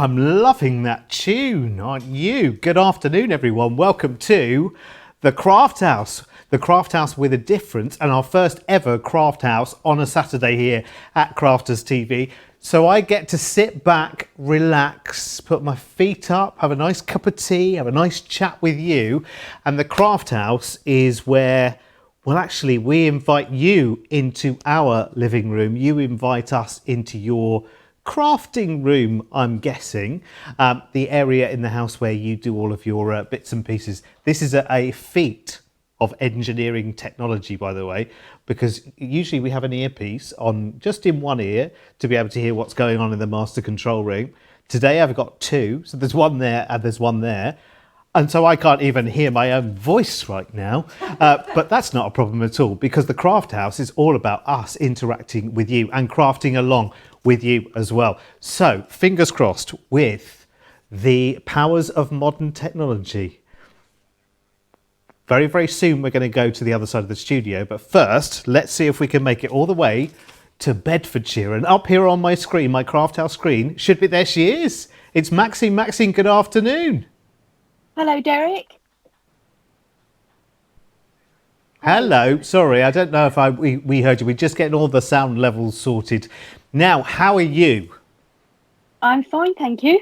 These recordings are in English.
I'm loving that tune, aren't you? Good afternoon, everyone. Welcome to the Craft House. The Craft House with a difference, and our first ever Craft House on a Saturday here at Crafters TV. So I get to sit back, relax, put my feet up, have a nice cup of tea, have a nice chat with you. And the Craft House is where, well, actually, we invite you into our living room. You invite us into your crafting room, I'm guessing, the area in the house where you do all of your bits and pieces. This is a feat of engineering technology, by the way, because usually we have an earpiece on just in one ear to be able to hear what's going on in the master control room. Today I've got two, so there's one there and there's one there. And so I can't even hear my own voice right now, but that's not a problem at all, because the Craft House is all about us interacting with you and crafting along with you as well. So fingers crossed with the powers of modern technology. Very, very soon we're going to go to the other side of the studio, but first let's see if we can make it all the way to Bedfordshire. And up here on my screen, my Craft House screen, should be, there she is. It's Maxine. Maxine, good afternoon. Hello, Derek. Hello. Sorry, I don't know if we heard you. We're just getting all the sound levels sorted. Now, how are you? I'm fine, thank you.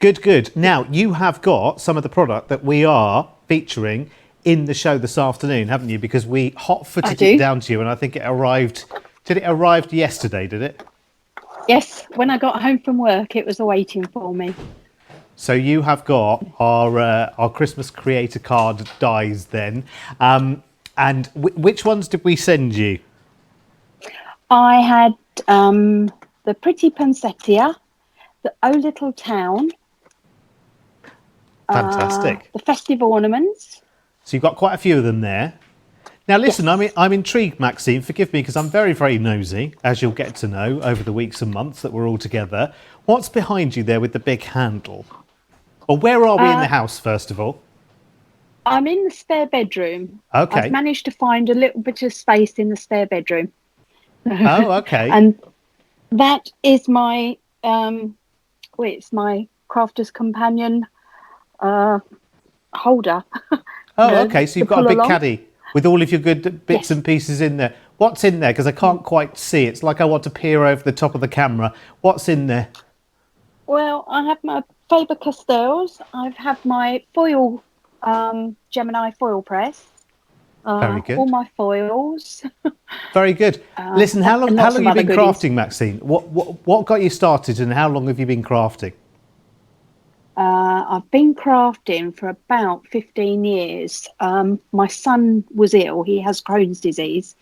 Good, good. Now, you have got some of the product that we are featuring in the show this afternoon, haven't you? Because we hot-footed it down to you, and I think it arrived... Did it arrive yesterday, did it? Yes, when I got home from work, it was waiting for me. So you have got our Christmas creator card dies then. And which ones did we send you? I had the Pretty Poinsettia, the Oh Little Town. Fantastic. The Festive Ornaments. So you've got quite a few of them there. Now listen, Yes. I'm intrigued, Maxine, forgive me, because I'm very, very nosy, as you'll get to know over the weeks and months that we're all together. What's behind you there with the big handle? Or where are we in the house, first of all? I'm in the spare bedroom. Okay. I've managed to find a little bit of space in the spare bedroom. Oh, okay. And that is my, it's my Crafter's Companion holder. Oh, okay. So you've got a big caddy with all of your good bits Yes. and pieces in there. What's in there? Because I can't quite see. It's like I want to peer over the top of the camera. What's in there? Well, I have my Faber-Castells. I have my foil, Gemini foil press. Very good. All my foils. Very good. Listen, how long and have lots you of been other goodies. crafting, Maxine? What got you started, and how long have you been crafting? I've been crafting for about 15 years. My son was ill. He has Crohn's disease,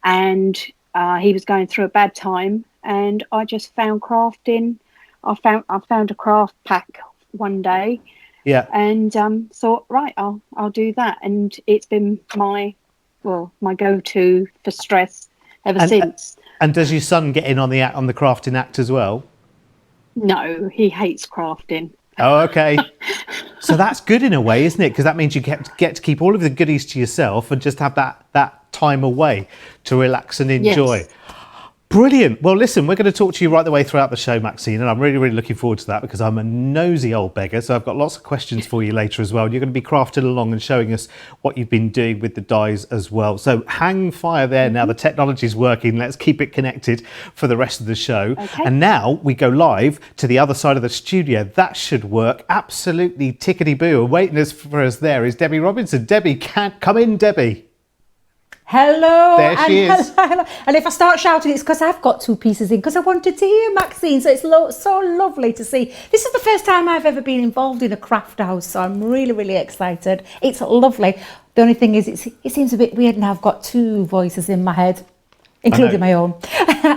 and he was going through a bad time. And I just found crafting. I found a craft pack one day. Yeah. And thought, right, I'll do that. And it's been my go-to for stress ever since. And does your son get in on the crafting act as well? No, he hates crafting. Oh, okay. So that's good in a way, isn't it? Because that means you get to keep all of the goodies to yourself and just have that time away to relax and enjoy. Yes. Brilliant. Well, listen, we're going to talk to you right the way throughout the show, Maxine, and I'm really, really looking forward to that because I'm a nosy old beggar, so I've got lots of questions for you later as well. You're going to be crafting along and showing us what you've been doing with the dies as well. So hang fire there now. The technology's working. Let's keep it connected for the rest of the show. Okay. And now we go live to the other side of the studio. That should work absolutely tickety-boo. And waiting for us there is Debbie Robinson. Debbie, come in, Debbie. Hello. There she is. Hello. And if I start shouting, it's because I've got two pieces in, because I wanted to hear Maxine. So it's so lovely to see. This is the first time I've ever been involved in a craft house, so I'm really, really excited. It's lovely. The only thing is, it seems a bit weird now. I've got two voices in my head, including my own.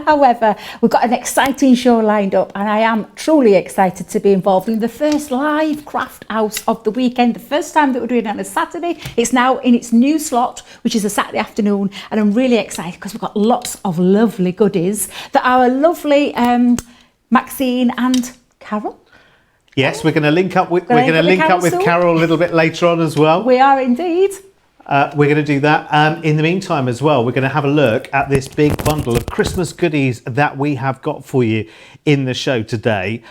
However, we've got an exciting show lined up, and I am truly excited to be involved in the first live craft house of the weekend. The first time that we're doing it on a Saturday. It's now in its new slot, which is a Saturday afternoon, and I'm really excited because we've got lots of lovely goodies that our lovely Maxine and Carol. Yes, we're going to link up with Carol a little bit later on as well. We are indeed. We're going to do that. In the meantime as well, we're going to have a look at this big bundle of Christmas goodies that we have got for you in the show today.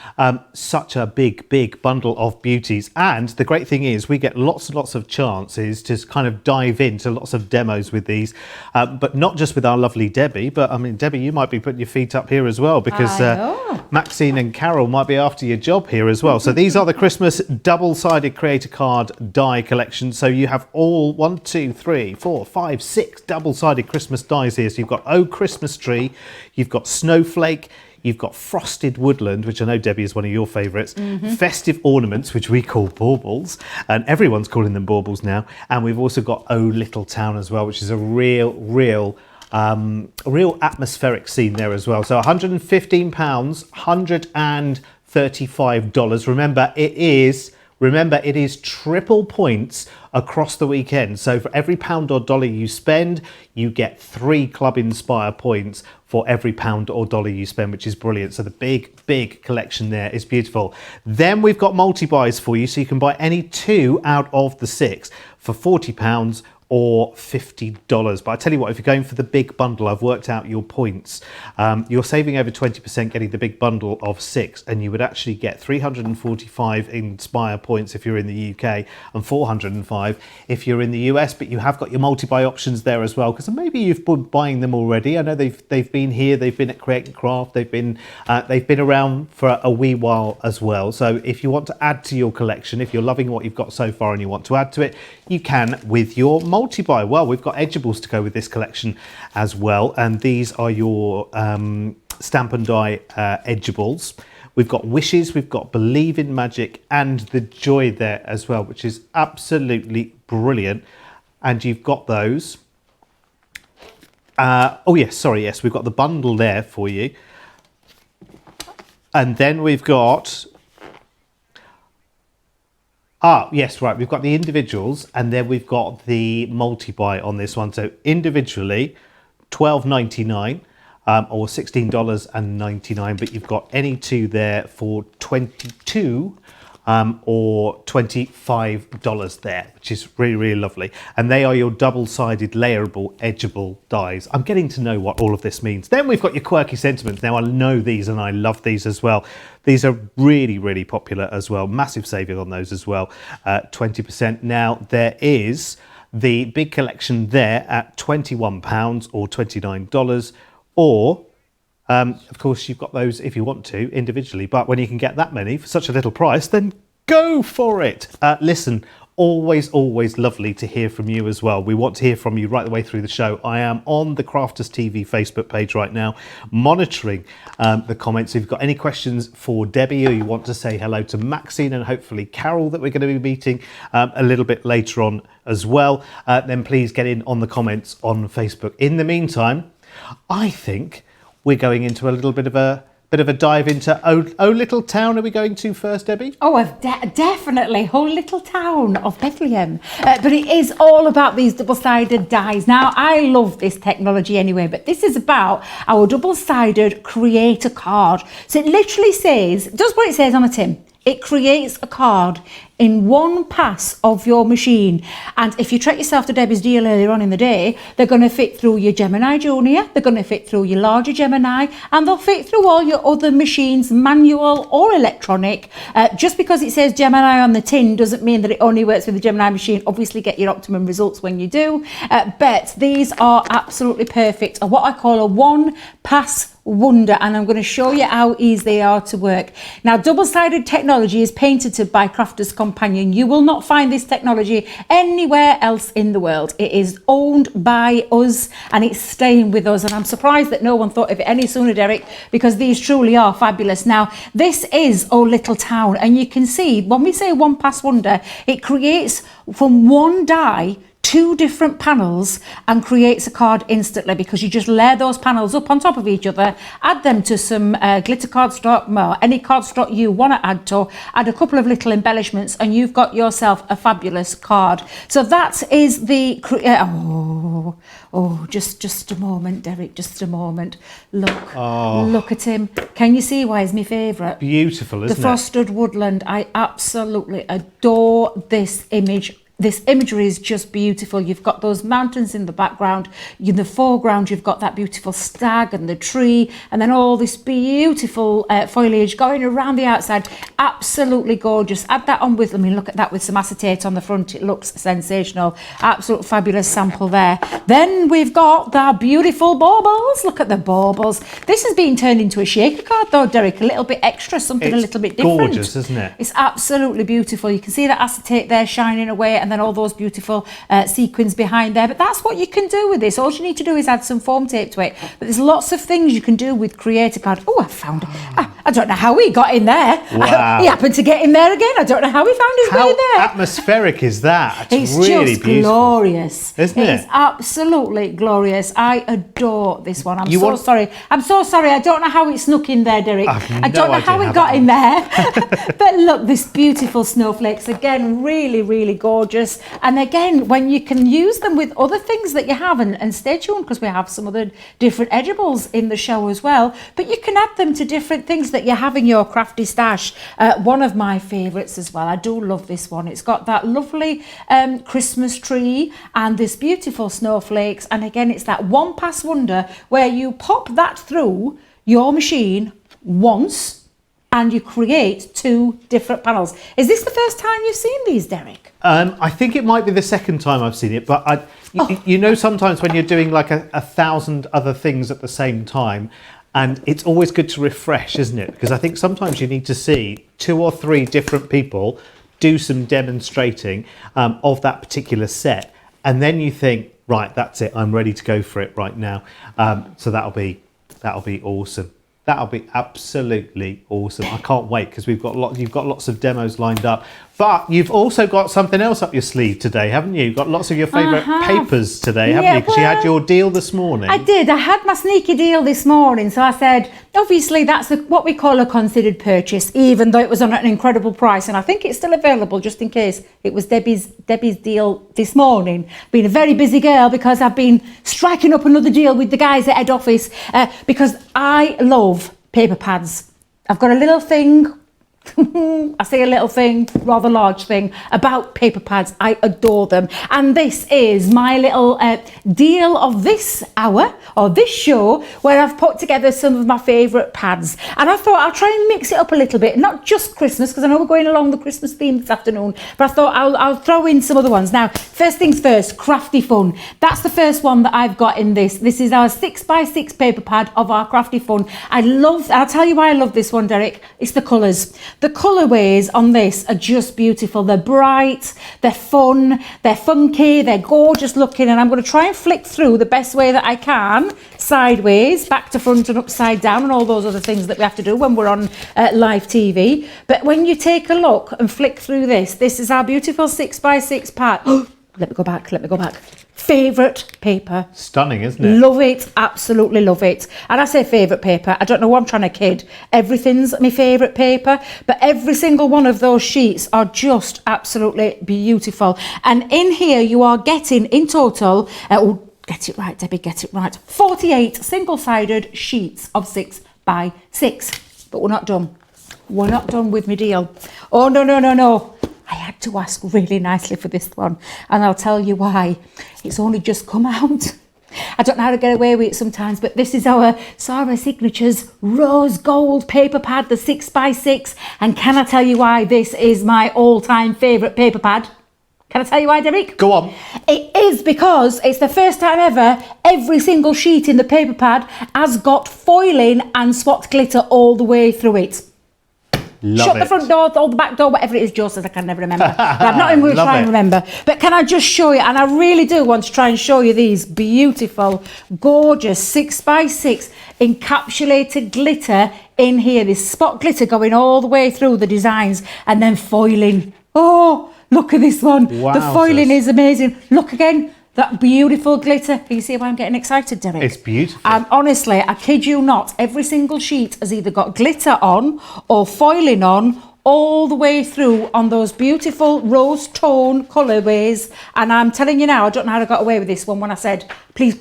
Such a big bundle of beauties. And the great thing is we get lots and lots of chances to kind of dive into lots of demos with these. But not just with our lovely Debbie, but I mean, Debbie, you might be putting your feet up here as well, because Maxine and Carol might be after your job here as well. So these are the Christmas double-sided creator card die collection. So you have all 1, 2, 3, 4, 5, 6 double-sided Christmas dies here. So you've got Oh Christmas Tree, you've got Snowflake, you've got Frosted Woodland, which I know, Debbie, is one of your favourites. Festive Ornaments, which we call baubles, and everyone's calling them baubles now. And we've also got Oh Little Town as well, which is a real atmospheric scene there as well. So £115, $135. Remember, it is triple points across the weekend. So for every pound or dollar you spend, you get 3 Club Inspire points for every pound or dollar you spend, which is brilliant. So the big collection there is beautiful. Then we've got multi-buys for you, so you can buy any 2 out of the 6 for £40 or $50. But I tell you what, if you're going for the big bundle, I've worked out your points. You're saving over 20% getting the big bundle of 6, and you would actually get 345 Inspire points if you're in the UK and 405 if you're in the US. But you have got your multi-buy options there as well, because maybe you've been buying them already. I know they've been here, they've been at Create and Craft, they've been around for a wee while as well. So if you want to add to your collection, if you're loving what you've got so far and you want to add to it, you can with your multi-buy. Well, we've got edgeables to go with this collection as well, and these are your Stamp and Die edgeables. We've got Wishes, we've got Believe in Magic, and The Joy there as well, which is absolutely brilliant. And you've got those. Yes, we've got the bundle there for you. And then we've got... yes, right. We've got the individuals, and then we've got the multi-buy on this one. So individually, $12.99 or $16.99, but you've got any 2 there for $22 or $25 there, which is really lovely. And they are your double-sided layerable edgeable dies. I'm getting to know what all of this means. Then we've got your quirky sentiments. Now, I know these and I love these as well. These are really popular as well. Massive saving on those as well, 20%. Now, there is the big collection there at £21 or $29, or of course, you've got those if you want to individually, but when you can get that many for such a little price, then go for it. Listen, always lovely to hear from you as well. We want to hear from you right the way through the show. I am on the Crafters TV Facebook page right now, monitoring the comments. If you've got any questions for Debbie, or you want to say hello to Maxine and hopefully Carol that we're going to be meeting a little bit later on as well, then please get in on the comments on Facebook. In the meantime, I think we're going into a little bit of a dive into Oh Little Town. Are we going to first, Debbie? Oh, definitely. Whole Little Town of Bethlehem. But it is all about these double-sided dies. Now, I love this technology anyway, but this is about our double-sided creator card. So it literally does what it says on a tin. It creates a card in one pass of your machine. And if you treat yourself to Debbie's deal earlier on in the day, they're going to fit through your Gemini Junior, they're going to fit through your larger Gemini, and they'll fit through all your other machines, manual or electronic. Just because it says Gemini on the tin doesn't mean that it only works with the Gemini machine. Obviously get your optimum results when you do. But these are absolutely perfect. What I call a one-pass wonder, and I'm going to show you how easy they are to work. Now, double-sided technology is patented by Crafters Companion. You will not find this technology anywhere else in the world. It is owned by us and it's staying with us, and I'm surprised that no one thought of it any sooner, Derek, because these truly are fabulous. Now, this is Oh Little Town, and you can see when we say one pass wonder, it creates from one die 2 different panels and creates a card instantly, because you just layer those panels up on top of each other, add them to some glitter cardstock, or any cardstock you want to add to, add a couple of little embellishments, and you've got yourself a fabulous card. So that is the just a moment, Derek, just a moment. Look at him. Can you see why he's my favourite? Beautiful, isn't it? The Frosted Woodland. I absolutely adore this image this imagery is just beautiful. You've got those mountains in the background. In the foreground, you've got that beautiful stag and the tree, and then all this beautiful foliage going around the outside. Absolutely gorgeous. Add that on with, I mean, look at that with some acetate on the front. It looks sensational. Absolute fabulous sample there. Then we've got the beautiful baubles. Look at the baubles. This has been turned into a shaker card though, Derek. A little bit extra, something a little bit different. Gorgeous, isn't it? It's absolutely beautiful. You can see that acetate there shining away, and then all those beautiful sequins behind there. But that's what you can do with this. All you need to do is add some foam tape to it. But there's lots of things you can do with Creator Card. Oh, I found it. I don't know how he got in there. Wow. He happened to get in there again. I don't know how he found his way there. How atmospheric is that? It's really just beautiful. glorious. Isn't it? It's absolutely glorious. I adore this one. I'm You sorry. I'm so sorry. I don't know how it snuck in there, Derek. I don't know how it got in there. But look, this beautiful snowflakes. Again, really, really gorgeous. And again, when you can use them with other things that you have, and stay tuned because we have some other different edibles in the show as well. But you can add them to different things that you have in your crafty stash. One of my favourites as well. I do love this one. It's got that lovely Christmas tree and this beautiful snowflakes. And again, it's that one pass wonder where you pop that through your machine once and you create 2 different panels. Is this the first time you've seen these, Derek? I think it might be the second time I've seen it, but you know, sometimes when you're doing like a 1,000 other things at the same time, and it's always good to refresh, isn't it? Because I think sometimes you need to see 2 or 3 different people do some demonstrating of that particular set, and then you think, right, that's it, I'm ready to go for it right now. So that'll be awesome. That'll be absolutely awesome. I can't wait because you've got lots of demos lined up. But you've also got something else up your sleeve today, haven't you? You've got lots of your favourite papers today, haven't you? Because you had your deal this morning. I did. I had my sneaky deal this morning. So I said, obviously, that's what we call a considered purchase, even though it was on an incredible price. And I think it's still available just in case. It was Debbie's deal this morning. Been a very busy girl because I've been striking up another deal with the guys at head office because I love paper pads. I've got a little thing. I say a little thing, rather large thing, about paper pads. I adore them. And this is my little deal of this hour, or this show, where I've put together some of my favourite pads. And I thought I'll try and mix it up a little bit, not just Christmas, because I know we're going along the Christmas theme this afternoon, but I thought I'll throw in some other ones. Now, first things first, Crafty Fun. That's the first one that I've got in this. This is our 6x6 paper pad of our Crafty Fun. I'll tell you why I love this one, Derek. It's the colours. The colourways on this are just beautiful. They're bright, they're fun, they're funky, they're gorgeous looking, and I'm going to try and flick through the best way that I can, sideways, back to front and upside down, and all those other things that we have to do when we're on live TV. But when you take a look and flick through this is our beautiful 6x6 pad. Let me go back. Favourite paper. Stunning, isn't it? Love it, absolutely love it. And I say favourite paper, I don't know what I'm trying to kid. Everything's my favourite paper, but every single one of those sheets are just absolutely beautiful. And in here you are getting in total, get it right, Debbie, get it right, 48 single-sided sheets of 6x6. But we're not done. We're not done with my deal. Oh, no. I had to ask really nicely for this one, and I'll tell you why. It's only just come out. I don't know how to get away with it sometimes, but this is our Sarah Signatures Rose Gold paper pad, the 6x6. And can I tell you why this is my all-time favourite paper pad? Can I tell you why, Derek? Go on. It is because it's the first time ever every single sheet in the paper pad has got foiling and swat glitter all the way through it. Shut the front door, or the back door, whatever it is. Joe says I can never remember. But I'm not even going to try and remember. But can I just show you? And I really do want to try and show you these beautiful, gorgeous 6x6 encapsulated glitter in here. This spot glitter going all the way through the designs and then foiling. Oh, look at this one. Wow, the foiling is amazing. Look again. That beautiful glitter. Can you see why I'm getting excited, Derek? It's beautiful. And honestly, I kid you not, every single sheet has either got glitter on or foiling on all the way through on those beautiful rose tone colourways. And I'm telling you now, I don't know how I got away with this one when I said, please,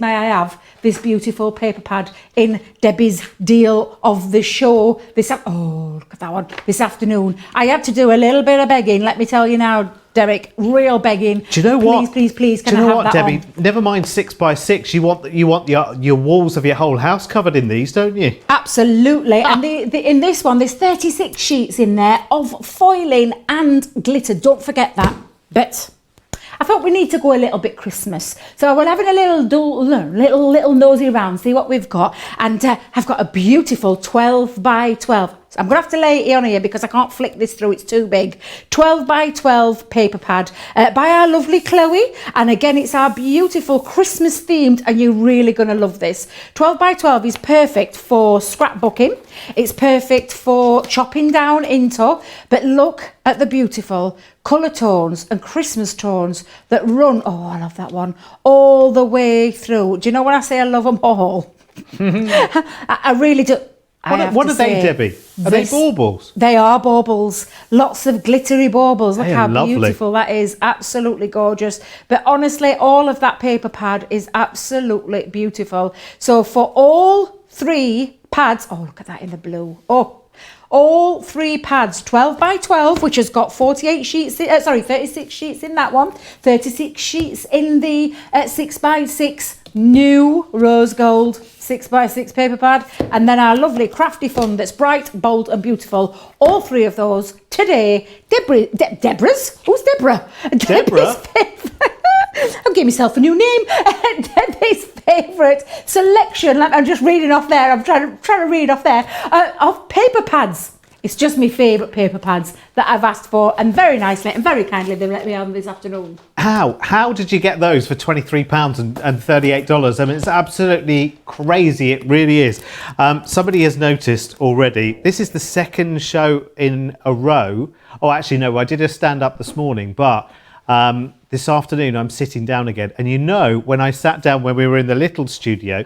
may I have this beautiful paper pad in Debbie's deal of the show. Look at that one, this afternoon. I had to do a little bit of begging, let me tell you now. Derek, real begging. Do you know what? Please, can Do you I know have what, that Debbie? on? Never mind 6x6. You want your walls of your whole house covered in these, don't you? Absolutely. And in this one, there's 36 sheets in there of foiling and glitter. Don't forget that. But I thought we need to go a little bit Christmas. So we're having a little nosy around, see what we've got. And I've got a beautiful 12 by 12. So I'm going to have to lay it on here because I can't flick this through, it's too big. 12 by 12 paper pad by our lovely Chloe. And again, it's our beautiful Christmas themed, and you're really going to love this. 12 by 12 is perfect for scrapbooking. It's perfect for chopping down into. But look at the beautiful colour tones and Christmas tones that run, oh, I love that one, all the way through. Do you know when I say I love them all? I really do. What are they, Debbie? Are they baubles? They are baubles. Lots of glittery baubles. Look how lovely. beautiful that is. Absolutely gorgeous. But honestly, all of that paper pad is absolutely beautiful. So for all 3 pads, oh, look at that in the blue. Oh, all 3 pads, 12 by 12, which has got 48 sheets, 36 sheets in that one, 36 sheets in the 6 by 6 new rose gold 6 by 6 paper pad, and then our lovely crafty fun that's bright, bold and beautiful. All 3 of those today. Deborah's? Who's Deborah? Deborah? I'll give myself a new name. Debbie's favourite selection. I'm just reading off there. I'm trying to read off there of paper pads. It's just my favourite paper pads that I've asked for, and very nicely and very kindly they let me have them this afternoon. How did you get those for £23 and $38? I mean, it's absolutely crazy. It really is. Somebody has noticed already. This is the second show in a row. Oh, actually, no, I did a stand-up this morning, but this afternoon I'm sitting down again. And you know, when I sat down when we were in the little studio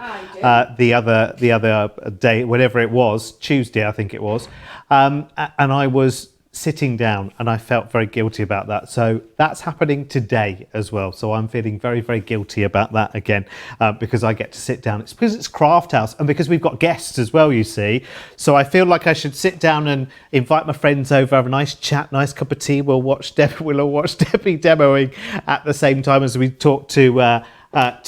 the other day, whenever it was, Tuesday I think it was, and I was sitting down and I felt very guilty about that. So that's happening today as well. So I'm feeling very, very guilty about that again because I get to sit down. It's because it's Craft House and because we've got guests as well, you see. So I feel like I should sit down and invite my friends over, have a nice chat, nice cup of tea. We'll all watch Debbie demoing at the same time as we talk to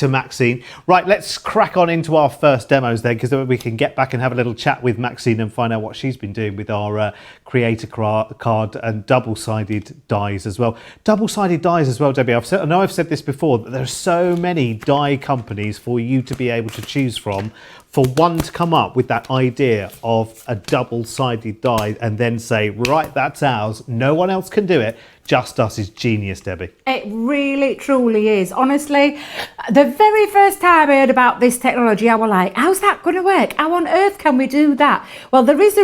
Maxine. Right, let's crack on into our first demos then, because then we can get back and have a little chat with Maxine and find out what she's been doing with our creator card and double-sided dies as well. Double-sided dies as well, Debbie. I know I've said this before, that there are so many die companies for you to be able to choose from. For one to come up with that idea of a double-sided die and then say, right, that's ours, no one else can do it, just us, is genius, Debbie. It really, truly is. Honestly, the very first time I heard about this technology, I was like, how's that going to work? How on earth can we do that? Well, there is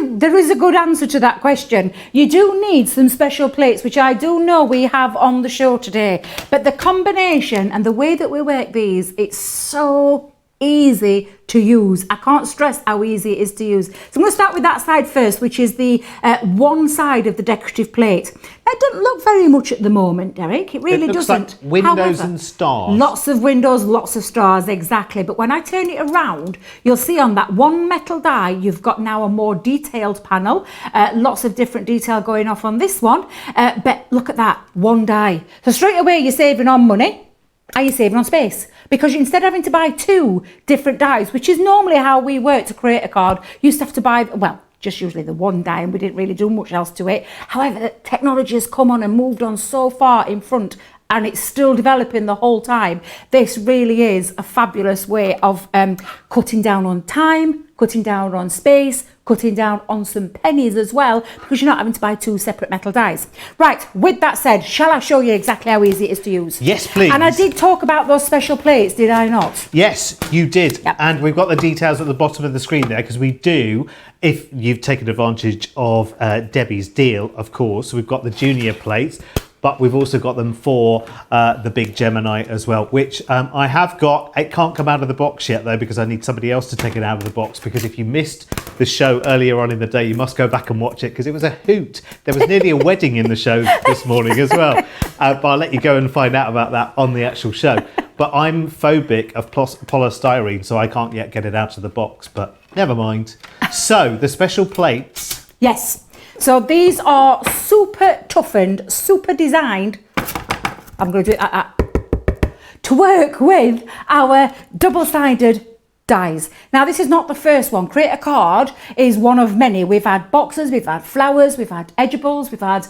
a good answer to that question. You do need some special plates, which I do know we have on the show today. But the combination and the way that we work these, it's so easy to use. I can't stress how easy it is to use. So I'm going to start with that side first, which is the one side of the decorative plate. That doesn't look very much at the moment, Derek. It really doesn't. Like windows However, and stars. Lots of windows, lots of stars, exactly. But when I turn it around, you'll see on that one metal die, you've got now a more detailed panel. Lots of different detail going off on this one. But look at that, one die. So straight away, you're saving on money. Are you saving on space? Because instead of having to buy 2 different dies, which is normally how we work to create a card, you used to have to buy, well, just usually the one die, and we didn't really do much else to it. However, the technology has come on and moved on so far in front, and it's still developing the whole time. This really is a fabulous way of cutting down on time, cutting down on space, cutting down on some pennies as well, because you're not having to buy 2 separate metal dies. Right, with that said, shall I show you exactly how easy it is to use? Yes, please. And I did talk about those special plates, did I not? Yes, you did. Yep. And we've got the details at the bottom of the screen there, because we do, if you've taken advantage of Debbie's deal, of course, we've got the junior plates, but we've also got them for the big Gemini as well, which I have got. It can't come out of the box yet though, because I need somebody else to take it out of the box, because if you missed the show earlier on in the day, you must go back and watch it, because it was a hoot. There was nearly a wedding in the show this morning as well. But I'll let you go and find out about that on the actual show. But I'm phobic of polystyrene, so I can't yet get it out of the box, but never mind. So the special plates. Yes. So these are super toughened, super designed I'm going to do it like that. To work with our double-sided dies. Now, this is not the first one. Create a Card is one of many. We've had boxes, we've had flowers, we've had edibles, we've had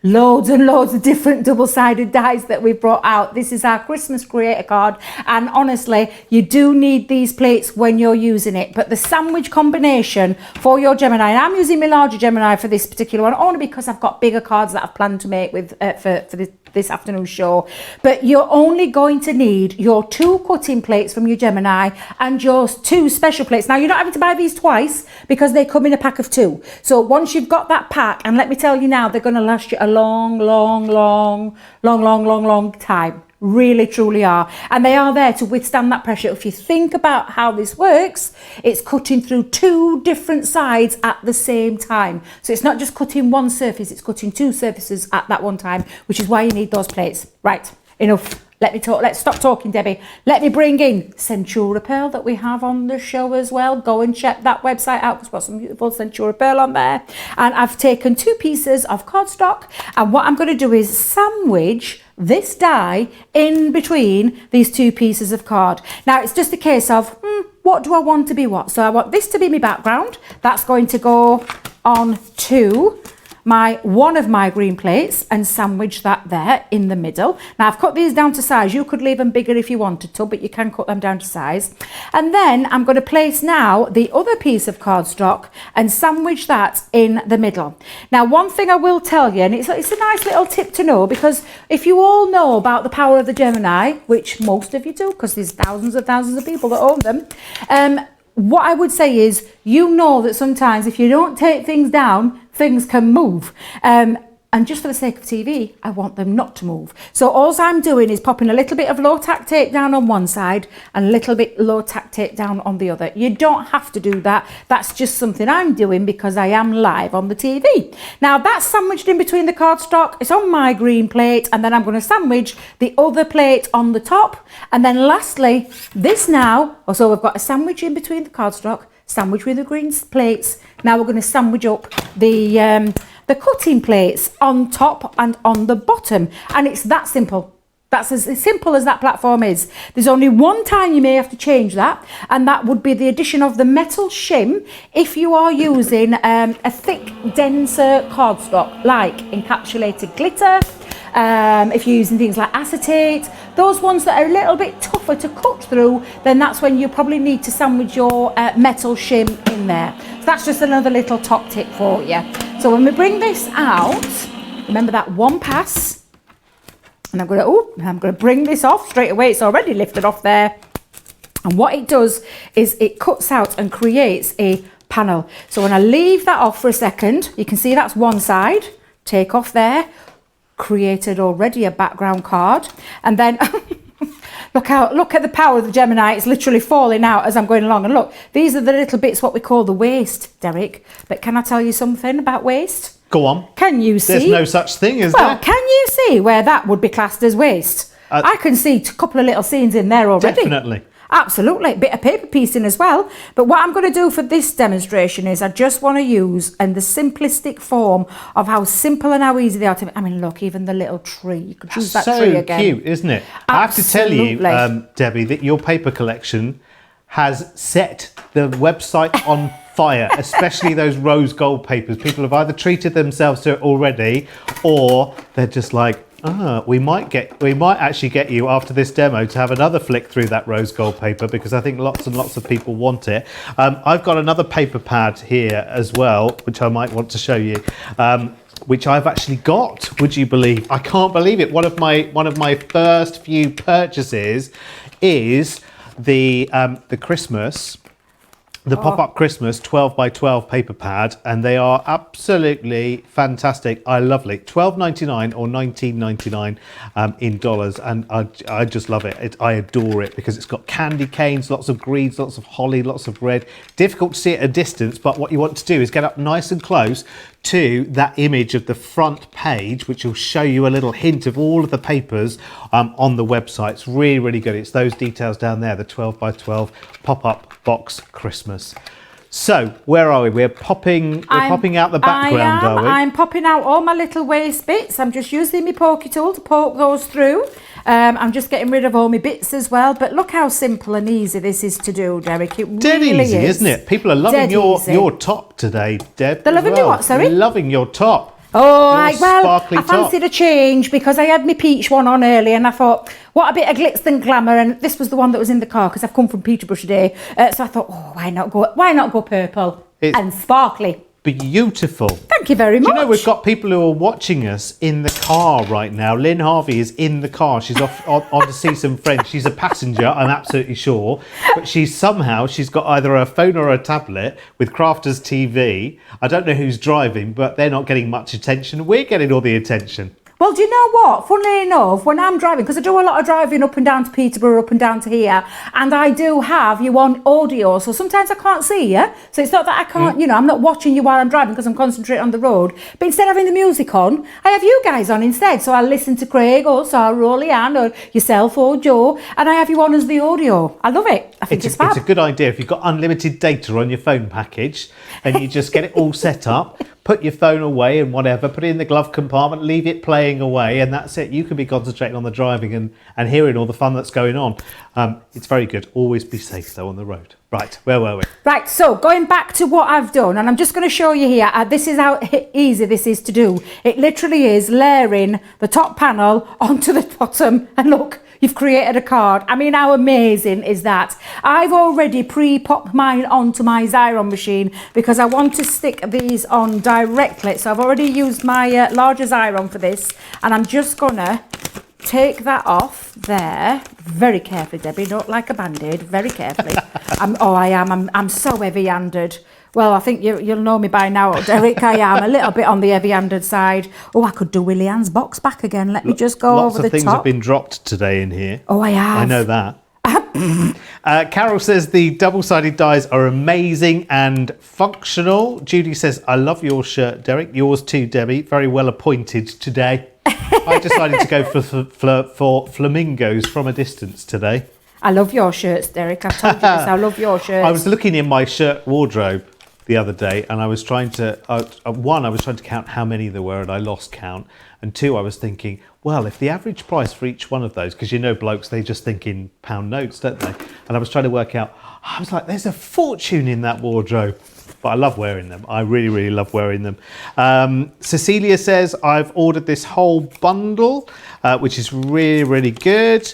loads and loads of different double-sided dies that we've brought out. This is our Christmas Creator Card, and honestly, you do need these plates when you're using it. But the sandwich combination for your Gemini, and I'm using my larger Gemini for this particular one only because I've got bigger cards that I've planned to make with for this afternoon's show. But you're only going to need your 2 cutting plates from your Gemini and your 2 special plates. Now, you're not having to buy these twice because they come in a pack of 2. So once you've got that pack, and let me tell you now, they're going to last you a long time. Really, truly are. And they are there to withstand that pressure. If you think about how this works, it's cutting through 2 different sides at the same time. So it's not just cutting one surface, it's cutting 2 surfaces at that one time, which is why you need those plates. Right, enough. Let me talk. Let's stop talking, Debbie. Let me bring in Centura Pearl that we have on the show as well. Go and check that website out. We've got some beautiful Centura Pearl on there. And I've taken 2 pieces of cardstock, and what I'm going to do is sandwich this die in between these 2 pieces of card. Now, it's just a case of, what do I want to be what? So I want this to be my background. That's going to go on to one of my green plates and sandwich that there in the middle. Now, I've cut these down to size. You could leave them bigger if you wanted to, but you can cut them down to size. And then I'm going to place now the other piece of cardstock and sandwich that in the middle. Now, one thing I will tell you, and it's a nice little tip to know, because if you all know about the power of the Gemini, which most of you do, because there's thousands of people that own them, what I would say is, you know that sometimes if you don't take things down, things can move. And just for the sake of TV, I want them not to move. So all I'm doing is popping a little bit of low tack tape down on one side and a little bit low tack tape down on the other. You don't have to do that. That's just something I'm doing because I am live on the TV. Now, that's sandwiched in between the cardstock. It's on my green plate, and then I'm going to sandwich the other plate on the top. And then lastly, this now, so we've got a sandwich in between the cardstock, sandwich with the green plates. Now we're going to sandwich up the cutting plates on top and on the bottom, and it's that simple. That's as simple as that platform is. There's only one time you may have to change that, and that would be the addition of the metal shim if you are using a thick, denser cardstock like encapsulated glitter. If you're using things like acetate, those ones that are a little bit tougher to cut through, then that's when you probably need to sandwich your metal shim in there. So that's just another little top tip for you. So when we bring this out, remember that one pass, and I'm going to bring this off straight away. It's already lifted off there. And what it does is it cuts out and creates a panel. So when I leave that off for a second, you can see that's one side. Take off there. Created already a background card, and then look at the power of the Gemini. It's literally falling out as I'm going along. And look, these are the little bits what we call the waste, Derek. But can I tell you something about waste? Go on. Can you see? There's no such thing, is well, there? Can you see where that would be classed as waste? I can see a couple of little scenes in there already. Definitely. Absolutely, bit of paper piecing as well. But what I'm going to do for this demonstration is I just want to use the simplistic form of how simple and how easy they are to make. I mean, look, even the little tree. You could use that tree again. So cute, isn't it? Absolutely. I have to tell you, Debbie, that your paper collection has set the website on fire, especially those rose gold papers. People have either treated themselves to it already, or they're just like, we might actually get you after this demo to have another flick through that rose gold paper, because I think lots and lots of people want it. I've got another paper pad here as well, which I might want to show you, which I've actually got. Would you believe? I can't believe it. One of my first few purchases is the Christmas. The pop-up Christmas 12 by 12 paper pad, and they are absolutely fantastic. I love it. $12.99 or $19.99 in dollars, and I just love it. I adore it because it's got candy canes, lots of greens, lots of holly, lots of red. Difficult to see at a distance, but what you want to do is get up nice and close to that image of the front page, which will show you a little hint of all of the papers on the website. It's really, really good. It's those details down there, the 12 by 12 pop-up box Christmas. So, where are we? We're popping out the background, are we? I'm popping out all my little waste bits. I'm just using my pokey tool to poke those through. I'm just getting rid of all my bits as well. But look how simple and easy this is to do, Derek. It Dead really easy, is. isn't it? People are loving your top today, Deb. They're loving me what, sorry? Loving your top. Oh, I sparkly fancied a change because I had my peach one on early and I thought, what a bit of glitz and glamour, and this was the one that was in the car because I've come from Peterborough today. So I thought, oh, why not go purple and sparkly? Beautiful. Thank you very much. Do you know we've got people who are watching us in the car right now? Lynn Harvey is in the car. She's off on to see some friends. She's a passenger, I'm absolutely sure. But she's got either a phone or a tablet with Crafters TV. I don't know who's driving, but they're not getting much attention. We're getting all the attention. Well, do you know what? Funnily enough, when I'm driving, because I do a lot of driving up and down to Peterborough, up and down to here, and I do have you on audio, so sometimes I can't see you. So it's not that I can't, I'm not watching you while I'm driving because I'm concentrating on the road. But instead of having the music on, I have you guys on instead. So I listen to Craig or Sarah or Leanne or yourself or Joe, and I have you on as the audio. I love it. I think it's fab. It's a good idea. If you've got unlimited data on your phone package, and you just get it all set up, put your phone away and whatever, put it in the glove compartment, leave it playing away, and that's it. You can be concentrating on the driving and hearing all the fun that's going on. It's very good. Always be safe, though, on the road. Right, where were we? Right, so going back to what I've done, and I'm just going to show you here, this is how easy this is to do. It literally is layering the top panel onto the bottom, and look, you've created a card. I mean, how amazing is that? I've already pre-popped mine onto my Xyron machine because I want to stick these on directly. So I've already used my larger Xyron for this, and I'm just gonna take that off there very carefully, Debbie, not like a band-aid, very carefully. I'm so heavy-handed. Well, I think you'll know me by now, Derek. I am a little bit on the heavy-handed side. Oh, I could do Willie Ann's box back again. Let me just go over the top. Lots of things have been dropped today in here. Oh, I have. I know that. Carol says the double-sided dies are amazing and functional. Judy says, I love your shirt, Derek. Yours too, Debbie. Very well appointed today. I decided to go for flamingos from a distance today. I love your shirts, Derek. I've told you this. I love your shirts. I was looking in my shirt wardrobe the other day, and I was trying to count how many there were, and I lost count. And two, I was thinking, well, if the average price for each one of those, because blokes, they just think in pound notes, don't they? And I was trying to work out, I was like, there's a fortune in that wardrobe. But I love wearing them. I really, really love wearing them. Cecilia says, I've ordered this whole bundle, which is really, really good.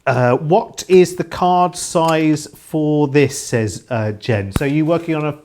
What is the card size for this, says Jen. So you're working on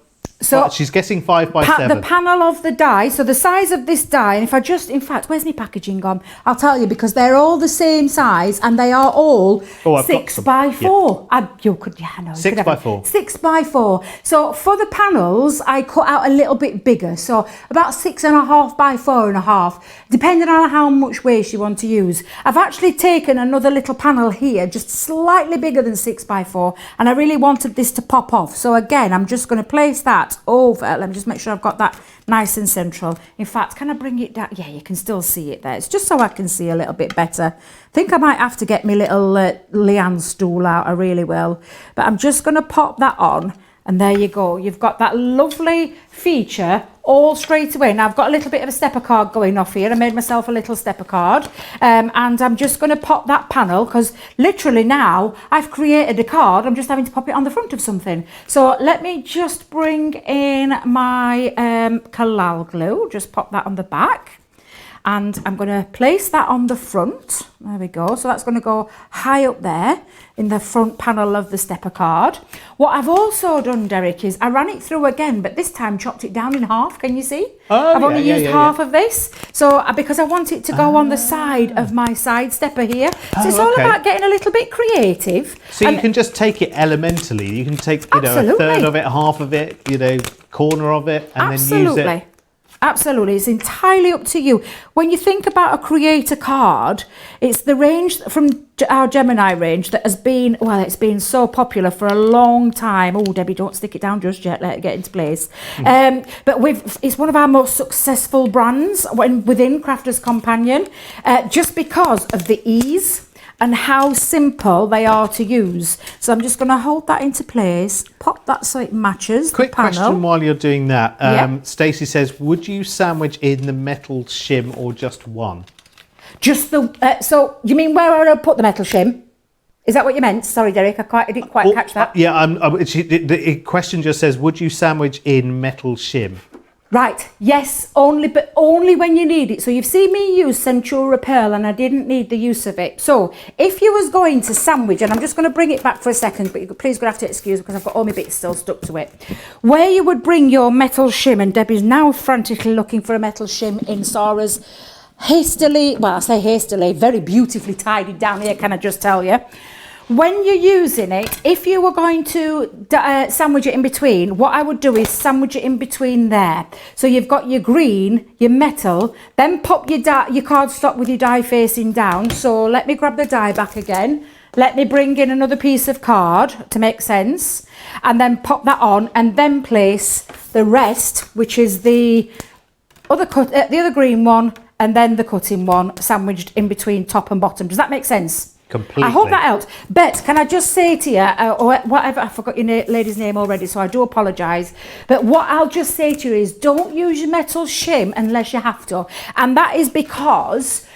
she's guessing 5 by 7. The panel of the die, so the size of this die, and if I just, in fact, where's my packaging gone? I'll tell you, because they're all the same size and they are all 6 by 4. Yeah. 6 by 4. 6 by 4. So for the panels, I cut out a little bit bigger, so about 6.5 by 4.5, depending on how much waste you want to use. I've actually taken another little panel here, just slightly bigger than 6 by 4, and I really wanted this to pop off. So again, I'm just going to place that over. Let me just make sure I've got that nice and central. In fact, can I bring it down? Yeah, you can still see it there. It's just so I can see a little bit better. I think I might have to get my little Leanne stool out. I really will. But I'm just going to pop that on. And there you go. You've got that lovely feature all straight away. Now, I've got a little bit of a stepper card going off here. I made myself a little stepper card. And I'm just going to pop that panel because literally now I've created a card. I'm just having to pop it on the front of something. So let me just bring in my Kalal glue. Just pop that on the back. And I'm going to place that on the front. There we go. So that's going to go high up there in the front panel of the stepper card. What I've also done, Derek, is I ran it through again, but this time chopped it down in half. Can you see? I've only used half of this. So because I want it to go on the side of my side stepper here. So it's all about getting a little bit creative. So you can just take it elementally. You can take a third of it, half of it, corner of it, and then use it. Absolutely, it's entirely up to you. When you think about a creator card, it's the range from our Gemini range that has been, it's been so popular for a long time. Oh, Debbie, don't stick it down just yet, let it get into place. But it's one of our most successful brands within Crafters Companion, just because of the ease and how simple they are to use. So I'm just going to hold that into place, pop that so it matches Quick the panel. question while you're doing that. Yeah. Stacey says, would you sandwich in the metal shim or just one? Just the, so you mean where I would put the metal shim? Is that what you meant? Sorry, Derek, I didn't quite catch that. Yeah, the question just says, would you sandwich in metal shim? Right, yes, but only when you need it. So you've seen me use Centura Pearl and I didn't need the use of it. So if you was going to sandwich, and I'm just going to bring it back for a second, but please going to have to excuse me because I've got all my bits still stuck to it. Where you would bring your metal shim, and Debbie's now frantically looking for a metal shim in Sarah's hastily, well I say hastily, very beautifully tidied down here, can I just tell you. When you're using it, if you were going to sandwich it in between, what I would do is sandwich it in between there. So you've got your green, your metal, then pop your cardstock with your die facing down. So let me grab the die back again. Let me bring in another piece of card to make sense. And then pop that on and then place the rest, which is the other green one, and then the cutting one sandwiched in between top and bottom. Does that make sense? Completely. I hope that helps. Bet, can I just say to you, or whatever, I forgot your lady's name already, so I do apologise. But what I'll just say to you is don't use your metal shim unless you have to. And that is because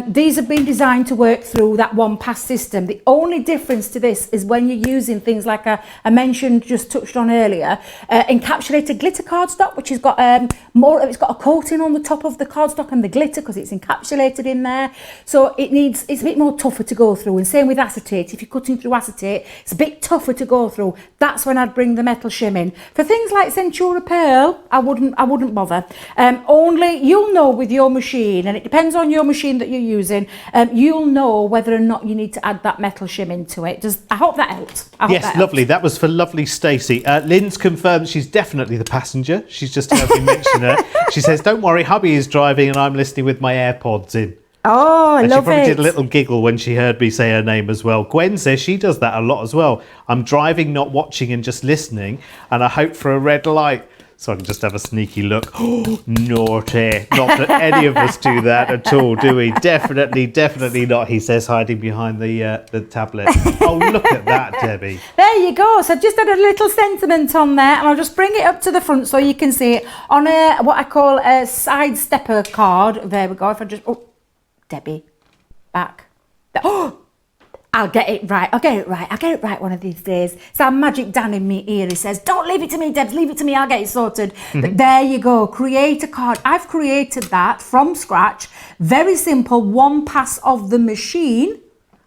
these have been designed to work through that one pass system. The only difference to this is when you're using things like I mentioned, just touched on earlier, encapsulated glitter cardstock, which has got it's got a coating on the top of the cardstock and the glitter because it's encapsulated in there. So it's a bit more tougher to go through. And same with acetate. If you're cutting through acetate, it's a bit tougher to go through. That's when I'd bring the metal shim in. For things like Centura Pearl, I wouldn't bother. Only you'll know with your machine, and it depends on your machine that you're using. You'll know whether or not you need to add that metal shim into it. I hope that helped. Yes, lovely. That was for lovely Stacey. Lynn's confirmed she's definitely the passenger. She's just heard me mention her. She says, "Don't worry, hubby is driving and I'm listening with my AirPods in." Oh, I love it. She probably did a little giggle when she heard me say her name as well. Gwen says she does that a lot as well. I'm driving, not watching and just listening, and I hope for a red light so I can just have a sneaky look. Oh, naughty. Not that any of us do that at all, do we? Definitely not, he says, hiding behind the tablet. Oh, look at that, Debbie. There you go. So I've just had a little sentiment on there, and I'll just bring it up to the front so you can see it on what I call a side stepper card. There we go. If I just... Oh, Debbie, back. Oh, I'll get it right. I'll get it right one of these days. It's our magic Dan in me ear. He says, don't leave it to me, Debs, leave it to me. I'll get it sorted. But there you go. Create a card. I've created that from scratch. Very simple. One pass of the machine.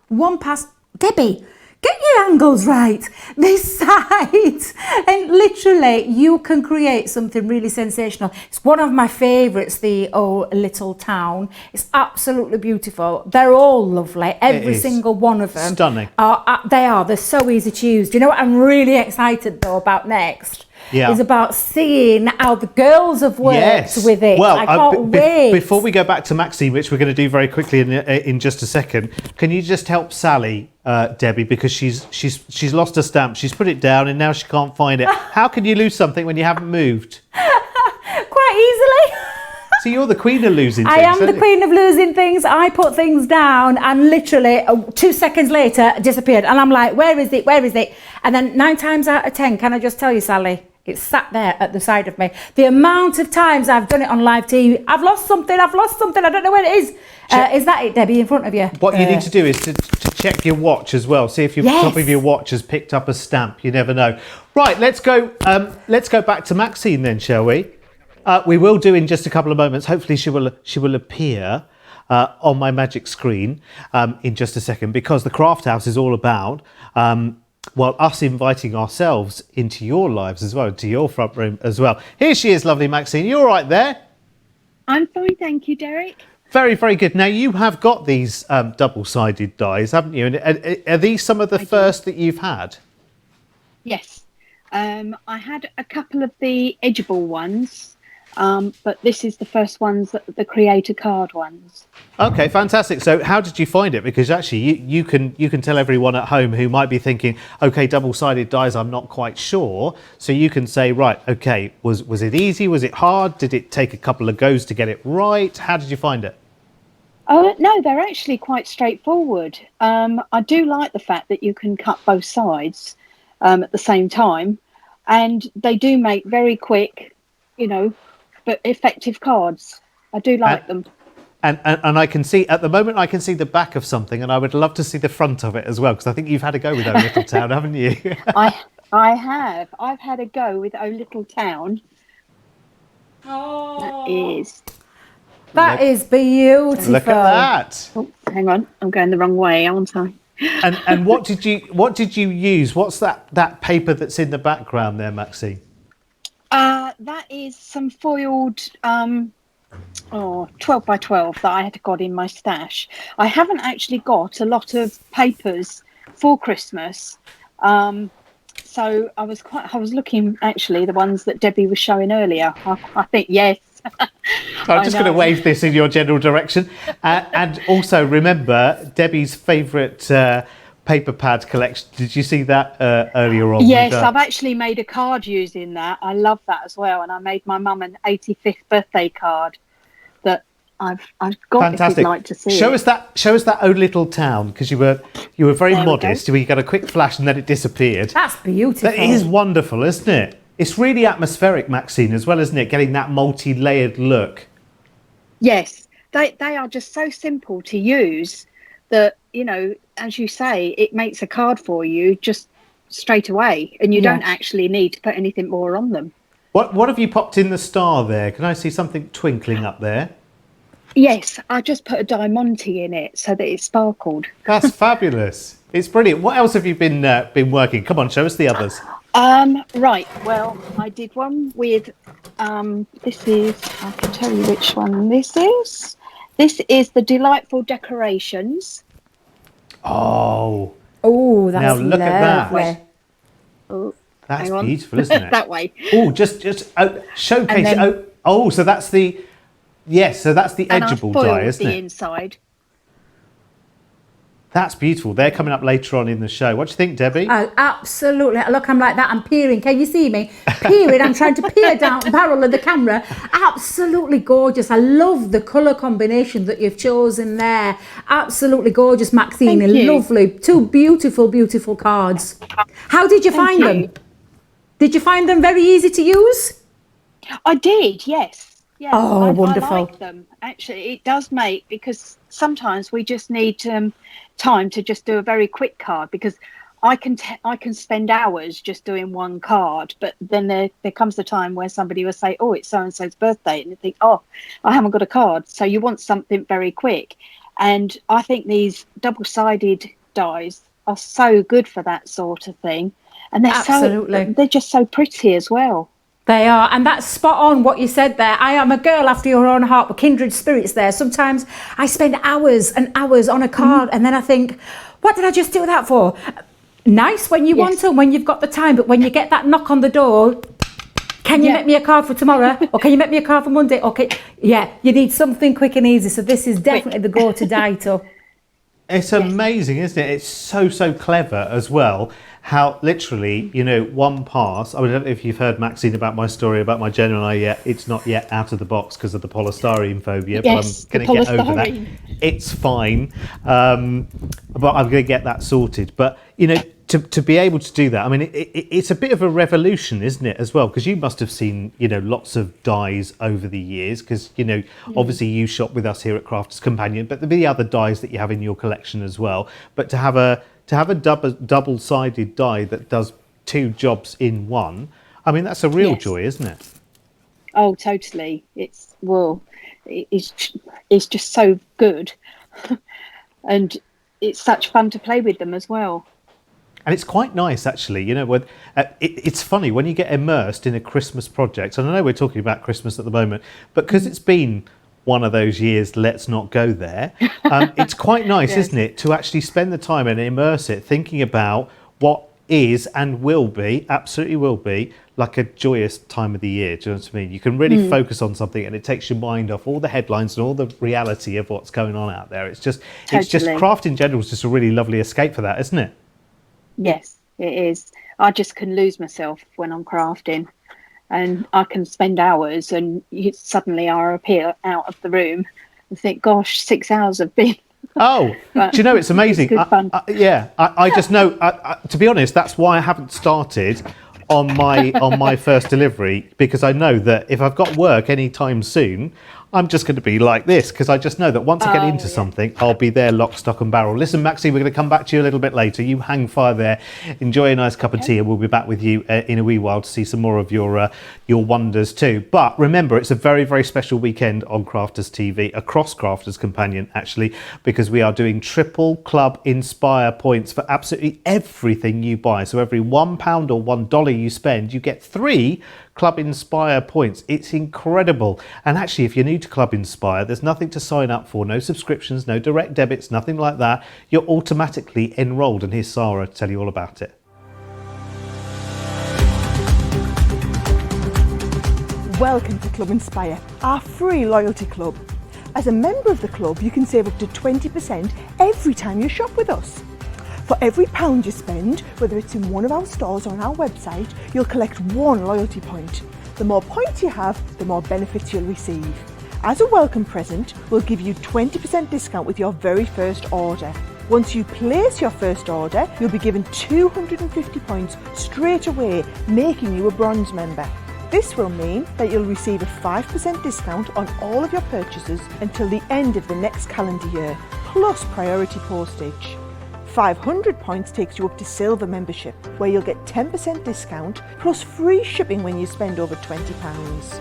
One pass. Debbie, get your angles right this side, and literally you can create something really sensational. It's one of my favourites, the Oh Little Town. It's absolutely beautiful. They're all lovely, every single one of them. Stunning. They're so easy to use. Do you know what I'm really excited though about next? Yeah. Is about seeing how the girls have worked with it. Well, I can't wait. Before we go back to Maxine, which we're going to do very quickly in just a second, can you just help Sally, Debbie, because she's lost her stamp. She's put it down and now she can't find it. How can you lose something when you haven't moved? Quite easily. So you're the queen of losing things. I am the queen of losing things. I put things down and literally 2 seconds later it disappeared. And I'm like, where is it? Where is it? And then 9 times out of 10, can I just tell you, Sally, it's sat there at the side of me. The amount of times I've done it on live TV, I've lost something, I don't know where it is. Is that it, Debbie, in front of you? What you need to do is to check your watch as well. See if your top of your watch has picked up a stamp. You never know. Right, let's go back to Maxine then, shall we? We will do in just a couple of moments. Hopefully she will appear on my magic screen in just a second, because the Craft House is all about us inviting ourselves into your lives as well, into your front room as well. Here she is, lovely Maxine. You all right there? I'm fine, thank you, Derek. Very, very good. Now, you have got these double-sided dies, haven't you? And are these some of the first that you've had? Yes. I had a couple of the edgeable ones, but this is the first ones, the creator card ones. Okay, fantastic. So how did you find it? Because actually you can tell everyone at home who might be thinking, okay, double-sided dies, I'm not quite sure. So you can say, right, okay, was it easy? Was it hard? Did it take a couple of goes to get it right? How did you find it? No, they're actually quite straightforward. I do like the fact that you can cut both sides at the same time, and they do make very quick, but effective cards. I do like them. And I can see, at the moment, I can see the back of something, and I would love to see the front of it as well, because I think you've had a go with O Little Town, haven't you? I have. I've had a go with O Little Town. Oh, That is beautiful. Look at that. Oh, hang on, I'm going the wrong way, aren't I? And what did you use? What's that paper that's in the background there, Maxine? That is some foiled 12 by 12 that I had got in my stash. I haven't actually got a lot of papers for Christmas. So I was looking actually the ones that Debbie was showing earlier. I think yes. I'm just going to wave this in your general direction. And also remember Debbie's favourite paper pad collection. Did you see that earlier on? Yes, I've actually made a card using that. I love that as well. And I made my mum an 85th birthday card that I've got. Fantastic. If you'd like to see Show it. us that O Little Town, because you were very modest. You got a quick flash and then it disappeared. That's beautiful. That is wonderful, isn't it? It's really atmospheric, Maxine, as well, isn't it? Getting that multi-layered look. Yes, they are just so simple to use that, as you say, it makes a card for you just straight away, and you don't actually need to put anything more on them. What have you popped in the star there? Can I see something twinkling up there? Yes, I just put a diamante in it so that it sparkled. That's fabulous. It's brilliant. What else have you been working? Come on, show us the others. Right. Well, I did one with this is, I can tell you which one this is. This is the Delightful Decorations. Oh, that's now look at that. lovely. Oh, That's hang on. beautiful, isn't it? That way. Oh, just showcase then- it. Oh, so that's the And I edgeable foiled die, isn't the it? inside. That's beautiful. They're coming up later on in the show. What do you think, Debbie? Oh, absolutely. Look, I'm like that. I'm peering. Can you see me? Peering. I'm trying to peer down the barrel of the camera. Absolutely gorgeous. I love the colour combination that you've chosen there. Absolutely gorgeous, Maxine. Thank you. Lovely. Two beautiful, beautiful cards. How did you find them? Did you find them very easy to use? I did, yes. Yeah, Oh, wonderful. I like them. Actually, it does make, because sometimes we just need time to just do a very quick card, because I can spend hours just doing one card, but then there comes the time where somebody will say, oh, it's so-and-so's birthday, and you think, oh, I haven't got a card. So you want something very quick. And I think these double-sided dies are so good for that sort of thing. And they're just so pretty as well. They are, and that's spot on what you said there. I am a girl after your own heart, with kindred spirits there. Sometimes I spend hours and hours on a card, and then I think, what did I just do that for? Nice when you want to, when you've got the time, but when you get that knock on the door, can you make me a card for tomorrow? Or can you make me a card for Monday? Okay, you need something quick and easy. So this is definitely the go to die to. It's amazing, isn't it? It's so clever as well. How literally, one pass. I don't know if you've heard, Maxine, about my story about my Gemini yet. It's not yet out of the box because of the polystyrene phobia, Yes, but I'm going to get over that. It's fine, but I'm going to get that sorted. But to be able to do that, I mean, it's a bit of a revolution, isn't it, as well? Because you must have seen, lots of dies over the years. Because obviously you shop with us here at Crafters Companion, but there'll be other dies that you have in your collection as well. But to have a double-sided die that does two jobs in one, I mean, that's a real joy, isn't it? Oh, totally. It's just so good. And it's such fun to play with them as well. And it's quite nice, actually. It's funny when you get immersed in a Christmas project. And I know we're talking about Christmas at the moment, but because it's been one of those years, let's not go there. It's quite nice, isn't it, to actually spend the time and immerse it, thinking about what is and will be, absolutely will be, like a joyous time of the year. Do you know what I mean? You can really focus on something, and it takes your mind off all the headlines and all the reality of what's going on out there. It's just craft in general is just a really lovely escape for that, isn't it? Yes, it is. I just can lose myself when I'm crafting, and I can spend hours, and suddenly I appear out of the room I think, gosh, 6 hours have been. Oh, do you know, it's amazing. It's good fun. I just know, to be honest, that's why I haven't started on my first delivery, because I know that if I've got work anytime soon, I'm just going to be like this, because I just know that once I get into something, I'll be there lock, stock and barrel. Listen, Maxine, we're going to come back to you a little bit later. You hang fire there, enjoy a nice cup of tea, and we'll be back with you in a wee while to see some more of your wonders too. But remember, it's a very, very special weekend on Crafters TV, across Crafters Companion actually, because we are doing triple Club Inspire points for absolutely everything you buy. So every £1 or $1 you spend, you get 3 Club Inspire points. It's incredible. And actually, if you're new to Club Inspire, there's nothing to sign up for, no subscriptions, no direct debits, nothing like that. You're automatically enrolled, and here's Sarah to tell you all about it. Welcome to Club Inspire, our free loyalty club. As a member of the club, you can save up to 20% every time you shop with us. For every £1 you spend, whether it's in one of our stores or on our website, you'll collect 1 loyalty point. The more points you have, the more benefits you'll receive. As a welcome present, we'll give you 20% discount with your very first order. Once you place your first order, you'll be given 250 points straight away, making you a bronze member. This will mean that you'll receive a 5% discount on all of your purchases until the end of the next calendar year, plus priority postage. 500 points takes you up to silver membership, where you'll get 10% discount plus free shipping when you spend over £20.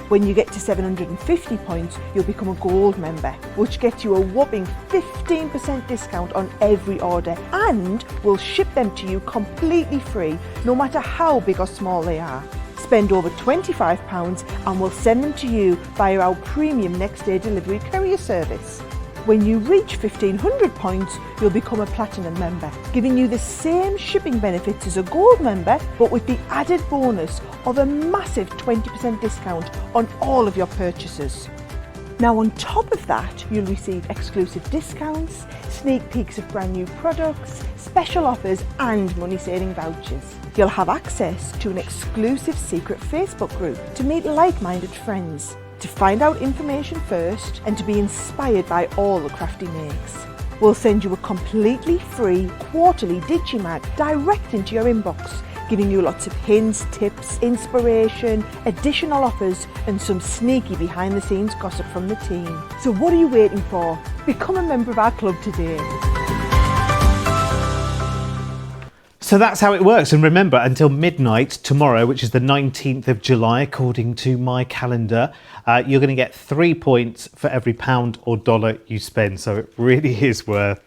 When you get to 750 points, you'll become a gold member, which gets you a whopping 15% discount on every order, and we'll ship them to you completely free, no matter how big or small they are. Spend over £25 and we'll send them to you via our premium next day delivery courier service. When you reach 1500 points, you'll become a platinum member, giving you the same shipping benefits as a gold member, but with the added bonus of a massive 20% discount on all of your purchases. Now on top of that, you'll receive exclusive discounts, sneak peeks of brand new products, special offers and money-saving vouchers. You'll have access to an exclusive secret Facebook group to meet like-minded friends, to find out information first and to be inspired by all the Crafty makes. We'll send you a completely free quarterly Digimag direct into your inbox, giving you lots of hints, tips, inspiration, additional offers and some sneaky behind the scenes gossip from the team. So what are you waiting for? Become a member of our club today. So that's how it works. And remember, until midnight tomorrow, which is the 19th of July, according to my calendar, you're going to get 3 points for every £1 or $1 you spend. So it really is worth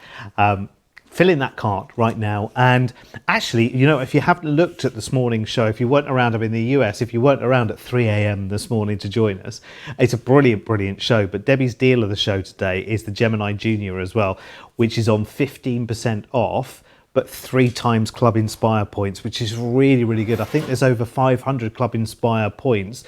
filling that cart right now. And actually, you know, if you haven't looked at this morning's show, if you weren't around, I'm in the US, if you weren't around at 3 a.m. this morning to join us, it's a brilliant, brilliant show. But Debbie's deal of the show today is the Gemini Junior as well, which is on 15% off, but 3 times Club Inspire points, which is really, really good. I think there's over 500 Club Inspire points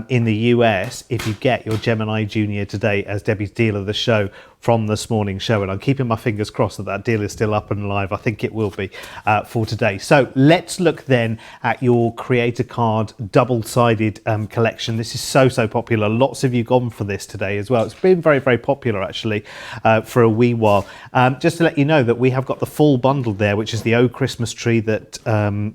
in the US if you get your Gemini Junior today as Debbie's deal of the show from this morning's show. And I'm keeping my fingers crossed that that deal is still up and live. I think it will be for today. So let's look then at your Creator Card double-sided collection. This is so, so popular. Lots of you gone for this today as well. It's been very, very popular actually for a wee while. Just to let you know that we have got the full bundle there, which is the Oh Christmas Tree that,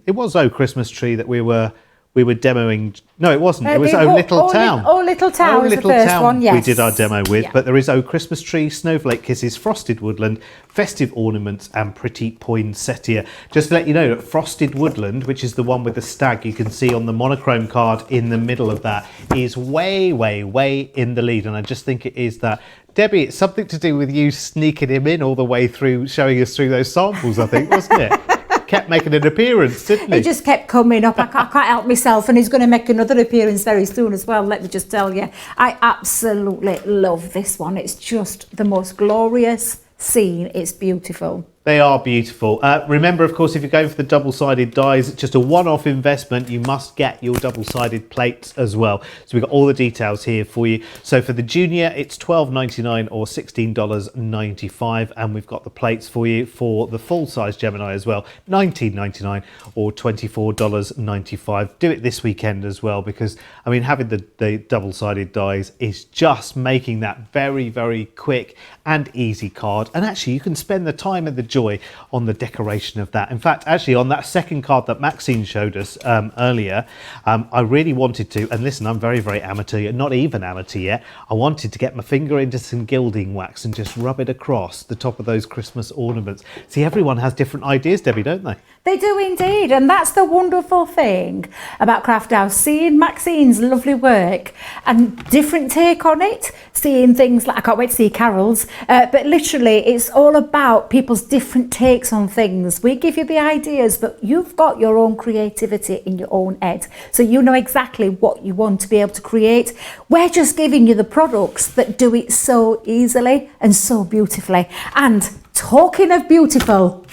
it was Oh Christmas Tree that we were demoing. No, it wasn't. It was Oh Little Town. Oh Little Town was the first one, yes. We did our demo with, but there is Oh Christmas Tree, Snowflake Kisses, Frosted Woodland, Festive Ornaments and Pretty Poinsettia. Just to let you know that Frosted Woodland, which is the one with the stag you can see on the monochrome card in the middle of that, is way, way, way in the lead. And I just think it is that. Debbie, it's something to do with you sneaking him in all the way through, showing us through those samples, I think, wasn't it? Kept making an appearance, didn't he? He just kept coming up. I can't help myself, and he's going to make another appearance very soon as well, let me just tell you. I absolutely love this one. It's just the most glorious scene. It's beautiful. They are beautiful. Remember, of course, if you're going for the double-sided dies, it's just a one-off investment. You must get your double-sided plates as well. So we've got all the details here for you. So for the junior, it's $12.99 or $16.95. And we've got the plates for you for the full-size Gemini as well, $19.99 or $24.95. Do it this weekend as well, because, I mean, having the double-sided dies is just making that very, very quick and easy card. And actually, you can spend the time and the joy on the decoration of that. In fact, actually, on that second card that Maxine showed us earlier, I really wanted to, and listen, I'm very, very amateur, not even amateur yet. I wanted to get my finger into some gilding wax and just rub it across the top of those Christmas ornaments. See, everyone has different ideas, Debbie, don't they? They do indeed, and that's the wonderful thing about Craft House, seeing Maxine's lovely work and different take on it, seeing things like, I can't wait to see Carol's, but literally it's all about people's different takes on things. We give you the ideas, but you've got your own creativity in your own head, so you know exactly what you want to be able to create. We're just giving you the products that do it so easily and so beautifully. And talking of beautiful,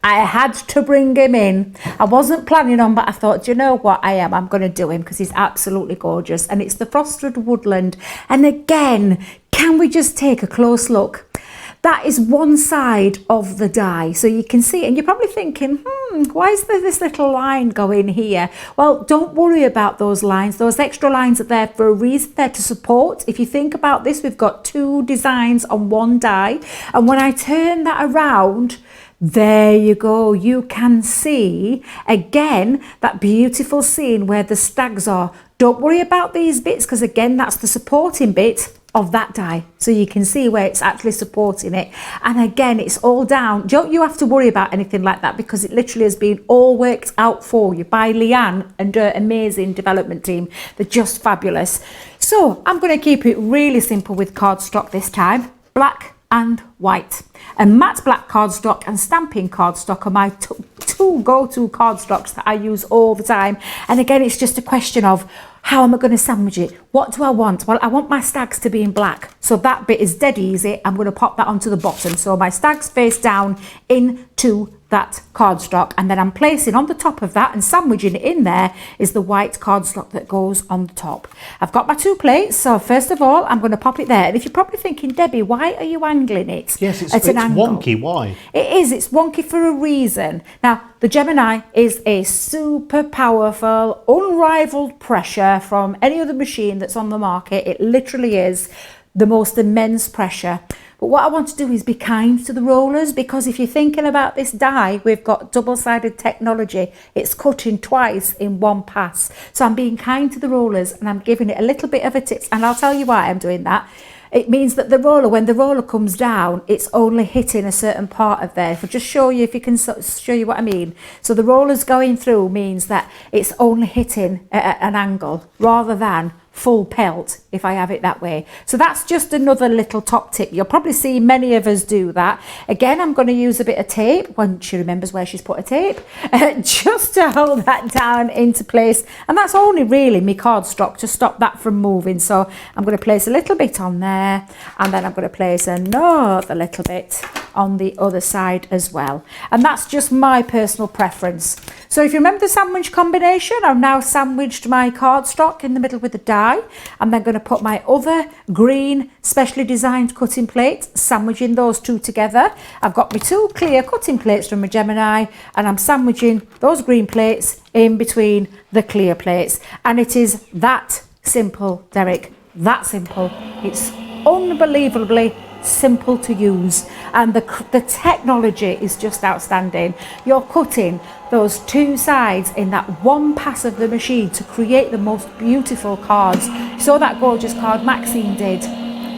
I had to bring him in. I wasn't planning on, but I thought, do you know what, I'm going to do him because he's absolutely gorgeous. And it's the Frosted Woodland. And again, can we just take a close look? That is one side of the die, so you can see it, and you're probably thinking, why is there this little line going here? Well, don't worry about those lines. Those extra lines are there for a reason. They're to support. If you think about this, we've got two designs on one die, and when I turn that around, there you go. You can see, again, that beautiful scene where the stags are. Don't worry about these bits, because again, that's the supporting bit of that die, so you can see where it's actually supporting it. And again, it's all down. Don't you have to worry about anything like that, because it literally has been all worked out for you by Leanne and her amazing development team. They're just fabulous. So I'm going to keep it really simple with cardstock this time. Black and white. And matte black cardstock and stamping cardstock are my two go-to cardstocks that I use all the time. And again, it's just a question of, how am I going to sandwich it? What do I want? Well, I want my stags to be in black. So that bit is dead easy. I'm going to pop that onto the bottom. So my stags face down into that cardstock. And then I'm placing on the top of that and sandwiching it in there is the white cardstock that goes on the top. I've got my two plates. So first of all, I'm going to pop it there. And if you're probably thinking, Debbie, why are you angling it? Yes, it's wonky. Why? It is. It's wonky for a reason. Now, the Gemini is a super powerful, unrivaled pressure from any other machine that's on the market. It literally is the most immense pressure. But what I want to do is be kind to the rollers, because if you're thinking about this die, we've got double-sided technology. It's cutting twice in one pass. So I'm being kind to the rollers and I'm giving it a little bit of a tip. And I'll tell you why I'm doing that. It means that the roller, when the roller comes down, it's only hitting a certain part of there. If I just show you, if you can show you what I mean. So the roller's going through means that it's only hitting at an angle rather than full pelt, if I have it that way. So that's just another little top tip. You'll probably see many of us do that. Again, I'm going to use a bit of tape when she remembers where she's put her tape, just to hold that down into place. And that's only really my cardstock to stop that from moving. So I'm going to place a little bit on there, and then I'm going to place another little bit on the other side as well. And that's just my personal preference. So if you remember the sandwich combination, I've now sandwiched my cardstock in the middle with the die. I'm then going to put my other green specially designed cutting plate, sandwiching those two together. I've got my two clear cutting plates from my Gemini, and I'm sandwiching those green plates in between the clear plates. And it is that simple, Derek, that simple. It's unbelievably simple to use, and the technology is just outstanding. You're cutting those two sides in that one pass of the machine to create the most beautiful cards. So that gorgeous card Maxine did,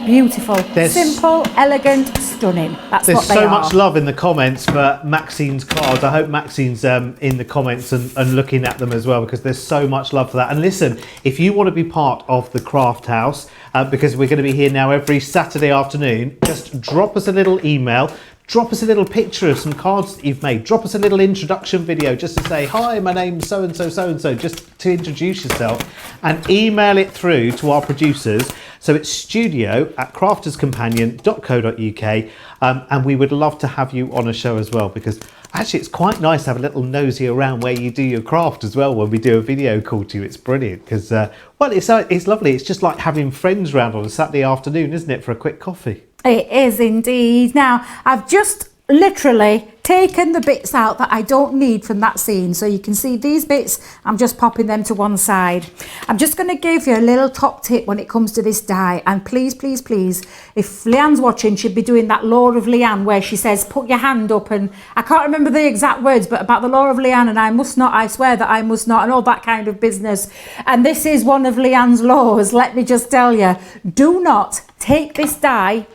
beautiful, simple, elegant, stunning. That's what they are. There's so much love in the comments for Maxine's cards. I hope Maxine's in the comments and looking at them as well, because there's so much love for that. And listen, if you want to be part of the Craft House, because we're going to be here now every Saturday afternoon, just drop us a little email. drop us a little picture of some cards that you've made. Drop us a little introduction video just to say, hi, my name's so-and-so, so-and-so, just to introduce yourself, and email it through to our producers. So it's studio@crafterscompanion.co.uk, and we would love to have you on a show as well, because actually it's quite nice to have a little nosy around where you do your craft as well when we do a video call to you. It's brilliant because, well, it's lovely. It's just like having friends round on a Saturday afternoon, isn't it, for a quick coffee? It is indeed. Now, I've just literally taken the bits out that I don't need from that scene. So you can see these bits, I'm just popping them to one side. I'm just going to give you a little top tip when it comes to this die. And please, please, please, if Leanne's watching, she'd be doing that law of Leanne where she says, put your hand up, and I can't remember the exact words, but about the law of Leanne, and I must not, I swear that I must not, and all that kind of business. And this is one of Leanne's laws. Let me just tell you, do not take this die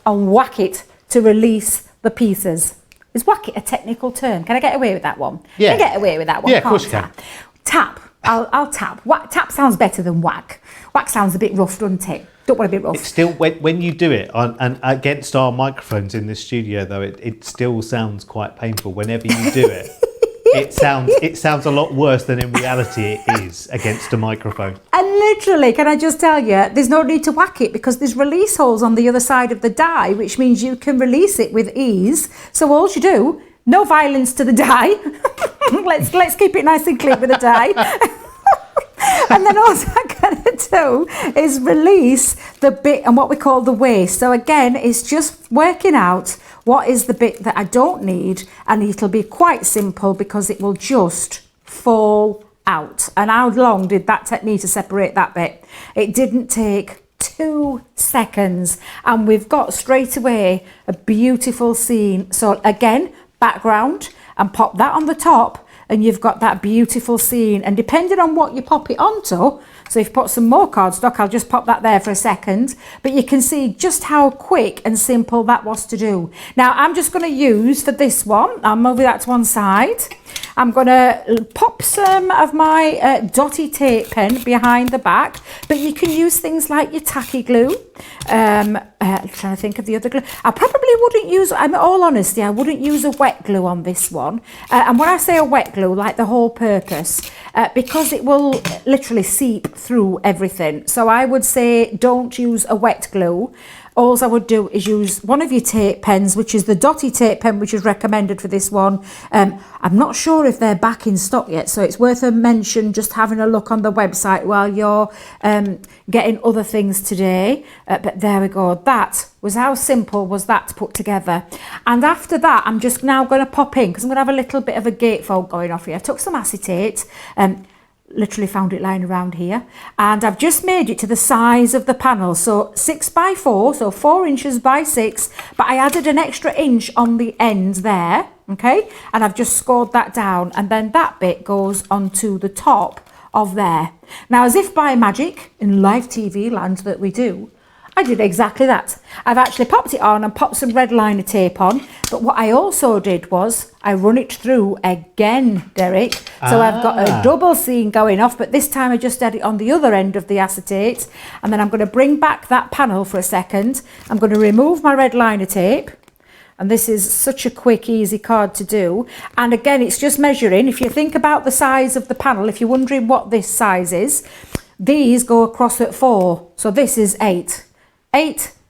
and whack it to release the pieces. Is whack it a technical term? Can I get away with that one? Yeah. Can I get away with that one? Yeah, of course you can. Tap. I'll tap. Tap sounds better than whack. Whack sounds a bit rough, doesn't it? Don't want a bit rough. It's still, when you do it and against our microphones in this studio, though, it still sounds quite painful whenever you do it. It sounds a lot worse than in reality it is against a microphone. And literally, can I just tell you, there's no need to whack it because there's release holes on the other side of the die, which means you can release it with ease. So all you do, no violence to the die. let's keep it nice and clean with the die. And then all I'm going to do is release the bit and what we call the waste. So again, it's just working out what is the bit that I don't need, and it'll be quite simple because it will just fall out. And how long did that take me to separate that bit? It didn't take 2 seconds, and we've got straight away a beautiful scene. So again, background, and pop that on the top, and you've got that beautiful scene. And depending on what you pop it onto, so if you put some more cardstock, I'll just pop that there for a second, but you can see just how quick and simple that was to do. Now I'm just going to use for this one, I'll move that to one side. I'm going to pop some of my dotty tape pen behind the back, but you can use things like your tacky glue. I'm trying to think of the other glue. I probably wouldn't use, in all honesty, I wouldn't use a wet glue on this one. And when I say a wet glue, like the whole purpose, because it will literally seep through everything. So I would say don't use a wet glue. All I would do is use one of your tape pens, which is the dotty tape pen, which is recommended for this one. I'm not sure if they're back in stock yet, so it's worth a mention just having a look on the website while you're getting other things today. But there we go. That was how simple was that to put together. And after that, I'm just now going to pop in, because I'm going to have a little bit of a gatefold going off here. I took some acetate, literally found it lying around here, and I've just made it to the size of the panel, so 6 by 4, so 4 inches by 6, but I added an extra inch on the end there, okay, and I've just scored that down, and then that bit goes onto the top of there. Now, as if by magic in live TV land that we do, I did exactly that. I've actually popped it on and popped some red liner tape on, but what I also did was I run it through again, Derek. So I've got a double seam going off, but this time I just had it on the other end of the acetate, and then I'm going to bring back that panel for a second. I'm going to remove my red liner tape, and this is such a quick, easy card to do. And again, it's just measuring. If you think about the size of the panel, if you're wondering what this size is, these go across at 4, so this is 8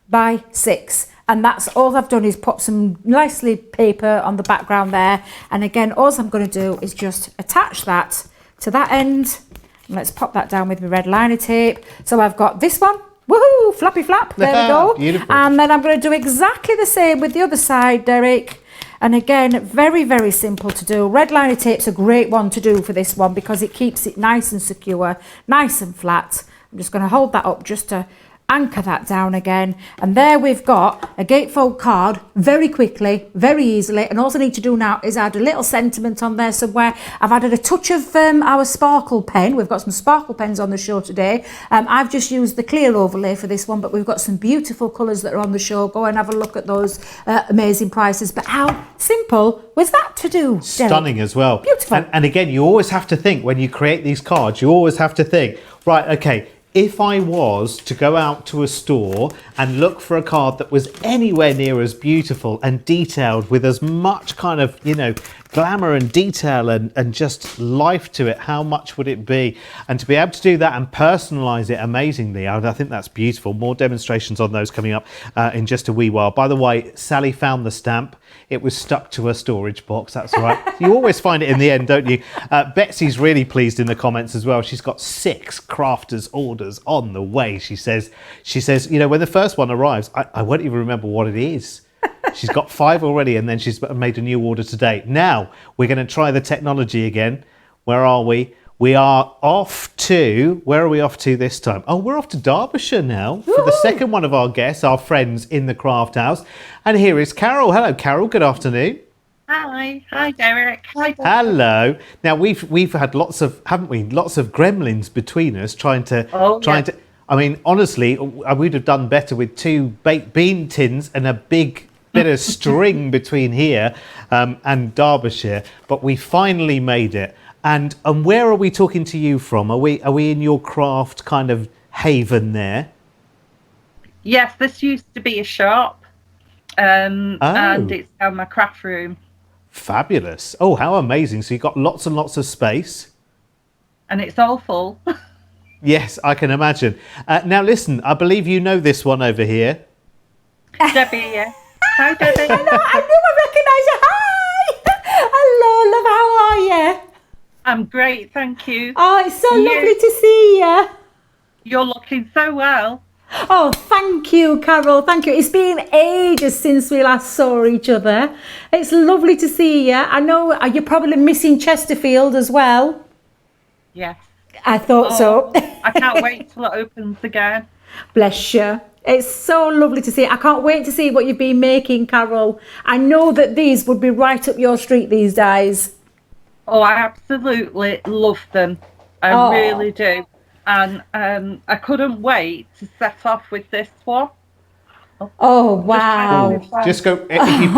by 6, and that's all I've done is put some nicely paper on the background there. And again, all I'm going to do is just attach that to that end. Let's pop that down with my red liner tape. So I've got this one, woohoo, flappy flap, there we go. Beautiful. And then I'm going to do exactly the same with the other side, Derek. And again, very, very simple to do. Red liner tape's a great one to do for this one because it keeps it nice and secure, nice and flat. I'm just going to hold that up just to anchor that down again, and there we've got a gatefold card very quickly, very easily. And all I need to do now is add a little sentiment on there somewhere. I've added a touch of our sparkle pen. We've got some sparkle pens on the show today. I've just used the clear overlay for this one, but we've got some beautiful colours that are on the show. Go and have a look at those amazing prices. But how simple was that to do, Derek? Stunning as well. Beautiful. And again, you always have to think when you create these cards, you always have to think, right, okay, if I was to go out to a store and look for a card that was anywhere near as beautiful and detailed with as much kind of, glamour and detail and just life to it, how much would it be? And to be able to do that and personalize it amazingly, I think that's beautiful. More demonstrations on those coming up in just a wee while. By the way, Sally found the stamp. It was stuck to her storage box. That's all right. You always find it in the end, don't you? Betsy's really pleased in the comments as well. She's got 6 crafters orders on the way. She says, when the first one arrives, I won't even remember what it is. She's got 5 already, and then she's made a new order today. Now we're going to try the technology again. Where are we? We are off to, where are we off to this time? Oh, we're off to Derbyshire now for the second one of our guests, our friends in the Craft House. And here is Carol. Hello, Carol. Good afternoon. Hi Derek. Hi Derek. Hello. Now we've had lots of gremlins between us trying to. I mean, honestly, I would have done better with 2 baked bean tins and a big bit of string between here and Derbyshire, but we finally made it. And where are we talking to you from? Are we in your craft kind of haven there? Yes, this used to be a shop, and it's now my craft room. Fabulous! Oh, how amazing! So you've got lots and lots of space, and it's all full. Yes, I can imagine. Now, listen, I believe you know this one over here. Debbie, yeah. Hi, Debbie. I knew I recognised you. Hi! Hello, love. How are you? I'm great, thank you. Oh, it's so lovely to see you. You're looking so well. Oh, thank you, Carol. Thank you. It's been ages since we last saw each other. It's lovely to see you. I know you're probably missing Chesterfield as well. Yes. I thought so. I can't wait till it opens again. Bless you. It's so lovely to see. I can't wait to see what you've been making, Carol. I know that these would be right up your street these days. Oh, I absolutely love them. I really do. And I couldn't wait to set off with this one. Oh, wow. Just go, if you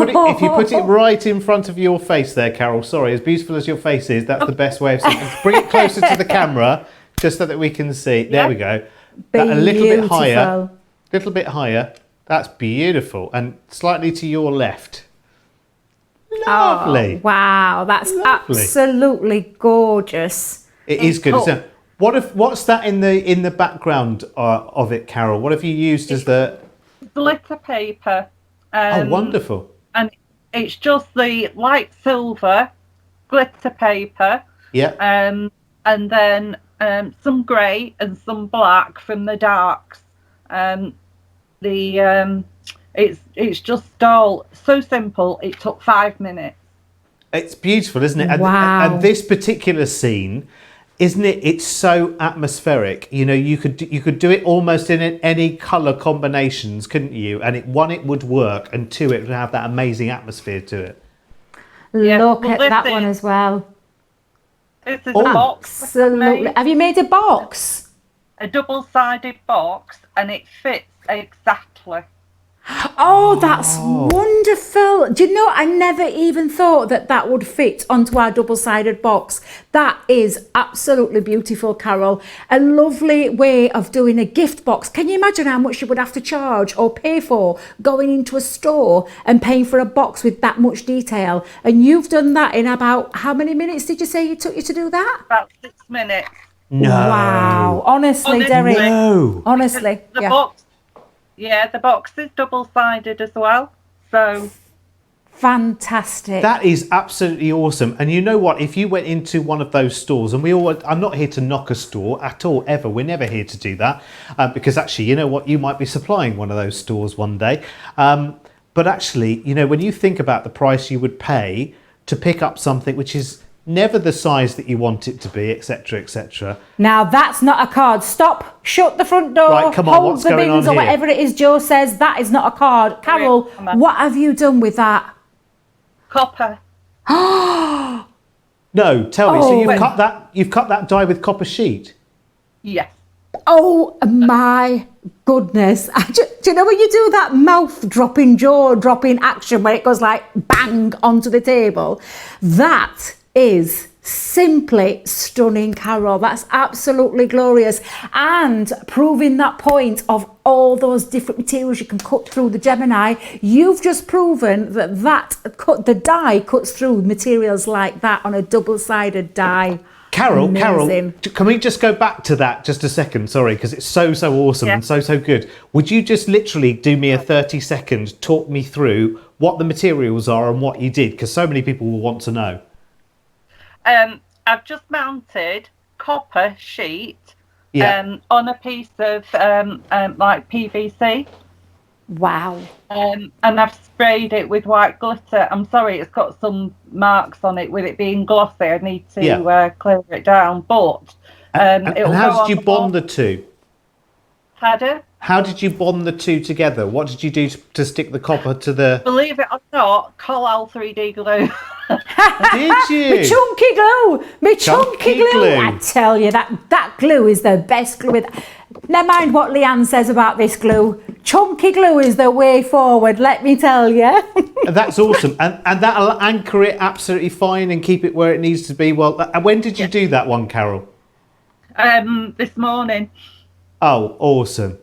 put it right in front of your face there, Carol, sorry, as beautiful as your face is, that's the best way of seeing it. Bring it closer to the camera, just so that we can see. There we go. That, a little bit higher. That's beautiful. And slightly to your left. Lovely. Oh, wow, that's lovely. Absolutely gorgeous. It is good, isn't it? What's that in the background of it, Carol? What have you used as the glitter paper? Oh, wonderful! And it's just the light silver glitter paper. Yeah. And then some grey and some black from the darks. It's just all so simple. It took 5 minutes. It's beautiful, isn't it? Wow. And this particular scene, isn't it? It's so atmospheric. You could do it almost in any colour combinations, couldn't you? And it would work, and 2, it would have that amazing atmosphere to it. Look at that one as well. This is a box. Absolutely. Have you made a box? A double-sided box, and it fits exactly. Oh, that's wonderful. Do you know, I never even thought that would fit onto our double-sided box. That is absolutely beautiful, Carol. A lovely way of doing a gift box. Can you imagine how much you would have to charge or pay for going into a store and paying for a box with that much detail? And you've done that in about, how many minutes did you say it took you to do that? About 6 minutes. No. Wow. Honestly, Derek. No. Honestly. The box. Yeah, the box is double-sided as well. So fantastic. That is absolutely awesome. And you know what? If you went into one of those stores, and I'm not here to knock a store at all, ever. We're never here to do that. Because actually, you know what? You might be supplying one of those stores one day. But actually, when you think about the price you would pay to pick up something which is never the size that you want it to be, etc., etc. Now that's not a card. Stop. Shut the front door. Right, come on, hold what's the going bins on or here? whatever it is Joe says. That is not a card. Carol, what have you done with that? Copper. No, tell me. So you've cut that die with copper sheet? Yes. Oh my goodness. Do you know when you do that mouth dropping, jaw dropping action where it goes like bang onto the table? That is simply stunning, Carol. That's absolutely glorious. And proving that point of all those different materials you can cut through the Gemini, you've just proven that the die cuts through materials like that on a double-sided die. Carol, Amazing. can we just go back to that just a second? Sorry, because it's so awesome and so good. Would you just literally do me a 30-second, talk me through what the materials are and what you did? Because so many people will want to know. I've just mounted copper sheet Yeah. on a piece of like PVC. Wow. And I've sprayed it with white glitter. I'm sorry, it's got some marks on it with it being glossy. I need to clear it down. But And it'll how go did you on bond the two? Pardon? How did you bond the two together? What did you do to stick the copper to the... Believe it or not, Collal 3D glue. Did you? Me chunky glue! Me chunky Chunky glue! glue. I tell you, that glue is the best glue. Never mind what Leanne says about this glue. Chunky glue is the way forward, let me tell you. That's awesome. And that'll anchor it absolutely fine and keep it where it needs to be. Well, when did you do that one, Carol? This morning. Oh, awesome.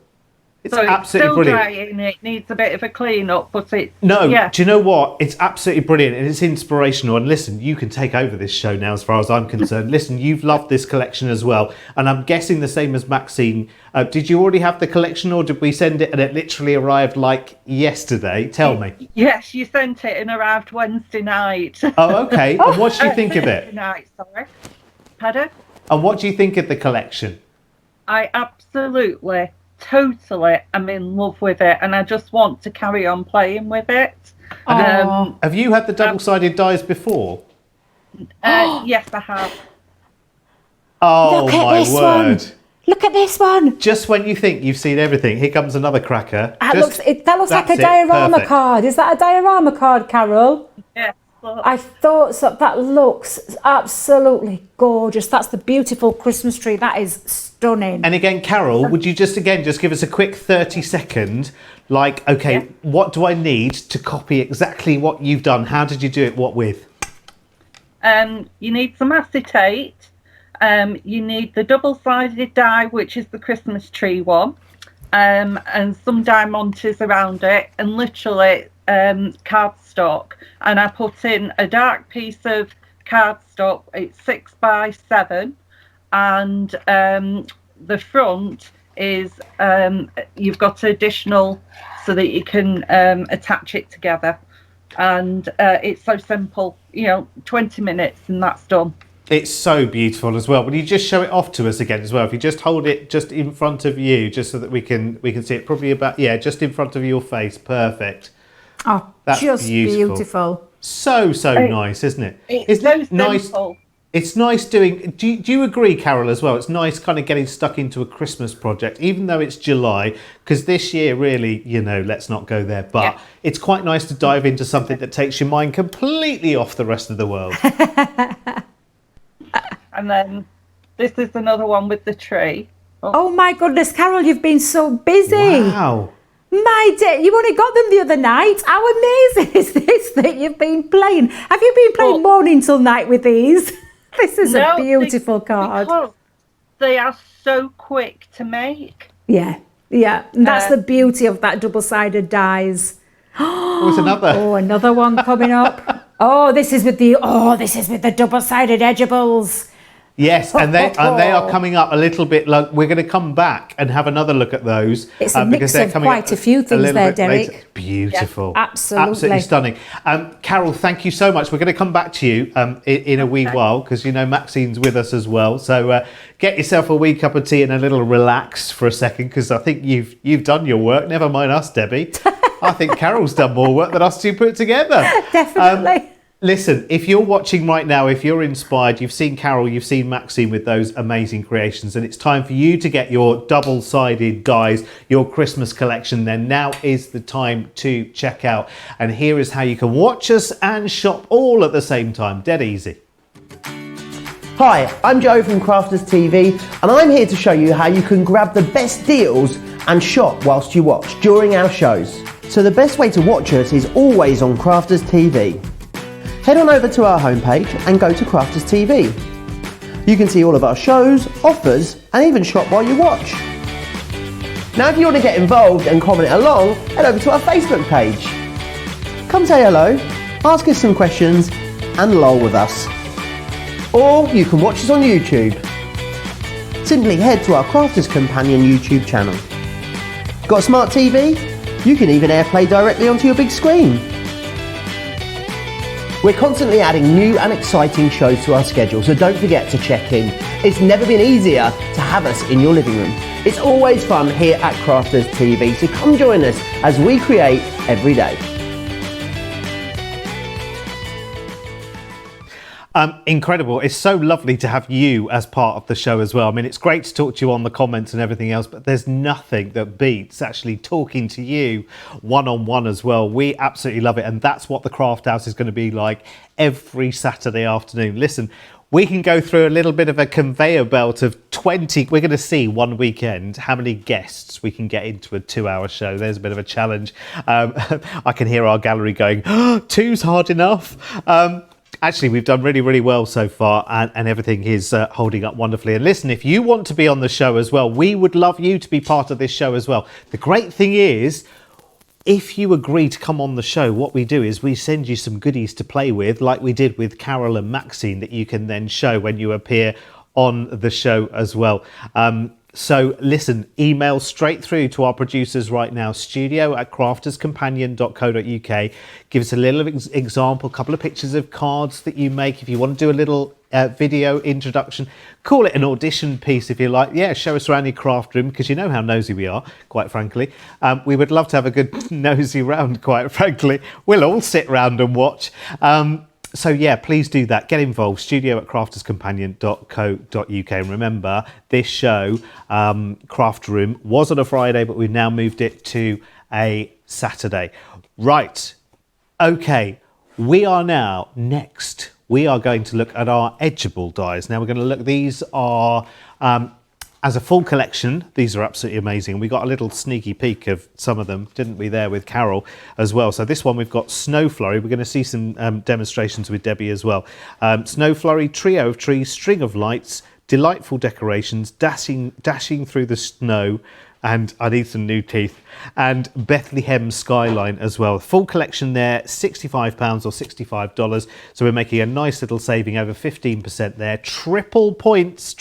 It's So it's absolutely still brilliant. drying, it needs a bit of a clean up, but it's... No, yeah. do you know what? It's absolutely brilliant and it's inspirational. And listen, you can take over this show now as far as I'm concerned. Listen, you've loved this collection as well. And I'm guessing the same as Maxine. Did you already have the collection or did we send it and it literally arrived like yesterday? Tell me. Yes, you sent it and arrived Wednesday night. Oh, okay. And what do you think of Thursday it? night, sorry. Pardon? And what do you think of the collection? I absolutely, totally am in love with it and I just want to carry on playing with it. Have you had the double-sided dies before? Yes, I have. Oh, Look at my this word. one. Look at this one. Just when you think you've seen everything, here comes another cracker. That looks like that's a it, diorama perfect. card. Is that a diorama card, Carol? Yes. Look. I thought so. That looks absolutely gorgeous. That's the beautiful Christmas tree. That is stunning. And again, Carol, would you just give us a quick 30-second, like, okay, Yeah. what do I need to copy exactly what you've done? How did you do it? What with? You need some acetate. You need the double-sided die, which is the Christmas tree one, and some diamantes around it, and literally cardstock. And I put in a dark piece of cardstock. It's 6x7, and the front is you've got additional so that you can attach it together. And it's so simple, 20 minutes and that's done. It's so beautiful as well. Will you just show it off to us again as well? If you just hold it just in front of you, just so that we can see it, probably about, just in front of your face. Perfect. Oh, That's just beautiful. beautiful. So nice, isn't it? It's Isn't so it nice? simple. It's nice doing. Do you agree, Carol, as well? It's nice kind of getting stuck into a Christmas project, even though it's July, because this year, really, let's not go there. But Yeah. it's quite nice to dive into something that takes your mind completely off the rest of the world. And then this is another one with the tree. Oh my goodness, Carol, you've been so busy. Wow. My dear, you only got them the other night. How amazing is this that you've been playing? Have you been playing morning till night with these? This is a beautiful card. Because they are so quick to make. Yeah. And that's the beauty of that double-sided dies. What's another? Oh, another one coming up. This is with the double-sided edibles. Yes, and they are coming up a little bit. Like we're going to come back and have another look at those. It's a because mix they're of coming quite up a few things little there, bit later. Derek. Beautiful, Yeah, absolutely stunning. Carol, thank you so much. We're going to come back to you in a wee while because Maxine's with us as well. So get yourself a wee cup of tea and a little relax for a second because I think you've done your work. Never mind us, Debbie. I think Carol's done more work than us two put together. Definitely. Listen, if you're watching right now, if you're inspired, you've seen Carol, you've seen Maxine with those amazing creations, and it's time for you to get your double-sided dies, your Christmas collection, then now is the time to check out. And here is how you can watch us and shop all at the same time. Dead easy. Hi, I'm Joe from Crafters TV, and I'm here to show you how you can grab the best deals and shop whilst you watch during our shows. So the best way to watch us is always on Crafters TV. head on over to our homepage and go to Crafters TV. You can see all of our shows, offers, and even shop while you watch. Now if you want to get involved and comment along, head over to our Facebook page. Come say hello, ask us some questions, and lol with us. Or you can watch us on YouTube. Simply head to our Crafters Companion YouTube channel. Got a smart TV? You can even AirPlay directly onto your big screen. We're constantly adding new and exciting shows to our schedule, so don't forget to check in. It's never been easier to have us in your living room. It's always fun here at Crafters TV, so come join us as we create every day. Incredible. It's so lovely to have you as part of the show as well. I mean, it's great to talk to you on the comments and everything else, but there's nothing that beats actually talking to you one-on-one as well. We absolutely love it, and that's what the Craft House is going to be like every Saturday afternoon. Listen, we can go through a little bit of a conveyor belt of 20. We're going to see one weekend how many guests we can get into a 2-hour show. There's a bit of a challenge. I can hear our gallery going, oh, 2's hard enough. Actually, we've done really, really well so far, and everything is holding up wonderfully. And listen, if you want to be on the show as well, we would love you to be part of this show as well. The great thing is, if you agree to come on the show, what we do is we send you some goodies to play with, like we did with Carol and Maxine, that you can then show when you appear on the show as well. So listen, email straight through to our producers right now, studio@crafterscompanion.co.uk. Give us a little example, a couple of pictures of cards that you make. If you want to do a little video introduction, call it an audition piece if you like. Yeah, show us around your craft room, because you know how nosy we are, quite frankly. We would love to have a good nosy round, quite frankly. We'll all sit round and watch. So yeah, please do that. Get involved. studio@crafterscompanion.co.uk. And remember, this show, Craft Room, was on a Friday, but we've now moved it to a Saturday. Right. Okay. We are now next. We are going to look at our edgeable dies. Now we're going to look. These are as a full collection. These are absolutely amazing. We got a little sneaky peek of some of them, didn't we, there with Carol as well. So this one, we've got Snow Flurry. We're going to see some demonstrations with Debbie as well. Snow Flurry, trio of trees, string of lights, delightful decorations, dashing through the snow, and I need some new teeth, and Bethlehem Skyline as well. Full collection there, £65 or $65. So we're making a nice little saving, over 15% there. Triple points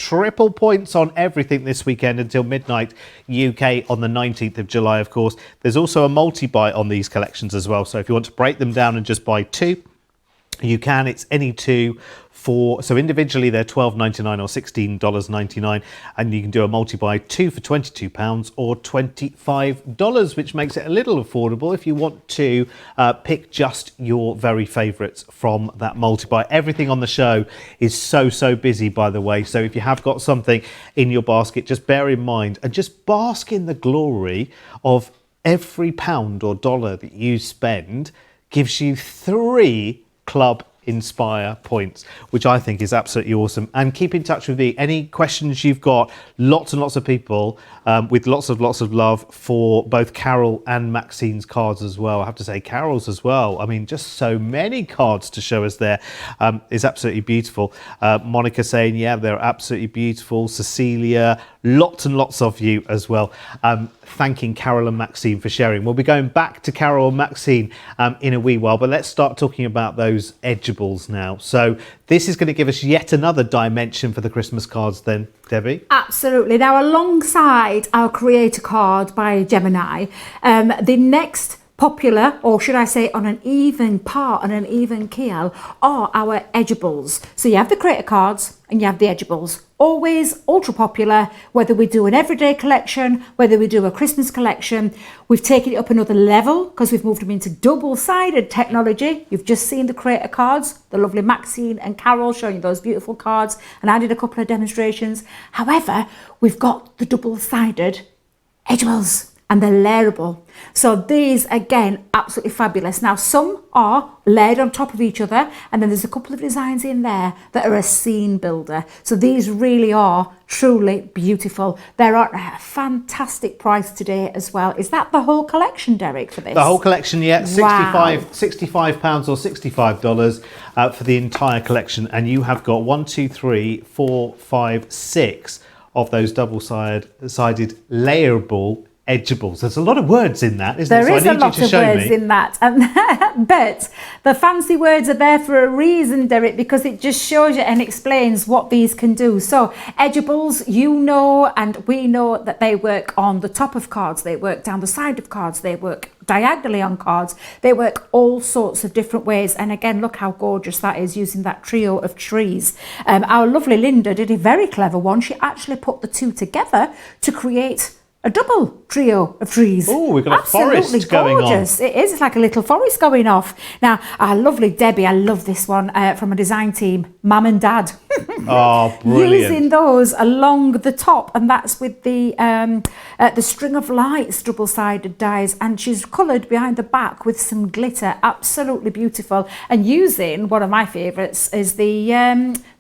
on everything this weekend until midnight UK on the 19th of July, of course. There's also a multi-buy on these collections as well. So if you want to break them down and just buy two, you can. It's any two for, so individually they're $12.99 or $16.99, and you can do a multi-buy, two for £22 or $25, which makes it a little affordable if you want to pick just your very favourites from that multi-buy. Everything on the show is so busy, by the way, so if you have got something in your basket, just bear in mind and just bask in the glory of every pound or dollar that you spend gives you 3 Club Inspire points, which I think is absolutely awesome. And keep in touch with me. Any questions you've got, lots and lots of people with lots of love for both Carol and Maxine's cards as well. I have to say Carol's as well. I mean, just so many cards to show us there is absolutely beautiful. Monica saying, yeah, they're absolutely beautiful. Cecilia, lots and lots of you as well. Thanking Carol and Maxine for sharing. We'll be going back to Carol and Maxine in a wee while, but let's start talking about those edgeables now. So this is going to give us yet another dimension for the Christmas cards then, Debbie? Absolutely. Now, alongside our Creator card by Gemini, the next popular, or should I say on an even par, on an even keel, are our edgeables. So you have the Creator cards and you have the edgeables. Always ultra popular, whether we do an everyday collection, whether we do a Christmas collection. We've taken it up another level because we've moved them into double-sided technology. You've just seen the Creator cards, the lovely Maxine and Carol showing you those beautiful cards, and I did a couple of demonstrations. However, we've got the double-sided edgeables. and they're layerable. So these, again, absolutely fabulous. Now, some are layered on top of each other, and then there's a couple of designs in there that are a scene builder. So these really are truly beautiful. They're at a fantastic price today as well. Is that the whole collection, Derek, for this? The whole collection, yeah, Wow. £65 or $65 for the entire collection. And you have got 1, 2, 3, 4, 5, 6 of those double-sided layerable edgeables. There's a lot of words in that, isn't There there? is a lot of words in that. But the fancy words are there for a reason, Derek, because it just shows you and explains what these can do. So edgeables, you know, and we know that they work on the top of cards, they work down the side of cards, they work diagonally on cards, they work all sorts of different ways. And again, look how gorgeous that is using that trio of trees. Our lovely Linda did a very clever one. She actually put the two together to create a double trio of trees. Oh, we've got a forest going on. Gorgeous. It is. It's like a little forest going off. Now, our lovely Debbie, I love this one from a design team, Mum and Dad. Oh, brilliant. Using those along the top, and that's with the string of lights double-sided dies, and she's coloured behind the back with some glitter. Absolutely beautiful. And using one of my favourites is the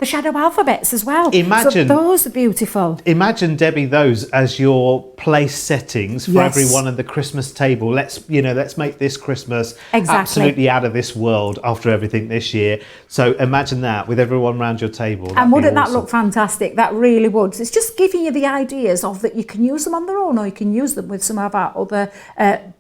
shadow alphabets as well. Imagine so those are beautiful. Imagine, Debbie, those as your place settings for Yes. everyone at the Christmas table. Let's make this Christmas Exactly. absolutely out of this world after everything this year. So imagine that with everyone around your table. And That'd be wouldn't that awesome. look fantastic? That really would. It's just giving you the ideas of that you can use them on their own, or you can use them with some of our other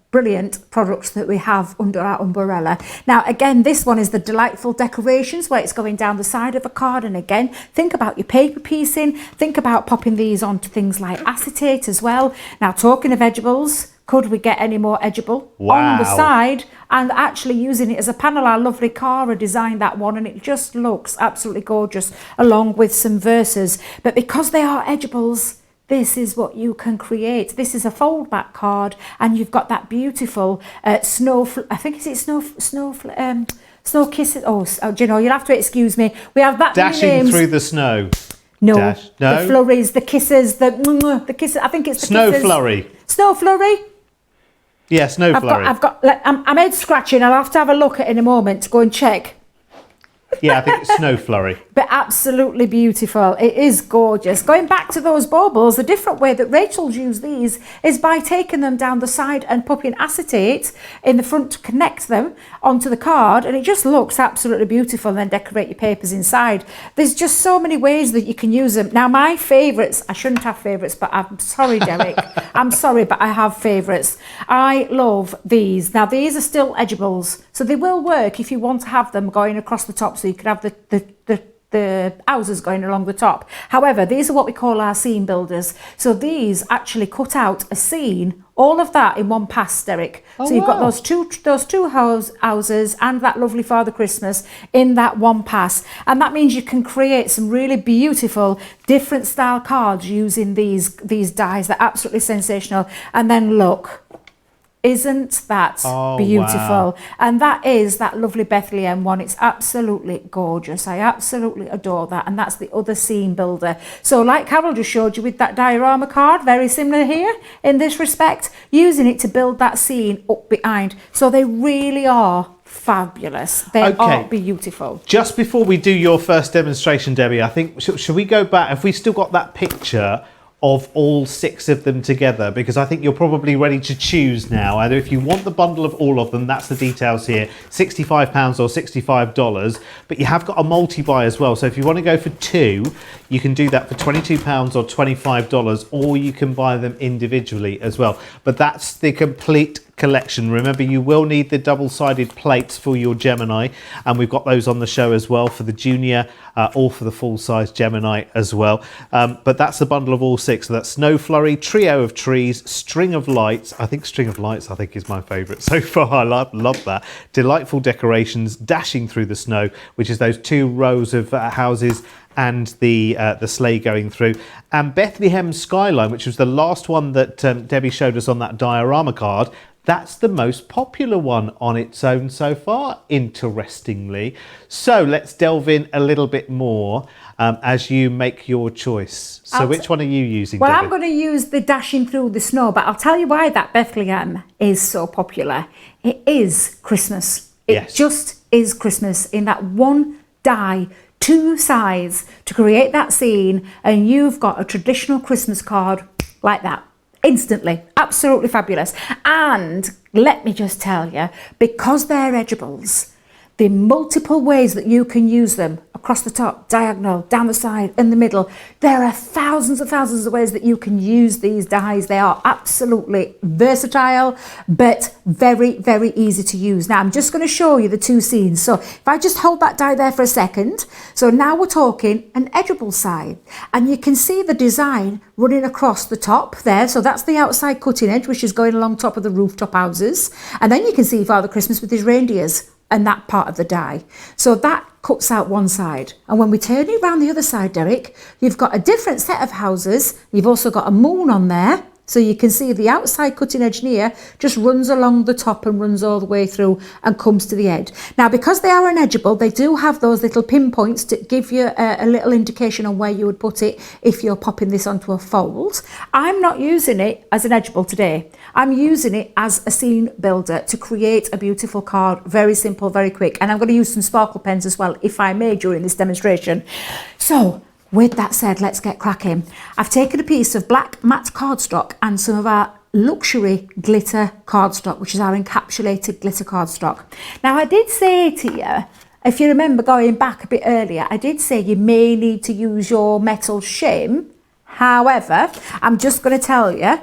brilliant products that we have under our umbrella. Now, again, this one is the delightful decorations where it's going down the side of a card. And again, think about your paper piecing. Think about popping these onto things like acetate as well. Now, talking of edgeables, could we get any more edgeable on the Wow. side? And actually using it as a panel. Our lovely Cara designed that one, and it just looks absolutely gorgeous along with some verses. But because they are edgeables, this is what you can create. This is a fold back card, and you've got that beautiful snow kisses. Oh, do you know, you'll have to excuse me. We have that many Dashing names. through the snow. No, Dash. No? the flurries, the kisses, the kisses. I think it's the Snow kisses. flurry. Snow flurry. Yeah, snow flurry. I'm head scratching. I'll have to have a look at it in a moment to go and check. Yeah, I think it's snow flurry. But absolutely beautiful. It is gorgeous. Going back to those baubles, a different way that Rachel's used these is by taking them down the side and popping acetate in the front to connect them onto the card, and it just looks absolutely beautiful. And then decorate your papers inside. There's just so many ways that you can use them. Now, my favourites, I shouldn't have favourites, but I'm sorry, Derek. I'm sorry, but I have favourites. I love these. Now, these are still edgeables, so they will work if you want to have them going across the top, so you could have the houses going along the top. However, these are what we call our scene builders. So these actually cut out a scene, all of that in one pass, Derek. Oh, so you've got wow. those two houses and that lovely Father Christmas in that one pass. And that means you can create some really beautiful different style cards using these dies. They're absolutely sensational. And then look, isn't that Oh, beautiful? wow. And that is that lovely Bethlehem one. It's absolutely gorgeous. I absolutely adore that. And that's the other scene builder. So like Carol just showed you with that diorama card, very similar here in this respect, using it to build that scene up behind. So they really are fabulous. They Okay. are beautiful. Just before we do your first demonstration, Debbie, I think, should we go back? Have we still got that picture of all 6 of them together? Because I think you're probably ready to choose now. Either if you want the bundle of all of them, that's the details here, £65 or $65. But you have got a multi-buy as well. So if you want to go for 2, you can do that for £22 or $25, or you can buy them individually as well. But that's the complete collection. Remember, you will need the double-sided plates for your Gemini, and we've got those on the show as well for the junior or for the full-size Gemini as well. But that's the bundle of all 6. So that's Snow Flurry, Trio of Trees, String of Lights. I think String of Lights is my favourite so far. I love that. Delightful Decorations, Dashing Through the Snow, which is those 2 rows of houses and the sleigh going through, and Bethlehem Skyline, which was the last one that Debbie showed us on that diorama card. That's the most popular one on its own so far, interestingly. So let's delve in a little bit more as you make your choice. So which one are you using, Well, Debbie? I'm going to use the Dashing Through the Snow, but I'll tell you why that Bethlehem is so popular. It is Christmas. It just is Christmas in that one die, two sides to create that scene, and you've got a traditional Christmas card like that. Instantly. Absolutely fabulous. And let me just tell you, because they're edgeables, the multiple ways that you can use them across the top, diagonal, down the side, in the middle. There are thousands and thousands of ways that you can use these dies. They are absolutely versatile, but very, very easy to use. Now, I'm just going to show you the two scenes. So if I just hold that die there for a second. So now we're talking an edgeable side. And you can see the design running across the top there. So that's the outside cutting edge, which is going along top of the rooftop houses. And then you can see Father Christmas with his reindeers and that part of the die. So that cuts out one side. And when we turn it around the other side, Derek, you've got a different set of houses. You've also got a moon on there. So you can see the outside cutting edge near just runs along the top and runs all the way through and comes to the edge. Now, because they are an edgeable, they do have those little pinpoints to give you a little indication on where you would put it if you're popping this onto a fold. I'm not using it as an edgeable today. I'm using it as a scene builder to create a beautiful card. Very simple, very quick. And I'm going to use some sparkle pens as well, if I may, during this demonstration. So, with that said, let's get cracking. I've taken a piece of black matte cardstock and some of our luxury glitter cardstock, which is our encapsulated glitter cardstock. Now, I did say to you, if you remember going back a bit earlier, I did say you may need to use your metal shim. However, I'm just going to tell you,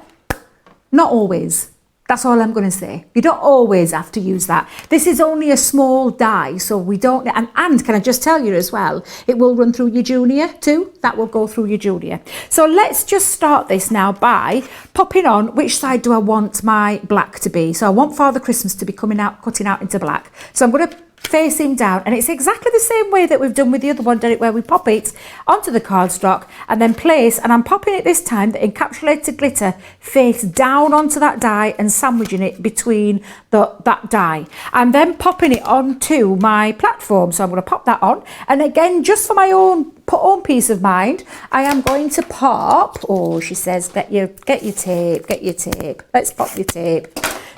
not always. That's all I'm going to say. You don't always have to use that. This is only a small die, so we don't... And can I just tell you as well, it will run through your junior too. That will go through your junior. So let's just start this now by popping on which side do I want my black to be. So I want Father Christmas to be cutting out into black. So I'm going to face him down, and it's exactly the same way that we've done with the other one, Derek, where we pop it onto the cardstock and then place, and I'm popping it this time, the encapsulated glitter face down onto that die and sandwiching it between that die. I'm then popping it onto my platform, so I'm going to pop that on, and again, just for my own peace of mind, I am going to pop, she says, get your tape, let's pop your tape.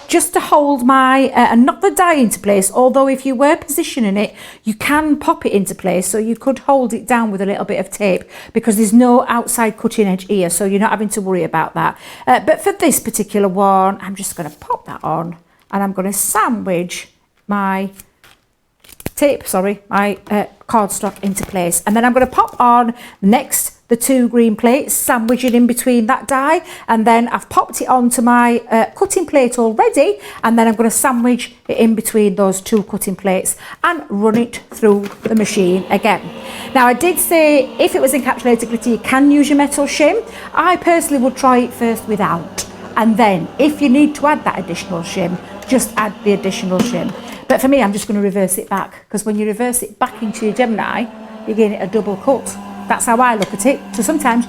Just to hold my, and knock the die into place, although if you were positioning it, you can pop it into place, so you could hold it down with a little bit of tape, because there's no outside cutting edge here, so you're not having to worry about that. But for this particular one, I'm just going to pop that on, and I'm going to sandwich my cardstock into place, and then I'm going to pop on next the two green plates, sandwiching in between that die, and then I've popped it onto my cutting plate already, and then I'm going to sandwich it in between those two cutting plates and run it through the machine again. Now, I did say if it was encapsulated glitter, you can use your metal shim. I personally would try it first without, and then if you need to add that additional shim, just add the additional shim. But for me, I'm just going to reverse it back, because when you reverse it back into your Gemini, you're getting a double cut. That's how I look at it. So sometimes,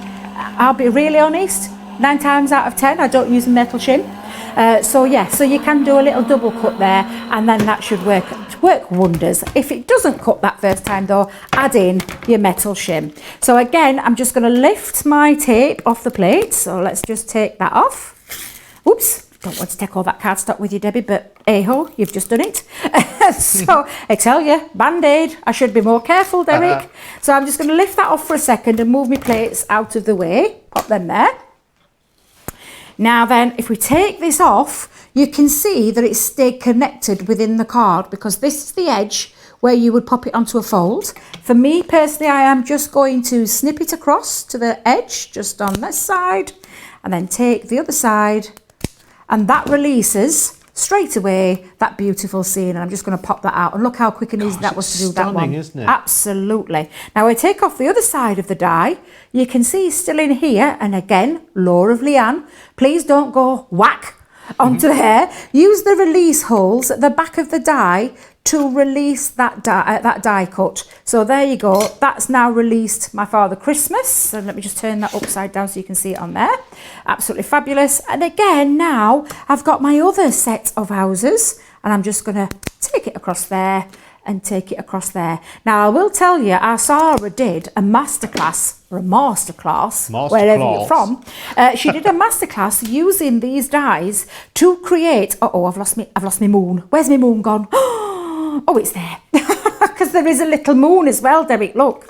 I'll be really honest, 9 times out of 10, I don't use a metal shim. So you can do a little double cut there, and then that should work wonders. If it doesn't cut that first time though, add in your metal shim. So again, I'm just going to lift my tape off the plate. So let's just take that off. Oops. Don't want to take all that cardstock with you, Debbie, but hey-ho, you've just done it. So, I tell you, Band-Aid, I should be more careful, Derek. So I'm just going to lift that off for a second and move my plates out of the way. Pop them there. Now then, if we take this off, you can see that it's stayed connected within the card, because this is the edge where you would pop it onto a fold. For me, personally, I am just going to snip it across to the edge, just on this side, and then take the other side, and that releases straight away that beautiful scene. And I'm just going to pop that out, and look how quick and easy that was to do that one. Stunning, isn't it? Absolutely. Now I take off the other side of the die. You can see still in here, and again, law of Leanne, please don't go whack onto there. Use the release holes at the back of the die to release that die cut. So there you go. That's now released my Father Christmas. So let me just turn that upside down so you can see it on there. Absolutely fabulous. And again, now I've got my other set of houses, and I'm just going to take it across there and take it across there. Now I will tell you, our Sarah did a masterclass, or a masterclass, wherever you're from. She did a masterclass using these dies to create. I've lost my moon. Where's my moon gone? Oh, it's there. Because there is a little moon as well, Derek. Look.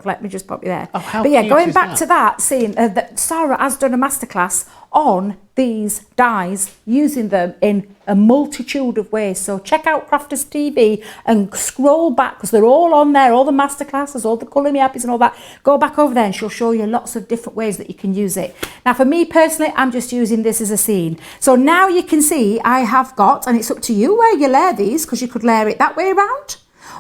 Let me just pop you there. Oh, how but yeah, cute going is back that? to that, seeing that Sarah has done a masterclass on these dies, using them in a multitude of ways. So check out Crafters TV and scroll back, because they're all on there, all the masterclasses, all the Colour Me Happies and all that. Go back over there and she'll show you lots of different ways that you can use it. Now for me personally, I'm just using this as a scene. So now you can see I have got, and it's up to you where you layer these, because you could layer it that way around,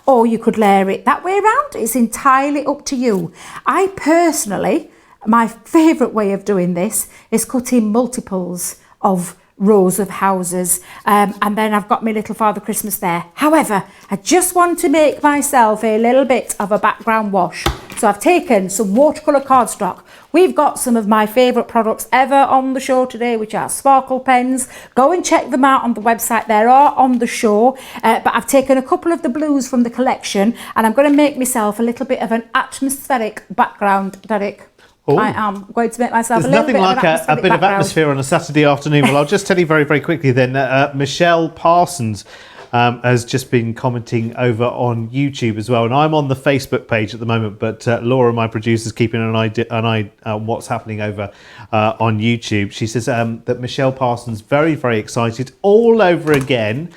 or you could layer it that way around. It's entirely up to you. I personally, my favourite way of doing this is cutting multiples of rows of houses, and then I've got my little Father Christmas there. However, I just want to make myself a little bit of a background wash. So I've taken some watercolour cardstock. We've got some of my favourite products ever on the show today, which are sparkle pens. Go and check them out on the website. They are on the show. But I've taken a couple of the blues from the collection, and I'm going to make myself a little bit of an atmospheric background, Derek. Ooh. I am going to make myself There's a little nothing bit like of a bit of atmosphere on a Saturday afternoon. Well, I'll just tell you very, very quickly then. Michelle Parsons has just been commenting over on YouTube as well. And I'm on the Facebook page at the moment, but Laura, my producer, is keeping an eye on what's happening over on YouTube. She says that Michelle Parsons very, very excited all over again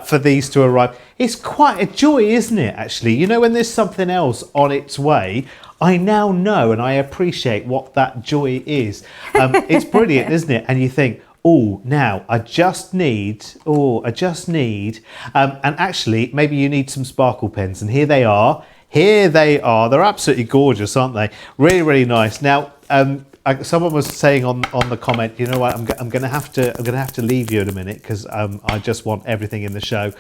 for these to arrive. It's quite a joy, isn't it, actually? You know, when there's something else on its way, I now know and I appreciate what that joy is. It's brilliant, isn't it? And you think, now I just need, and actually maybe you need some sparkle pens, and here they are. They're absolutely gorgeous, aren't they? Really, really nice. Now, someone was saying on the comment, you know what, I'm gonna have to leave you in a minute, because I just want everything in the show.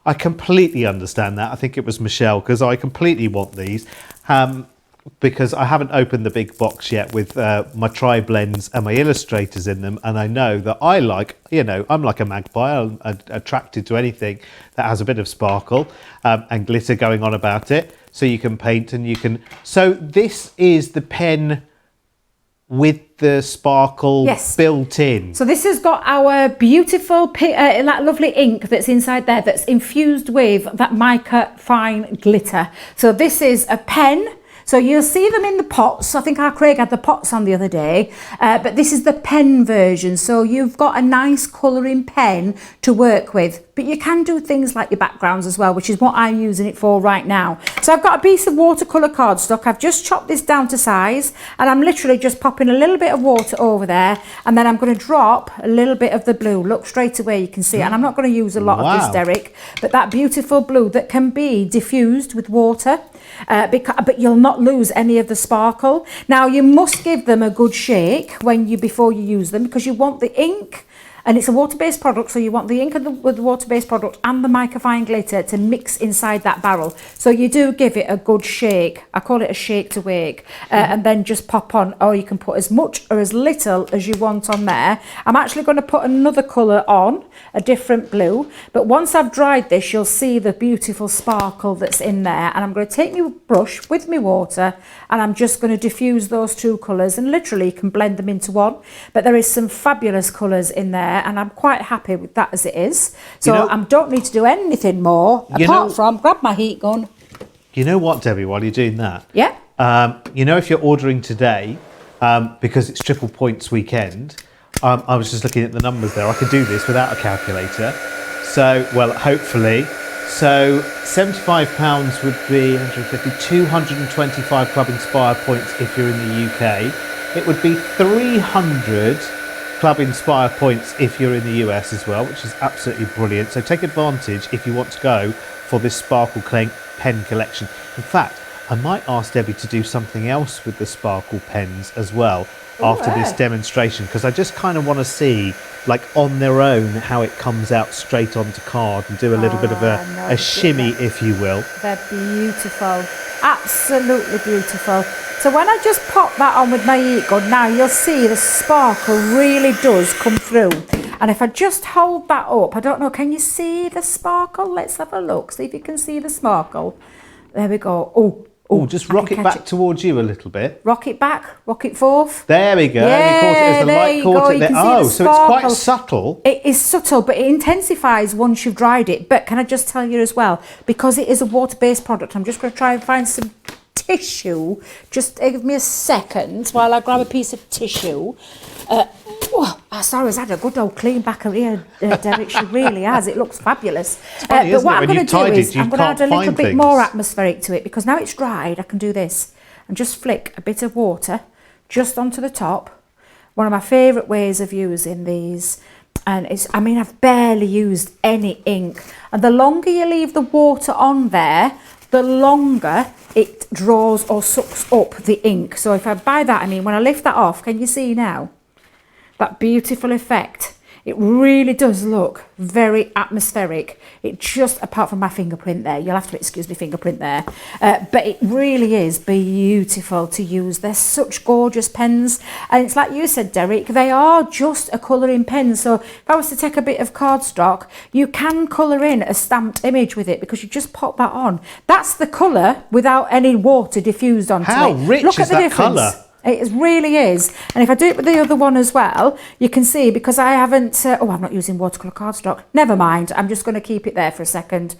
I completely understand that. I think it was Michelle, because I completely want these. Because I haven't opened the big box yet with my tri-blends and my illustrators in them, and I know that I'm like a magpie. I'm attracted to anything that has a bit of sparkle and glitter going on about it, so you can paint and you can. So this is the pen with the sparkle built in. So this has got our beautiful, that lovely ink that's inside there, that's infused with that mica fine glitter. So this is a pen. So you'll see them in the pots. I think our Craig had the pots on the other day, but this is the pen version. So you've got a nice colouring pen to work with, but you can do things like your backgrounds as well, which is what I'm using it for right now. So I've got a piece of watercolour cardstock. I've just chopped this down to size, and I'm literally just popping a little bit of water over there, and then I'm going to drop a little bit of the blue. Look, straight away you can see it, and I'm not going to use a lot of this, Derek, but that beautiful blue that can be diffused with water. But you'll not lose any of the sparkle. Now you must give them a good shake before you use them, because you want the ink, and it's a water-based product, so you want the ink with the water-based product and the mica fine glitter to mix inside that barrel. So you do give it a good shake. I call it a shake to wake, and then just pop on, or you can put as much or as little as you want on there. I'm actually going to put another colour on, a different blue, but once I've dried this, you'll see the beautiful sparkle that's in there, and I'm going to take my brush with my water, and I'm just going to diffuse those two colours, and literally you can blend them into one. But there is some fabulous colours in there, and I'm quite happy with that as it is. So I don't need to do anything more apart from grab my heat gun. You know what, Debbie, while you're doing that? Yeah. If you're ordering today, because it's triple points weekend, I was just looking at the numbers there. I could do this without a calculator. So, well, hopefully. So £75 would be 150, 225 Club Inspire points if you're in the UK. It would be 300 Club Inspire points if you're in the US as well, which is absolutely brilliant. So take advantage if you want to go for this sparkle pen collection. In fact, I might ask Debbie to do something else with the sparkle pens as well after this demonstration, because I just kind of want to see, like on their own, how it comes out straight onto card and do a little bit of a shimmy, if you will. They're beautiful, absolutely beautiful. So when I just pop that on with my heat gun, now you'll see the sparkle really does come through. And if I just hold that up, I don't know, can you see the sparkle? Let's have a look, see if you can see the sparkle. There we go. Oh, just rock it back towards you a little bit. Rock it back, rock it forth. There we go. Yeah, caught it as the there light you caught go. it there. You can see Oh, the so it's quite sparkle. subtle. It is subtle, but it intensifies once you've dried it. But can I just tell you as well, because it is a water-based product, I'm just going to try and find some tissue. Just give me a second while I grab a piece of tissue. Sarah's had a good old clean back of here, Derek. She really has. It looks fabulous. Funny, but what I'm when going to do is I'm going to add a little bit things. more atmospheric to it, because now it's dried, I can do this and just flick a bit of water just onto the top. One of my favourite ways of using these. And I've barely used any ink. And the longer you leave the water on there, the longer it draws or sucks up the ink. So if I buy that, when I lift that off, can you see now? That beautiful effect. It really does look very atmospheric. It just, apart from my fingerprint there, you'll have to excuse me fingerprint there, but it really is beautiful to use. They're such gorgeous pens, and it's like you said, Derek, they are just a colouring pen. So if I was to take a bit of cardstock, you can colour in a stamped image with it, because you just pop that on. That's the colour without any water diffused onto it. How rich Look is at the that difference. colour? It really is. And if I do it with the other one as well, you can see, because I haven't, I'm not using watercolour cardstock. Never mind, I'm just going to keep it there for a second.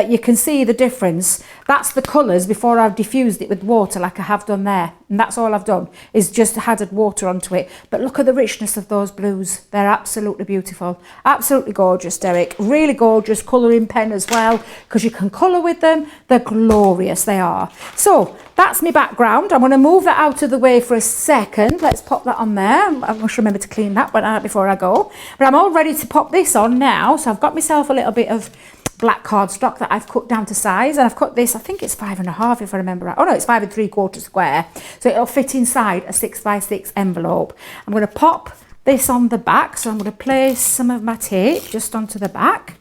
You can see the difference. That's the colours before I've diffused it with water like I have done there. And that's all I've done, is just added water onto it. But look at the richness of those blues. They're absolutely beautiful. Absolutely gorgeous, Derek. Really gorgeous colouring pen as well, because you can colour with them. They're glorious, they are. So that's my background. I'm going to move that out of the way for a second. Let's pop that on there. I must remember to clean that one out before I go. But I'm all ready to pop this on now. So I've got myself a little bit of black cardstock that I've cut down to size, and I've cut this, I think it's 5.5 if I remember right. Oh no, it's 5 3/4 square. So it'll fit inside a 6x6 envelope. I'm going to pop this on the back. So I'm going to place some of my tape just onto the back.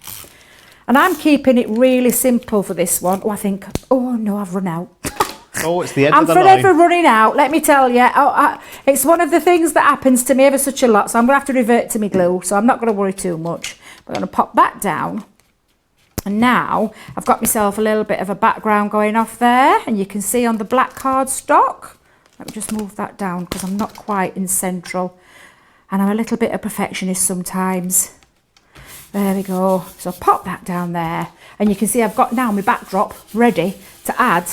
And I'm keeping it really simple for this one. Oh no, I've run out. Oh, it's the end of the line. I'm forever running out, let me tell you. It's one of the things that happens to me ever such a lot, so I'm going to have to revert to my glue, so I'm not going to worry too much. I'm going to pop that down. And now I've got myself a little bit of a background going off there, and you can see on the black cardstock. Let me just move that down, because I'm not quite in central. And I'm a little bit of perfectionist sometimes. There we go. So pop that down there. And you can see I've got now my backdrop ready to add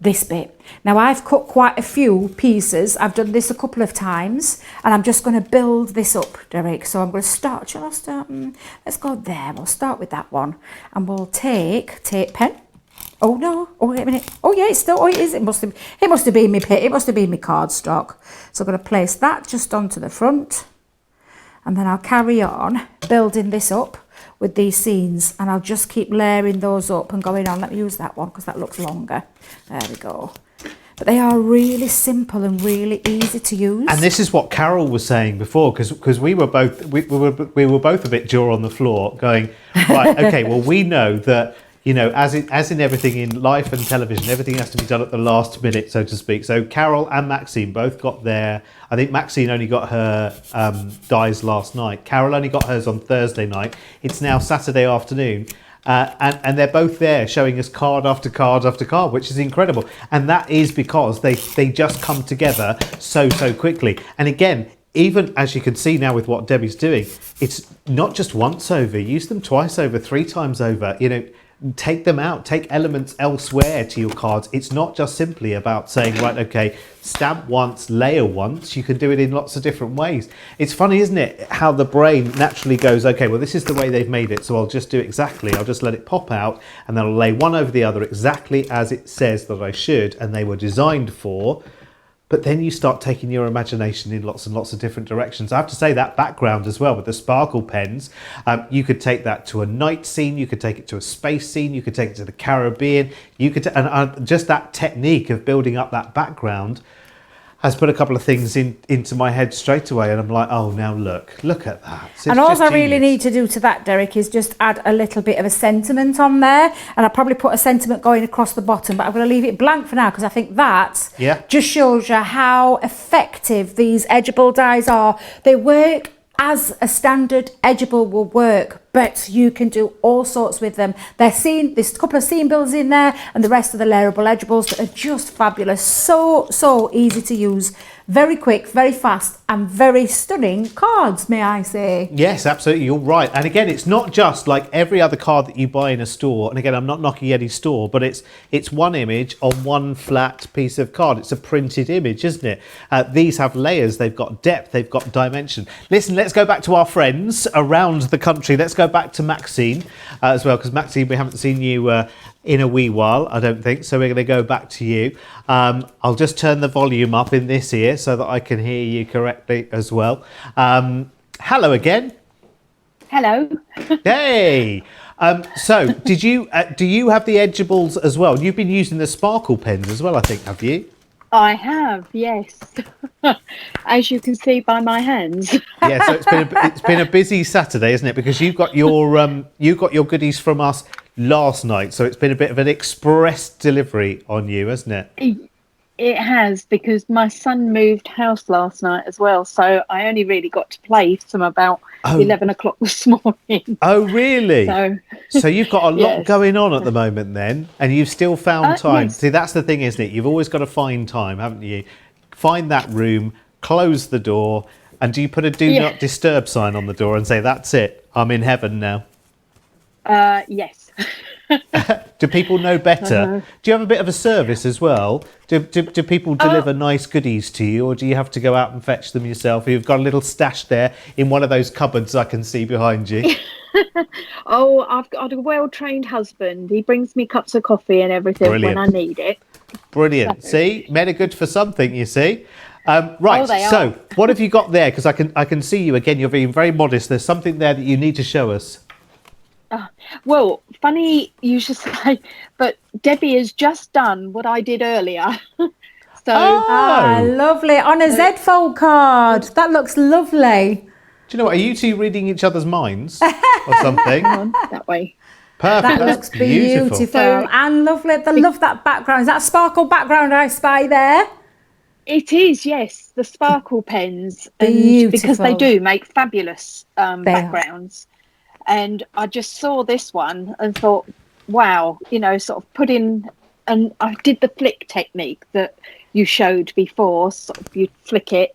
this bit. Now I've cut quite a few pieces. I've done this a couple of times, and I'm just going to build this up, Derek. So I'm going to start, shall I start? Let's go there. We'll start with that one, and we'll take tape pen. Oh no, oh wait a minute. Oh yeah, it's still, oh it is, it must have been my pit, it must have been my cardstock. So I'm going to place that just onto the front, and then I'll carry on building this up with these scenes, and I'll just keep layering those up and going on. Let me use that one because that looks longer. There we go. But they are really simple and really easy to use. And this is what Carol was saying before, because we were both a bit jaw on the floor, going, right, okay, well we know that, you know, as in everything in life and television, everything has to be done at the last minute, so to speak. So Carol and Maxine both got their, I think Maxine only got her dies last night. Carol only got hers on Thursday night. It's now Saturday afternoon. And they're both there showing us card after card after card, which is incredible. And that is because they just come together so quickly. And again, even as you can see now with what Debbie's doing, it's not just once over, use them twice over, 3 times over, you know, take them out, take elements elsewhere to your cards. It's not just simply about saying, right, okay, stamp once, layer once. You can do it in lots of different ways. It's funny, isn't it, how the brain naturally goes, okay, well, this is the way they've made it, so I'll just do exactly, I'll just let it pop out, and then I'll lay one over the other exactly as it says that I should, and they were designed for. but then you start taking your imagination in lots and lots of different directions. I have to say that background as well with the sparkle pens, you could take that to a night scene, you could take it to a space scene, you could take it to the Caribbean, you could, and just that technique of building up that background has put a couple of things into my head straight away, and I'm like, oh, now look at that. So and all I really need to do to that, Derek, is just add a little bit of a sentiment on there, and I'll probably put a sentiment going across the bottom, but I'm going to leave it blank for now because I think that just shows you how effective these edgeable dies are. They work as a standard edgeable will work, but you can do all sorts with them. There's a couple of scene builders in there, and the rest of the layerable edgeables that are just fabulous. So easy to use, very quick, very fast, and very stunning cards, may I say. Yes, absolutely, you're right. And again, it's not just like every other card that you buy in a store. And again, I'm not knocking any store, but it's one image on one flat piece of card. It's a printed image, isn't it? These have layers, they've got depth, they've got dimension. Listen, let's go back to our friends around the country. Let's go back to Maxine as well, because Maxine, we haven't seen you in a wee while, I don't think, so we're going to go back to you. I'll just turn the volume up in this ear so that I can hear you correctly as well. Hello again. Hello. Hey. So do you have the edgeables as well? You've been using the sparkle pens as well, I think, have you? I have, yes. As you can see by my hands. Yeah, so it's been a busy Saturday, isn't it? Because you got your goodies from us last night, so it's been a bit of an express delivery on you, hasn't it? It has, because my son moved house last night as well, so I only really got to play from about 11 o'clock this morning. Oh, really? So you've got a lot Yes. going on at the moment then, and you've still found time. Yes. See, that's the thing, isn't it? You've always got to find time, haven't you? Find that room, close the door, and do you put a do not disturb sign on the door and say, that's it, I'm in heaven now? Yes. Do people know better? Do you have a bit of a service as well? Do people deliver nice goodies to you, or do you have to go out and fetch them yourself? You've got a little stash there in one of those cupboards I can see behind you. Oh, I've got a well-trained husband. He brings me cups of coffee and everything Brilliant. when I need it. Brilliant. See, men are good for something, you see. Right, they so are. what have you got there? Because I can see you again. You're being very modest. There's something there that you need to show us. Well, funny you should say, but Debbie has just done what I did earlier. Lovely. On a Z fold card. That looks lovely. Do you know what? Are you two reading each other's minds or something? That way. Perfect. That That's looks beautiful. So- And lovely. I love that background. Is that sparkle background I spy there? It is, yes, the sparkle pens, and because they Beautiful. do make fabulous They are. backgrounds. And I just saw this one and thought, wow, sort of put in, and I did the flick technique that you showed before. Sort of you flick it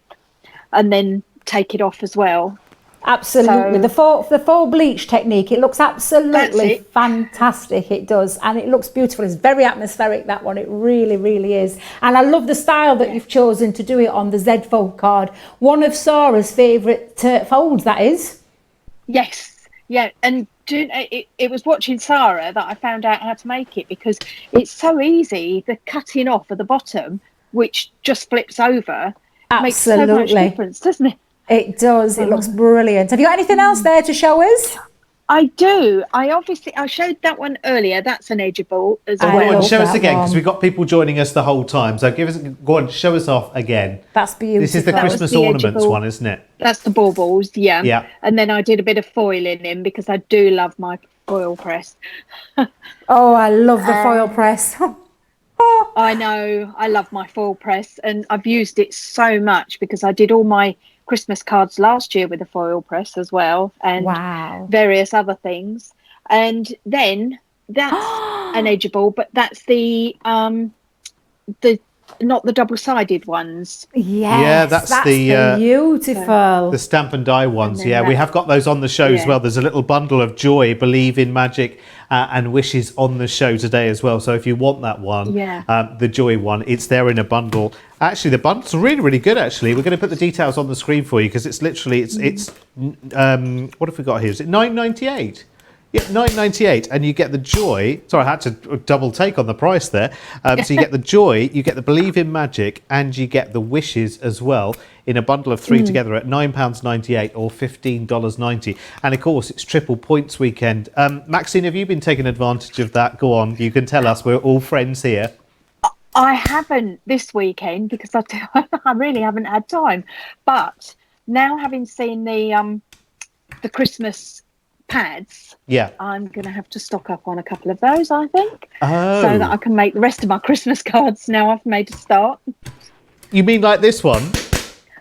and then take it off as well. Absolutely. So- The full bleach technique. It looks absolutely That's it. fantastic. It does. And it looks beautiful. It's very atmospheric, that one. It really, really is. And I love the style that you've chosen to do it on the Z fold card. One of Sarah's favourite folds, that is. Yes. Yeah, and it was watching Sarah that I found out how to make it, because it's so easy. The cutting off at the bottom, which just flips over, makes so much Absolutely. difference, doesn't it? It does. It looks brilliant. Have you got anything else there to show us? I do. I showed that one earlier. That's an edgeable as I Go well. on, love show us that again, because one. we've got people joining us the whole time. So go on, show us off again. That's beautiful. This is the That was Christmas the ornaments edgeable. one, isn't it? That's the baubles, yeah. Yeah. And then I did a bit of foiling in, because I do love my foil press. Oh, I love the foil press. I know, I love my foil press, and I've used it so much because I did all my Christmas cards last year with a foil press as well, and Wow. various other things. And then that's an edgeable, but that's the not the double-sided ones. Yes, Yeah, that's the, beautiful. The stamp and die ones, then yeah. We have got those on the show as Yeah. well. There's a little bundle of joy, believe in magic, and wishes on the show today as well. So if you want that one, Yeah. the joy one, it's there in a bundle. Actually, the bundle's really, really good. Actually, we're going to put the details on the screen for you, because it's literally it's what have we got here? Is it $9.98? Yeah, £9.98, and you get the joy. Sorry, I had to double take on the price there. So you get the joy, you get the Believe in Magic, and you get the Wishes as well in a bundle of 3 together at £9.98 or $15.90. And of course, it's triple points weekend. Maxine, have you been taking advantage of that? Go on, you can tell us. We're all friends here. I haven't this weekend because I really haven't had time. But now, having seen the Christmas pads, I'm going to have to stock up on a couple of those, I think, so that I can make the rest of my Christmas cards now I've made a start. You mean like this one?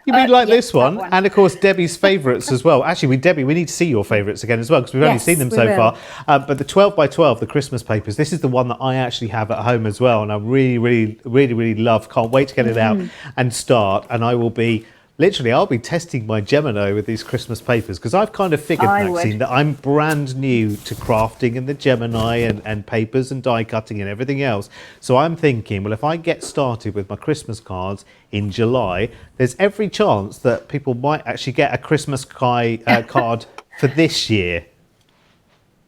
You mean like this one? one? And of course, Debbie's favourites as well. Actually, Debbie, we need to see your favourites again as well, because we've only seen them so far. But the 12 by 12, the Christmas papers, this is the one that I actually have at home as well. And I really love. Can't wait to get it out and start. And I will be... Literally, I'll be testing my Gemini with these Christmas papers, because I've kind of figured, Maxine, that I'm brand new to crafting and the Gemini and papers and die cutting and everything else. So I'm thinking, well, if I get started with my Christmas cards in July, there's every chance that people might actually get a Christmas card for this year.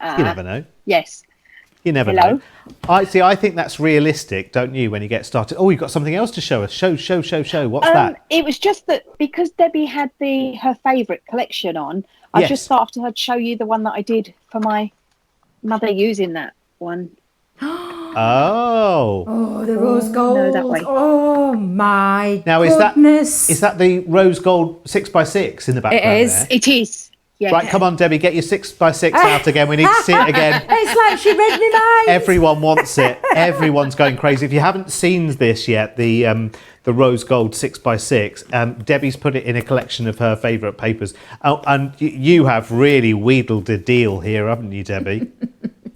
You never know. Yes. You never know. I think that's realistic, don't you, when you get started? Oh, you've got something else to show us. Show. What's that? It was just that because Debbie had her favourite collection on, I just thought I'd show you the one that I did for my mother using that one. Oh, the rose gold. No, that way. Oh my now, goodness. Is that the rose gold 6x6 in the background? It is. There? It is. Yeah. Right, come on, Debbie, get your 6x6 out again. We need to see it again. It's like she read me mind. Everyone wants it. Everyone's going crazy. If you haven't seen this yet, the rose gold 6x6, Debbie's put it in a collection of her favourite papers. Oh, and you have really wheedled a deal here, haven't you, Debbie?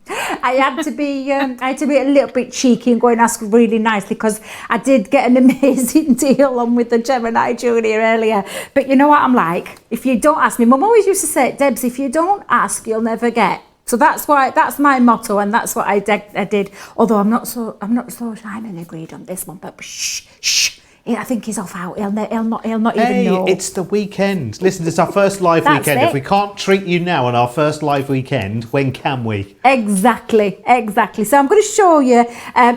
I had to be a little bit cheeky and go and ask really nicely, because I did get an amazing deal on with the Gemini Junior earlier. But you know what I'm like? If you don't ask me, Mum always used to say, Debs, if you don't ask, you'll never get. So that's my motto, and that's what I did. Although I'm not so Simon agreed on this one, but shh. I think he's off out. He'll not even know. It's the weekend. Listen, it's our first live weekend. If we can't treat you now on our first live weekend, when can we? Exactly. So I'm going to show you,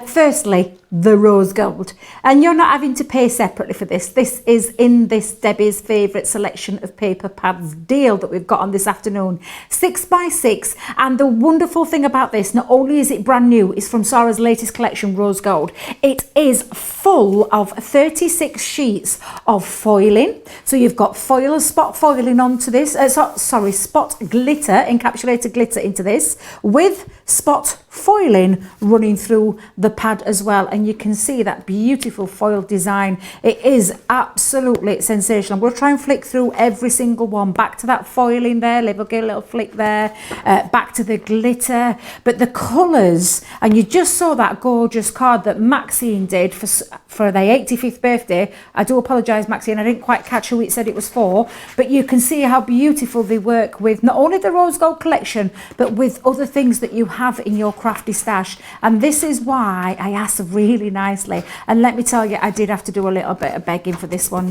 firstly, the rose gold. And you're not having to pay separately for this. This is in this Debbie's favourite selection of paper pads deal that we've got on this afternoon. 6x6. And the wonderful thing about this, not only is it brand new, it's from Sarah's latest collection, Rose Gold. It is full of 36 sheets of foiling. So you've got spot foiling onto this. Spot glitter, encapsulated glitter into this, with spot foiling running through the pad as well. And you can see that beautiful foil design. It is absolutely sensational. We'll try and flick through every single one. Back to that foiling there, give a little flick there, back to the glitter. But the colours, and you just saw that gorgeous card that Maxine did for their 85th birthday. I do apologise, Maxine, I didn't quite catch who it said it was for, but you can see how beautiful they work with not only the Rose Gold collection, but with other things that you have in your crafty stash. And this is why I asked really nicely. And let me tell you, I did have to do a little bit of begging for this one,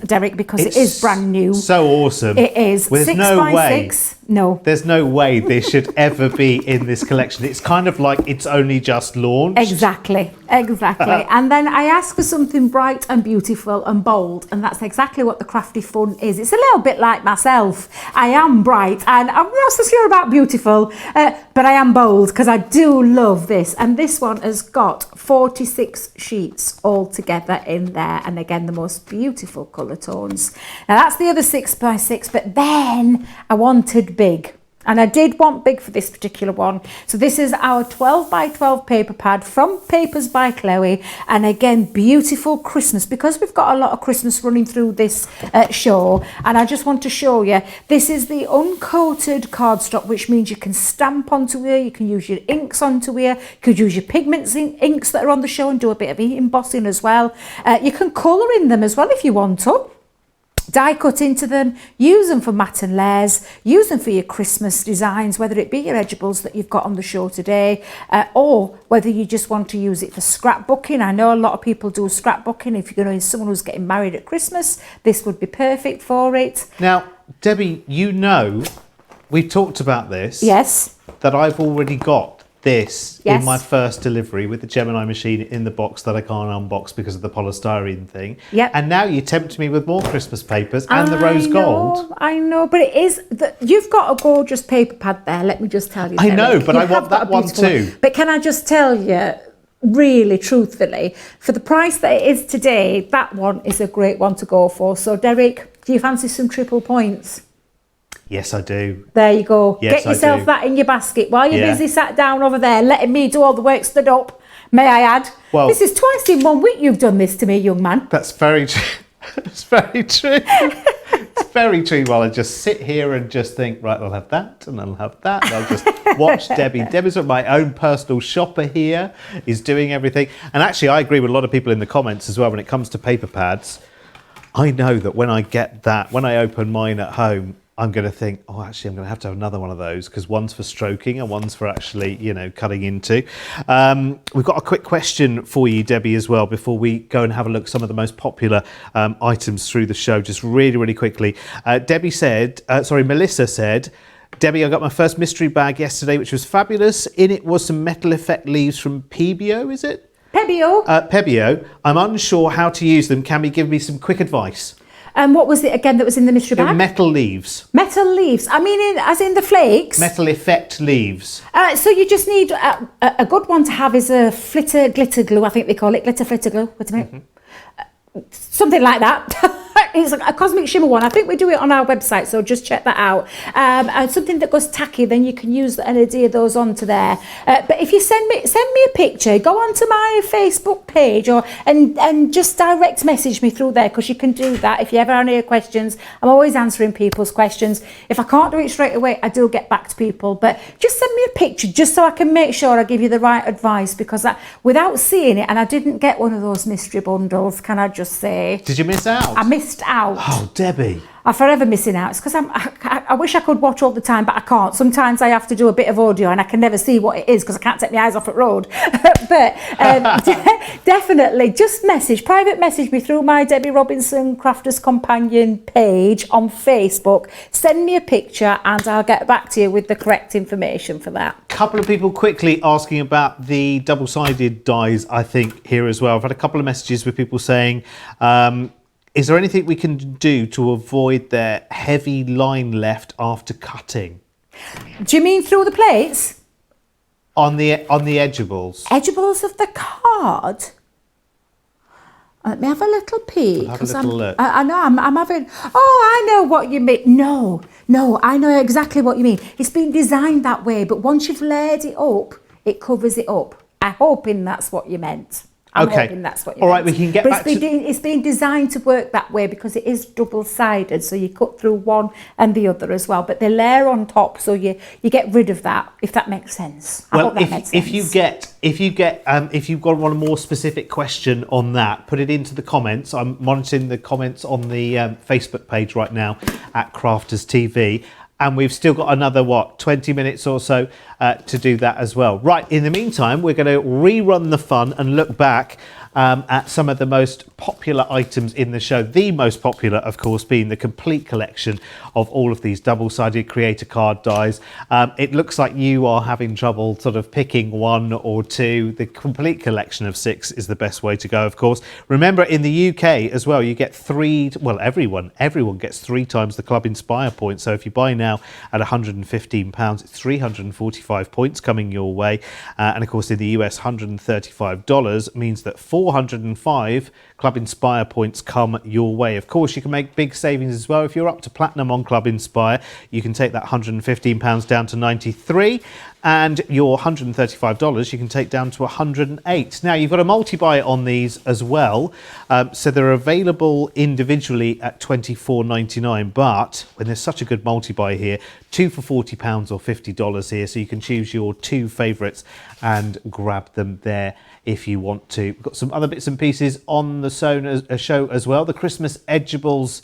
Derek, because it is brand new. So awesome. It is. Well, there's no way. No. There's no way this should ever be in this collection. It's kind of like it's only just launched. Exactly. And then I asked for something bright and beautiful and bold, and that's exactly what the Crafty Fun is. It's a little bit like myself. I am bright, and I'm not so sure about beautiful, but I am bold, because I do love this. And this one has got 46 sheets all together in there, and again, the most beautiful colour tones. Now that's the other 6x6, but then I wanted big. And I did want big for this particular one. So this is our 12x12 paper pad from Papers by Chloe. And again, beautiful Christmas, because we've got a lot of Christmas running through this show. And I just want to show you, this is the uncoated cardstock, which means you can stamp onto here, you can use your inks onto here, you could use your pigments inks that are on the show and do a bit of embossing as well. You can colour in them as well if you want to. Die cut into them, use them for mat and layers, use them for your Christmas designs, whether it be your edibles that you've got on the show today, or whether you just want to use it for scrapbooking. I know a lot of people do scrapbooking. If you're going to someone who's getting married at Christmas, this would be perfect for it. Now, Debbie, we've talked about this. Yes. that I've already got this Yes. in my first delivery with the Gemini machine in the box that I can't unbox because of the polystyrene thing. Yep. And now you tempt me with more Christmas papers and the rose gold. I know, but it is you've got a gorgeous paper pad there. Let me just tell you. I know, Derek. but You I want have got that a one beautiful too. But can I just tell you, really, truthfully, for the price that it is today, that one is a great one to go for. So, Derek, do you fancy some triple points? Yes, I do. There you go. Yes, Get yourself I do. that in your basket while you're Yeah. busy sat down over there, letting me do all the work stood up. May I add? Well- this is twice in 1 week you've done this to me, young man. That's very true. It's very true. It's very true. While I just sit here and just think, right, I'll have that and I'll have that. And I'll just watch Debbie. Debbie's my own personal shopper here, is doing everything. And actually, I agree with a lot of people in the comments as well when it comes to paper pads. I know that when I get that, when I open mine at home, I'm going to think, oh, actually, I'm going to have another one of those because one's for stroking and one's for actually, cutting into. We've got a quick question for you, Debbie, as well, before we go and have a look at some of the most popular items through the show, just really, really quickly. Melissa said, Debbie, I got my first mystery bag yesterday, which was fabulous. In it was some metal effect leaves from Pebio, is it? Pebio. Pebio. I'm unsure how to use them. Can you give me some quick advice? And what was it again that was in the mystery bag? Metal leaves. Metal leaves. I mean, as in the flakes. Metal effect leaves. So you just need a good one to have is a glitter glue. I think they call it glitter flitter glue. Wait a minute. Something like that. It's like a cosmic shimmer one. I think we do it on our website, so just check that out. And something that goes tacky, then you can use and adhere those onto there. But if you send me a picture, go onto my Facebook page and just direct message me through there, because you can do that. If you ever have any questions, I'm always answering people's questions. If I can't do it straight away, I do get back to people. But just send me a picture just so I can make sure I give you the right advice, because without seeing it, and I didn't get one of those mystery bundles, can I just say? Did you miss out? I missed out. Oh, Debbie. I'm forever missing out. It's because I wish I could watch all the time, but I can't. Sometimes I have to do a bit of audio and I can never see what it is because I can't take my eyes off the road. But definitely just private message me through my Debbie Robinson Crafters Companion page on Facebook. Send me a picture and I'll get back to you with the correct information for that. Couple of people quickly asking about the double-sided dies, I think, here as well. I've had a couple of messages with people saying, is there anything we can do to avoid their heavy line left after cutting? Do you mean through the plates? On the edgeables. Edgeables of the card? Let me have a little peek. Have a little look. I know, I'm having... Oh, I know what you mean. No, I know exactly what you mean. It's been designed that way, but once you've layered it up, it covers it up. I'm hoping that's what you meant. I'm hoping that's what you meant. All right, we can get back to... It's been designed to work that way because it is double-sided, so you cut through one and the other as well. But they layer on top, so you get rid of that, if that makes sense. I hope that makes sense. If you've got one more specific question on that, put it into the comments. I'm monitoring the comments on the Facebook page right now at Crafters TV. And we've still got another, 20 minutes or so to do that as well. Right, in the meantime, we're going to rerun the fun and look back at some of the most popular items in the show. The most popular, of course, being the complete collection of all of these double-sided creator card dies. It looks like you are having trouble sort of picking one or two. The complete collection of 6 is the best way to go, of course. Remember, in the UK as well, you get everyone gets 3 times the Club Inspire points. So if you buy now at £115, it's 345 points coming your way. And of course, in the US, $135 means that 405 Club Inspire points come your way. Of course, you can make big savings as well. If you're up to platinum on Club Inspire, you can take that £115 down to 93, and your $135 you can take down to 108. Now, you've got a multi-buy on these as well, so they're available individually at $24.99, but when there's such a good multi-buy here, 2 for £40 or $50 here, so you can choose your 2 favourites and grab them there if you want to. We've got some other bits and pieces on the show as well. The Christmas edgeables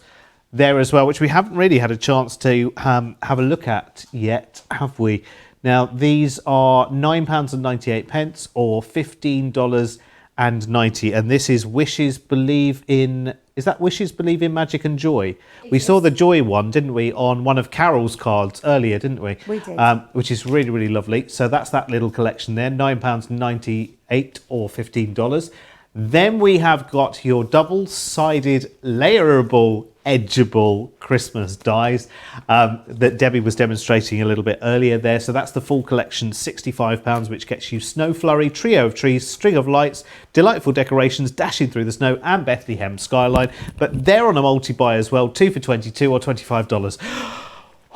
there as well, which we haven't really had a chance to have a look at yet, have we? Now, these are £9.98 or $15.90, and this is Wishes Believe in... Is that wishes, believe in magic and joy? We saw the joy one, didn't we, on one of Carol's cards earlier, didn't we? We did. Which is really, really lovely. So that's that little collection there, £9.98 or $15. Then we have got your double-sided layerable edgeable Christmas dies that Debbie was demonstrating a little bit earlier there. So that's the full collection, £65, which gets you Snow Flurry, Trio of Trees, String of Lights, Delightful Decorations, Dashing Through the Snow and Bethlehem Skyline. But they're on a multi-buy as well, 2 for $22 or $25.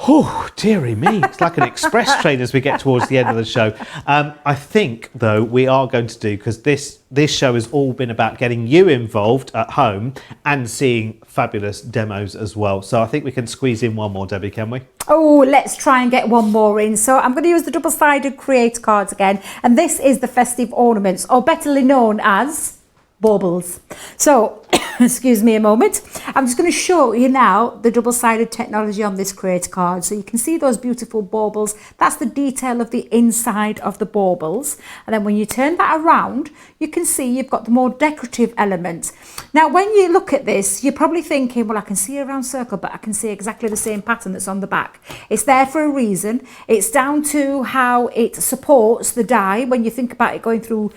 Oh, dearie me. It's like an express train as we get towards the end of the show. I think, though, we are going to do, because this show has all been about getting you involved at home and seeing fabulous demos as well. So I think we can squeeze in one more, Debbie, can we? Oh, let's try and get one more in. So I'm going to use the double-sided Create cards again. And this is the festive ornaments, or betterly known as baubles. So, excuse me a moment. I'm just going to show you now the double-sided technology on this Create card. So you can see those beautiful baubles. That's the detail of the inside of the baubles. And then when you turn that around, you can see you've got the more decorative element. Now, when you look at this, you're probably thinking, well, I can see a round circle, but I can see exactly the same pattern that's on the back. It's there for a reason. It's down to how it supports the die when you think about it going through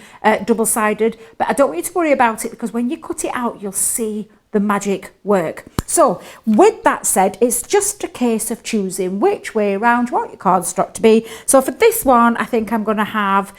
double-sided. But I don't want you to worry about it, because when you cut it out, you'll see the magic work. So with that said, it's just a case of choosing which way around you want your cardstock to be. So for this one, I think I'm going to have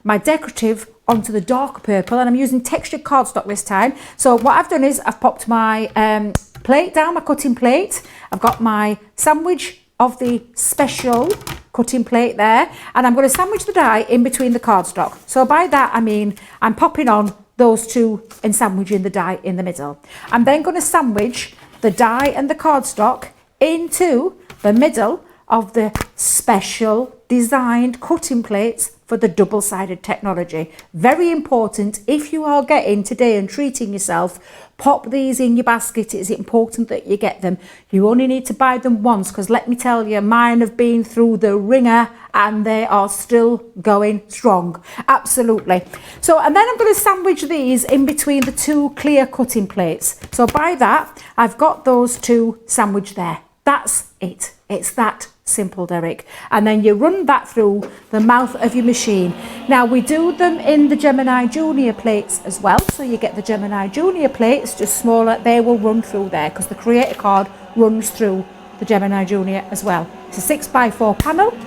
my decorative onto the dark purple, and I'm using textured cardstock this time. So what I've done is I've popped my plate down, my cutting plate. I've got my sandwich of the special cutting plate there, and I'm going to sandwich the die in between the cardstock. So by that I mean I'm popping on those two and sandwiching the die in the middle. I'm then going to sandwich the die and the cardstock into the middle of the special designed cutting plates for the double-sided technology. Very important if you are getting today and treating yourself. Pop these in your basket. It's important that you get them. You only need to buy them once, because let me tell you, mine have been through the ringer and they are still going strong. Absolutely. So, and then I'm going to sandwich these in between the two clear cutting plates. So by that, I've got those two sandwiched there. That's it. It's that simple, Derek. And then you run that through the mouth of your machine. Now we do them in the Gemini Junior plates as well. So you get the Gemini Junior plates, just smaller. They will run through there, because the Creator card runs through the Gemini Junior as well. It's a 6x4 panel.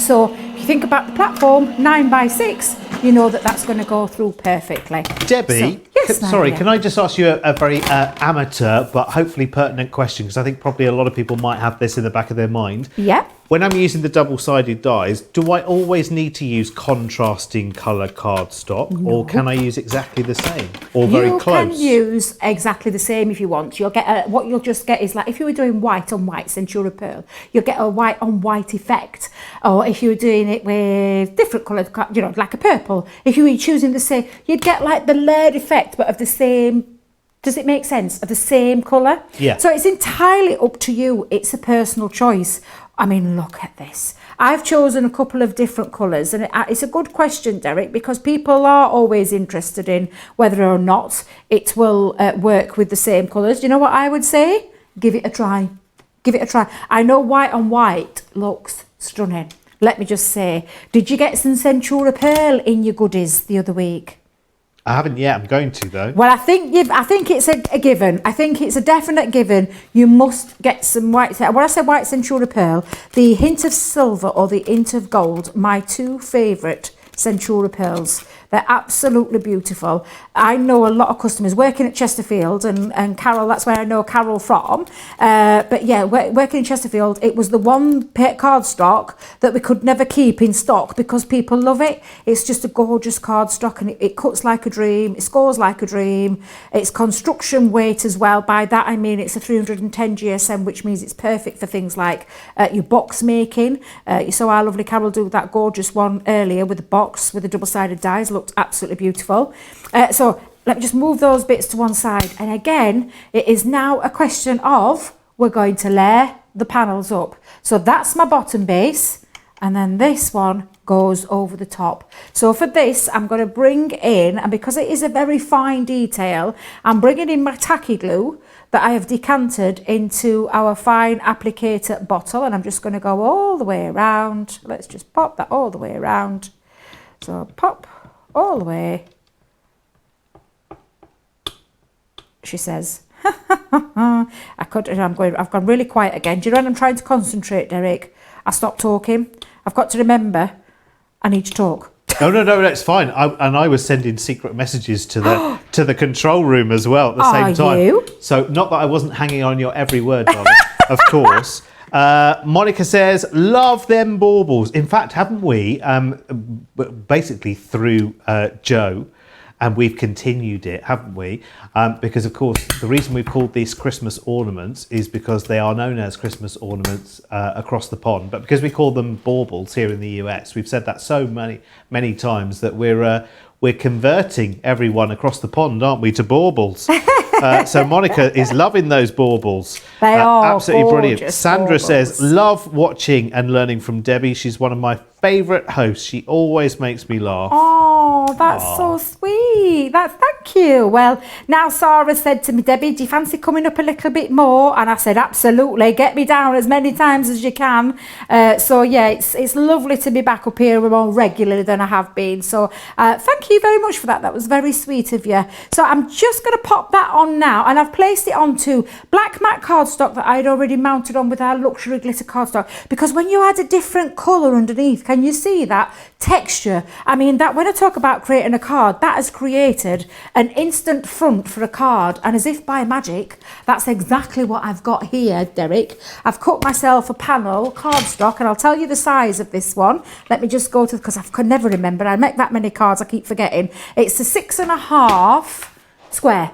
So if you think about the platform, 9x6, you know that that's going to go through perfectly. Debbie, So, yes, sorry, Nadia. can I just ask you a very amateur but hopefully pertinent question, because I think probably a lot of people might have this in the back of their mind. Yeah. When I'm using the double-sided dies, do I always need to use contrasting colour cardstock, or can I use exactly the same, or very close? You can use exactly the same if you want. You'll get what you'll just get is, like if you were doing white on white Centura Pearl, you'll get a white on white effect. Or if you were doing it with different coloured, you know, like a purple, if you were choosing the same, you'd get like the layered effect, but of the same. Does it make sense? Of the same colour? Yeah. So it's entirely up to you. It's a personal choice. I mean, look at this. I've chosen a couple of different colours, and it's a good question, Derek, because people are always interested in whether or not it will work with the same colours. Do you know what I would say? Give it a try. Give it a try. I know white on white looks stunning. Let me just say, did you get some Centura Pearl in your goodies the other week? I haven't yet. I'm going to, though. Well, I think it's a given. I think it's a definite given. You must get some white. When I say white Centura Pearl, the hint of silver or the hint of gold, my two favourite Centura Pearls. They're absolutely beautiful. I know a lot of customers working at Chesterfield, and Carol, that's where I know Carol from. But yeah, working in Chesterfield, it was the one cardstock that we could never keep in stock because people love it. It's just a gorgeous cardstock, and it cuts like a dream. It scores like a dream. It's construction weight as well. By that I mean it's a 310 GSM, which means it's perfect for things like your box making. You saw our lovely Carol do that gorgeous one earlier with the box with the double-sided dies. Looked absolutely beautiful. So let me just move those bits to one side, and again it is now a question of we're going to layer the panels up. So that's my bottom base, and then this one goes over the top. So for this, I'm going to bring in, and because it is a very fine detail, I'm bringing in my tacky glue that I have decanted into our fine applicator bottle, and I'm just going to go all the way around. Let's just pop that all the way around. So pop all the way. She says, I've gone really quiet again. Do you know when I'm trying to concentrate, Derek? I stop talking. I've got to remember I need to talk. No, that's fine. I was sending secret messages to the control room as well at the same time. You? So not that I wasn't hanging on your every word, darling, of course. Monica says, love them baubles. In fact, haven't we, basically through Joe, and we've continued it, haven't we? Because, of course, the reason we've called these Christmas ornaments is because they are known as Christmas ornaments across the pond. But because we call them baubles here in the US, we've said that so many times that we're converting everyone across the pond, aren't we, to baubles? So Monica is loving those baubles. They are absolutely brilliant. gorgeous Sandra baubles. says, love watching and learning from Debbie. She's one of my favourite hosts. She always makes me laugh. Oh, that's so sweet. Thank you. Well, now Sarah said to me, Debbie, do you fancy coming up a little bit more? And I said, absolutely. Get me down as many times as you can. So yeah, it's lovely to be back up here more regularly than I have been. So thank you very much for that. That was very sweet of you. So I'm just going to pop that on now, and I've placed it onto black matte cardstock that I'd already mounted on with our luxury glitter cardstock, because when you add a different colour underneath, can you see that texture? I mean, that when I talk about creating a card, that has created an instant front for a card, and as if by magic, that's exactly what I've got here, Derek. I've cut myself a panel cardstock, and I'll tell you the size of this one. Let me just go to, because I can never remember, I make that many cards, I keep forgetting. It's a 6.5 square.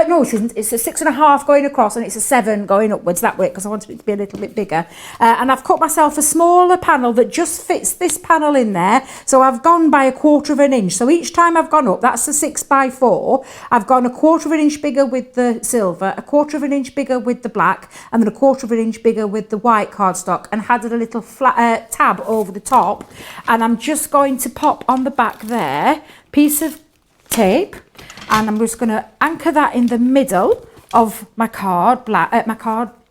No, it isn't. It's a 6.5 going across, and it's a 7 going upwards that way, because I wanted it to be a little bit bigger. And I've cut myself a smaller panel that just fits this panel in there. So I've gone by 1/4 inch. So each time I've gone up, that's a 6x4. I've gone 1/4 inch bigger with the silver, 1/4 inch bigger with the black, and then 1/4 inch bigger with the white cardstock, and added a little flat tab over the top. And I'm just going to pop on the back there, piece of tape, and I'm just going to anchor that in the middle of my card,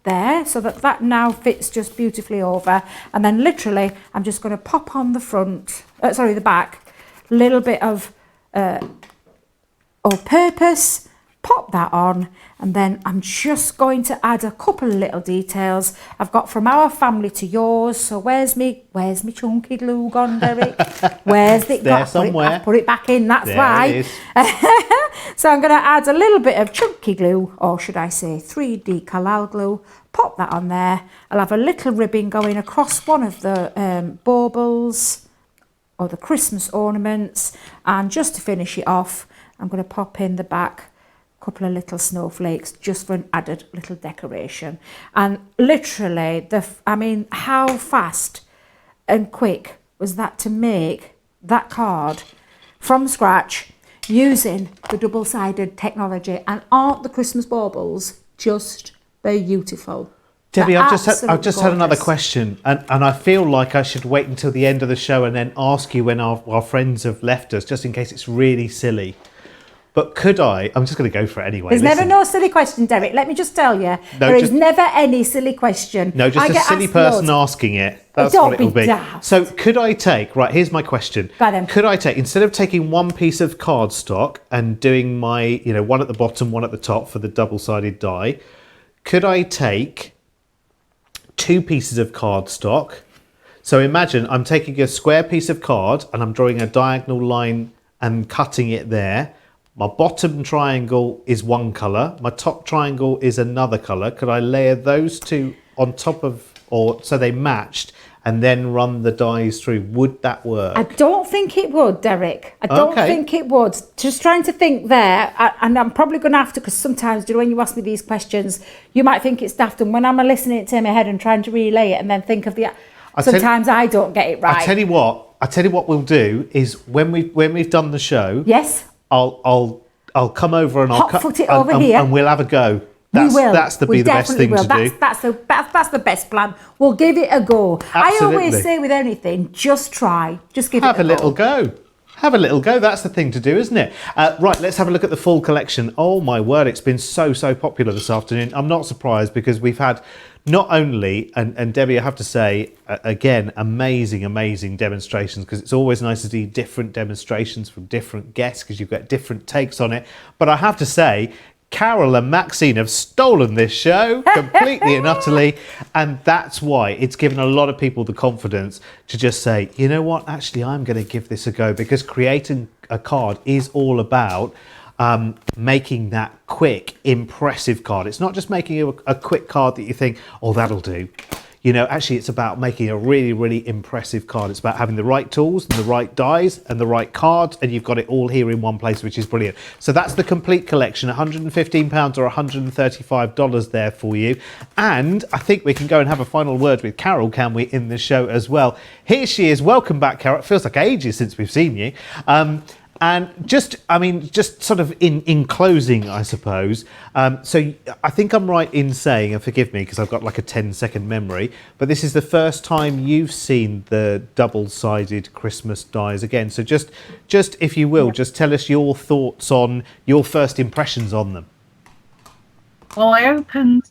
there, so that now fits just beautifully over. And then literally, I'm just going to pop on the the back, little bit of all-purpose, pop that on, and then I'm just going to add a couple of little details I've got from our family to yours. So where's me chunky glue gone, Derek? Where's it there got? somewhere. I put it back in, that's There why. it is. So I'm going to add a little bit of chunky glue, or should I say 3D Kalal glue. Pop that on there. I'll have a little ribbon going across one of the baubles or the Christmas ornaments, and just to finish it off, I'm going to pop in the back couple of little snowflakes just for an added little decoration. And literally, how fast and quick was that to make that card from scratch using the double-sided technology? And aren't the Christmas baubles just beautiful? Debbie, They're I've just had another gorgeous. question, and I feel like I should wait until the end of the show and then ask you when our friends have left us, just in case it's really silly. But could I'm just going to go for it anyway. There's never no silly question, Derek. Let me just tell you, there is never any silly question. No, just I a get silly asked person loads. asking it. That's Don't what it'll be be. daft. So could I take, right, here's my question. Go then. Could I take, instead of taking one piece of cardstock and doing my, one at the bottom, one at the top for the double-sided die, could I take 2 pieces of cardstock? So imagine I'm taking a square piece of card and I'm drawing a diagonal line and cutting it there. My bottom triangle is one colour, my top triangle is another colour. Could I layer those two on top of, or so they matched, and then run the dies through? Would that work? I don't think it would, Derek. I don't think it would. Just trying to think there, and I'm probably going to have to, because sometimes, when you ask me these questions, you might think it's daft, and when I'm listening to it in my head and trying to relay it and then think of the... Sometimes I don't get it right. I tell you what we'll do is when we've done the show... Yes? I'll come over and I'll Hot foot it over here. and we'll have a go. We will. That's the best thing to do. That's the best plan. We'll give it a go. I always Absolutely. say with anything, just try. Just give Have it a little go. Have a little go. That's the thing to do, isn't it? Right, let's have a look at the full collection. Oh my word, it's been so popular this afternoon. I'm not surprised because we've had not only, and Debbie, I have to say, again, amazing demonstrations, because it's always nice to see different demonstrations from different guests because you've got different takes on it. But I have to say, Carol and Maxine have stolen this show completely and utterly, and that's why it's given a lot of people the confidence to just say, you know what, actually I'm going to give this a go, because creating a card is all about making that quick, impressive card. It's not just making a quick card that you think, oh, that'll do. You know, actually it's about making a really impressive card. It's about having the right tools and the right dies and the right cards, and you've got it all here in one place, which is brilliant. So that's the complete collection, £115 or $135 there for you. And I think we can go and have a final word with Carol, can we, in the show as well. Here she is. Welcome back, Carol. It feels like ages since we've seen you. And just sort of in closing, I suppose. So I think I'm right in saying, and forgive me because I've got like a 10-second memory, but this is the first time you've seen the double-sided Christmas dies again. So just if you will, just tell us your thoughts on your first impressions on them. Well, I opened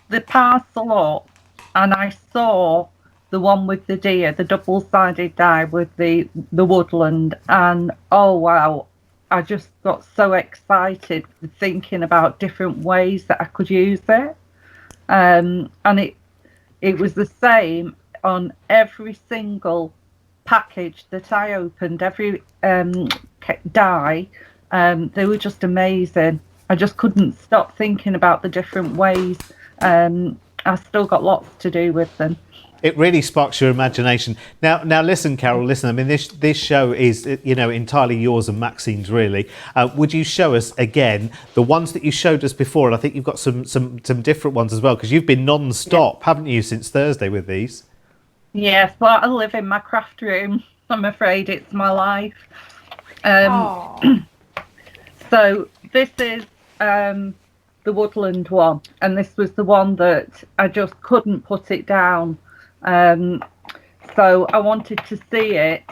the parcel up and I saw the one with the deer, the double-sided die with the woodland, and oh wow, I just got so excited thinking about different ways that I could use it. And it was the same on every single package that I opened, every die. They were just amazing. I just couldn't stop thinking about the different ways. I've still got lots to do with them. It really sparks your imagination. Now, listen, Carol. Listen. I mean, this show is, you know, entirely yours and Maxine's. Really, would you show us again the ones that you showed us before? And I think you've got some different ones as well, because you've been non-stop, haven't you, since Thursday with these? Yes. Well, I live in my craft room. I'm afraid it's my life. So this is the woodland one, and this was the one that I just couldn't put it down. So I wanted to see it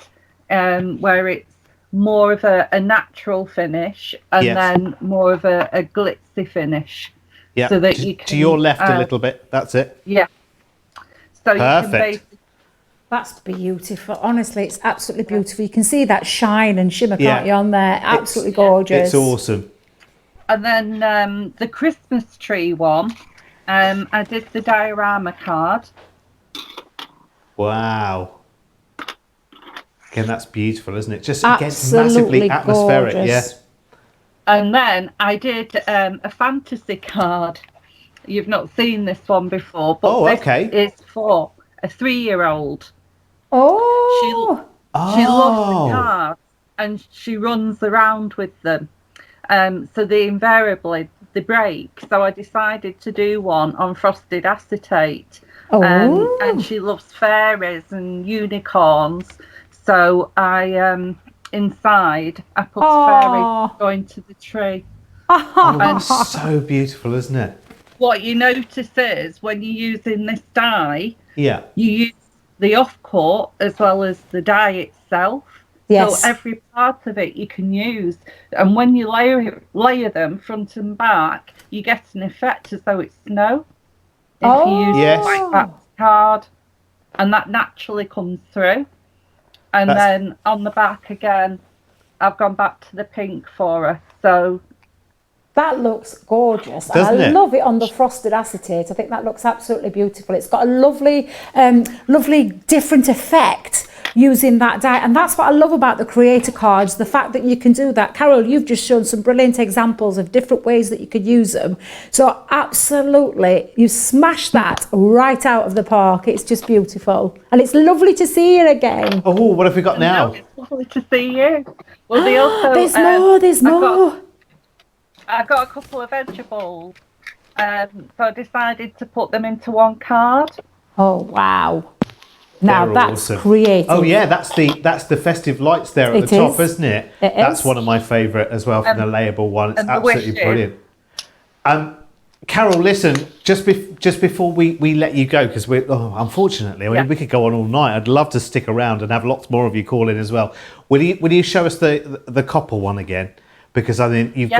where it's more of a natural finish and then more of a glitzy finish. Yeah. So that you can, to your left a little bit. That's it. Yeah. So perfect. You can basically. That's beautiful. Honestly, it's absolutely beautiful. You can see that shine and shimmer, can't you, on there? Absolutely gorgeous. It's awesome. And then the Christmas tree one, I did the diorama card. Wow. Again, that's beautiful, isn't it? Just absolutely again, massively atmospheric, gorgeous. yeah. And then I did a fantasy card. You've not seen this one before, but this is for a 3-year-old. Oh. She loves the cards and she runs around with them. So they invariably break. So I decided to do one on frosted acetate. And she loves fairies and unicorns. So I inside I put fairies going to the tree. And it's so beautiful, isn't it? What you notice is when you're using this die, you use the off-coat as well as the die itself. Yes. So every part of it you can use. And when you layer them front and back, you get an effect as though it's snow. If you use like that card, and that naturally comes through. And then on the back again, I've gone back to the pink for her. So that looks gorgeous. Doesn't I it? love it on the frosted acetate. I think that looks absolutely beautiful. It's got a lovely, lovely different effect using that die, and that's what I love about the creator cards, the fact that you can do that. Carol, you've just shown some brilliant examples of different ways that you could use them. So absolutely, you smashed that right out of the park. It's just beautiful, and it's lovely to see you again. Oh, what have we got now? It's lovely to see you. Well, they also there's more. I got a couple of vegetables, so I decided to put them into one card. Oh wow! Now They're that's awesome. creative. Oh yeah, that's the festive lights there at the top, isn't it? It That's is. one of my favourite as well from the layable one. It's absolutely brilliant. Carol, listen, just before we let you go, because unfortunately, I mean, we could go on all night. I'd love to stick around and have lots more of you call in as well. Will you show us the copper one again? Because I mean,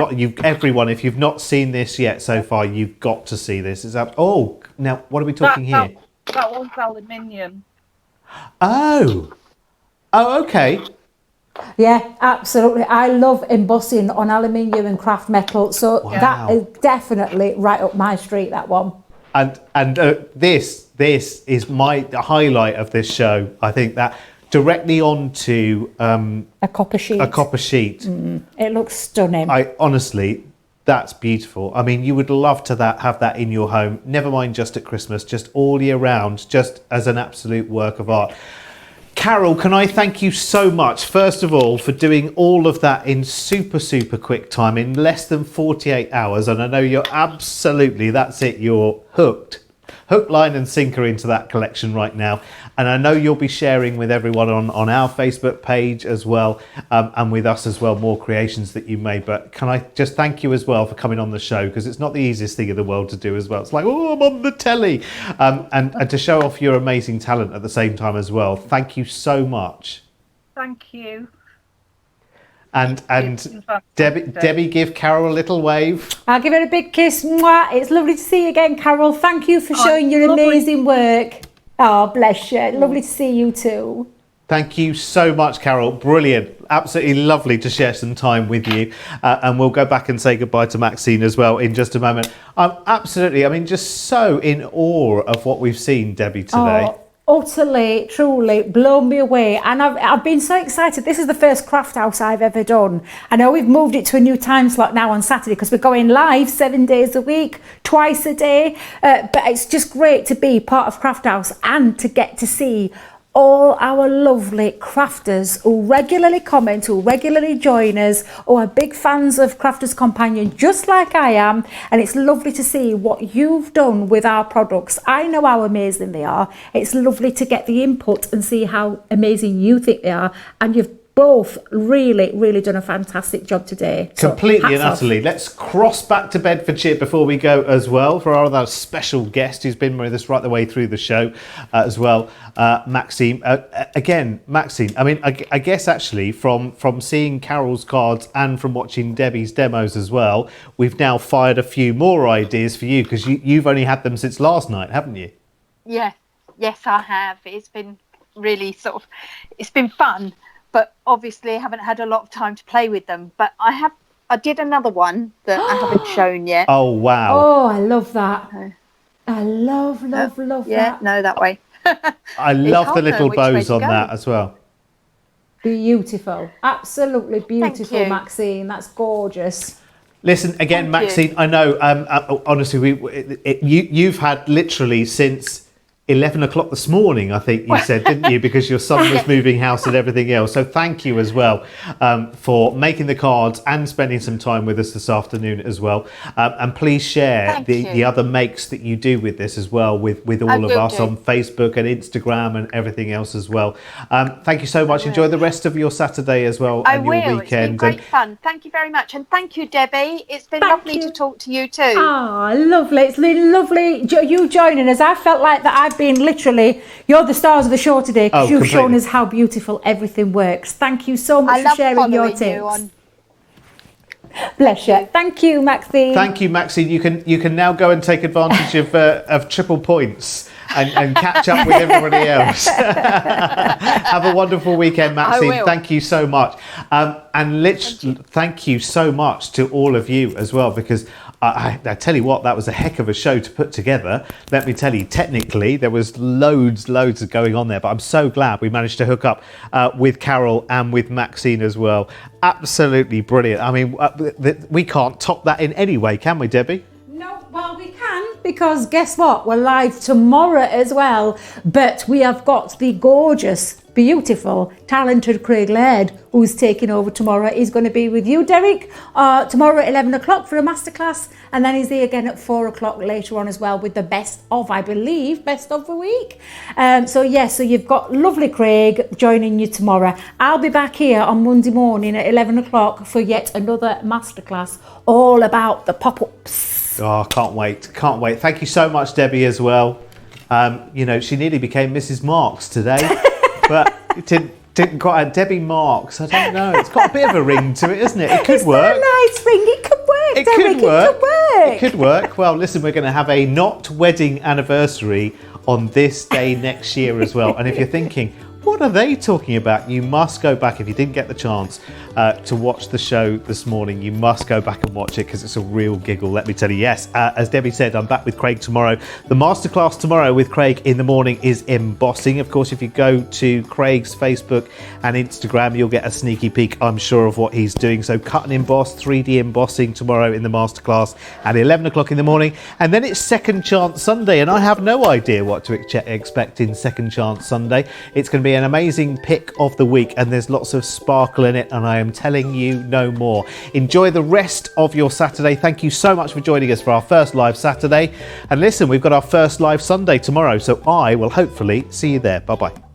everyone, if you've not seen this yet so far, you've got to see this. Now what are we talking here? That one's aluminium. Oh, okay. Yeah, absolutely. I love embossing on aluminium and craft metal, so that is definitely right up my street, that one. And this is my highlight of this show. I think that directly onto a copper sheet. It looks stunning. Honestly, that's beautiful. I mean, you would love to have that in your home. Never mind just at Christmas, just all year round, just as an absolute work of art. Carol, can I thank you so much, first of all, for doing all of that in super, super quick time, in less than 48 hours. And I know you're that's it, you're hooked. Hook, line and sinker into that collection right now. And I know you'll be sharing with everyone on our Facebook page as well, and with us as well, more creations that you made. But can I just thank you as well for coming on the show, because it's not the easiest thing in the world to do as well. It's like, I'm on the telly. And to show off your amazing talent at the same time as well. Thank you so much. Thank you. And Debbie, give Carol a little wave. I'll give her a big kiss. Mwah. It's lovely to see you again, Carol. Thank you for showing your amazing work. Oh, bless you. Lovely to see you too. Thank you so much, Carol. Brilliant. Absolutely lovely to share some time with you. And we'll go back and say goodbye to Maxine as well in just a moment. Absolutely. I mean, just so in awe of what we've seen, Debbie, today. Oh, utterly, truly blown me away. And I've been so excited. This is the first craft house I've ever done. I know we've moved it to a new time slot now on Saturday because we're going live 7 days a week, twice a day. But it's just great to be part of Craft House and to get to see all our lovely crafters who regularly comment, who regularly join us, who are big fans of Crafters Companion, just like I am. And it's lovely to see what you've done with our products. I know how amazing they are. It's lovely to get the input and see how amazing you think they are. And you've both really done a fantastic job today. Completely and utterly. Let's cross back to Bedfordshire before we go as well, for our other special guest who's been with us right the way through the show as well, Maxine. Again, Maxine, I mean, I guess actually from seeing Carol's cards and from watching Debbie's demos as well, we've now fired a few more ideas for you, because you've only had them since last night, haven't you? Yes, I have. It's been really it's been fun. But obviously I haven't had a lot of time to play with them. But I did another one that I haven't shown yet. Oh, wow. Oh, I love that. I love that. Yeah, no, that way. I love the little bows on that as well. Beautiful. Absolutely beautiful, Maxine. That's gorgeous. Listen, again, Maxine, I know, honestly, you've had literally since 11 o'clock this morning, I think you said, didn't you? Because your son was moving house and everything else. So thank you as well for making the cards and spending some time with us this afternoon as well. And please share the other makes that you do with this as well with all of us on Facebook and Instagram and everything else as well. Thank you so much. Enjoy the rest of your Saturday as well and your weekend. It's been great fun. Thank you very much. And thank you, Debbie. It's been lovely to talk to you too. Oh, lovely. It's been lovely you joining us. I felt like that I've been literally, you're the stars of the show today, because you've shown us how beautiful everything works. Thank you so much for sharing your tips. Bless you. Thank you, Maxine. Thank you, Maxine. You can now go and take advantage of triple points and catch up with everybody else. Have a wonderful weekend, Maxine. Thank you so much. And literally, thank you so much to all of you as well, because I tell you what, that was a heck of a show to put together. Let me tell you, technically, there was loads of going on there, but I'm so glad we managed to hook up with Carol and with Maxine as well. Absolutely brilliant. I mean, we can't top that in any way, can we, Debbie? No, well, we can, because guess what? We're live tomorrow as well, but we have got the gorgeous, beautiful, talented Craig Laird, who's taking over tomorrow, is going to be with you, Derek, tomorrow at 11 o'clock for a masterclass, and then he's there again at 4 o'clock later on as well with the best of, I believe, best of the week. So you've got lovely Craig joining you tomorrow. I'll be back here on Monday morning at 11 o'clock for yet another masterclass all about the pop-ups. Oh, can't wait. Thank you so much, Debbie, as well. She nearly became Mrs. Marks today, but it didn't quite. Debbie Marks, I don't know. It's got a bit of a ring to it, isn't it? It could work. It's a nice ring. It could work, It Derek. could work. It could work. It could work. Well, listen, we're going to have a not wedding anniversary on this day next year as well. And if you're thinking, what are they talking about? You must go back. If you didn't get the chance to watch the show this morning, you must go back and watch it because it's a real giggle, let me tell you. Yes, as Debbie said, I'm back with Craig tomorrow. The masterclass tomorrow with Craig in the morning is embossing. Of course, if you go to Craig's Facebook and Instagram, you'll get a sneaky peek, I'm sure, of what he's doing. So cut and emboss, 3D embossing tomorrow in the masterclass at 11 o'clock in the morning. And then it's Second Chance Sunday, and I have no idea what to expect in Second Chance Sunday. It's going to be an amazing pick of the week, and there's lots of sparkle in it, and I am telling you no more. Enjoy the rest of your Saturday. Thank you so much for joining us for our first live Saturday, and listen, we've got our first live Sunday tomorrow, so I will hopefully see you there. Bye bye.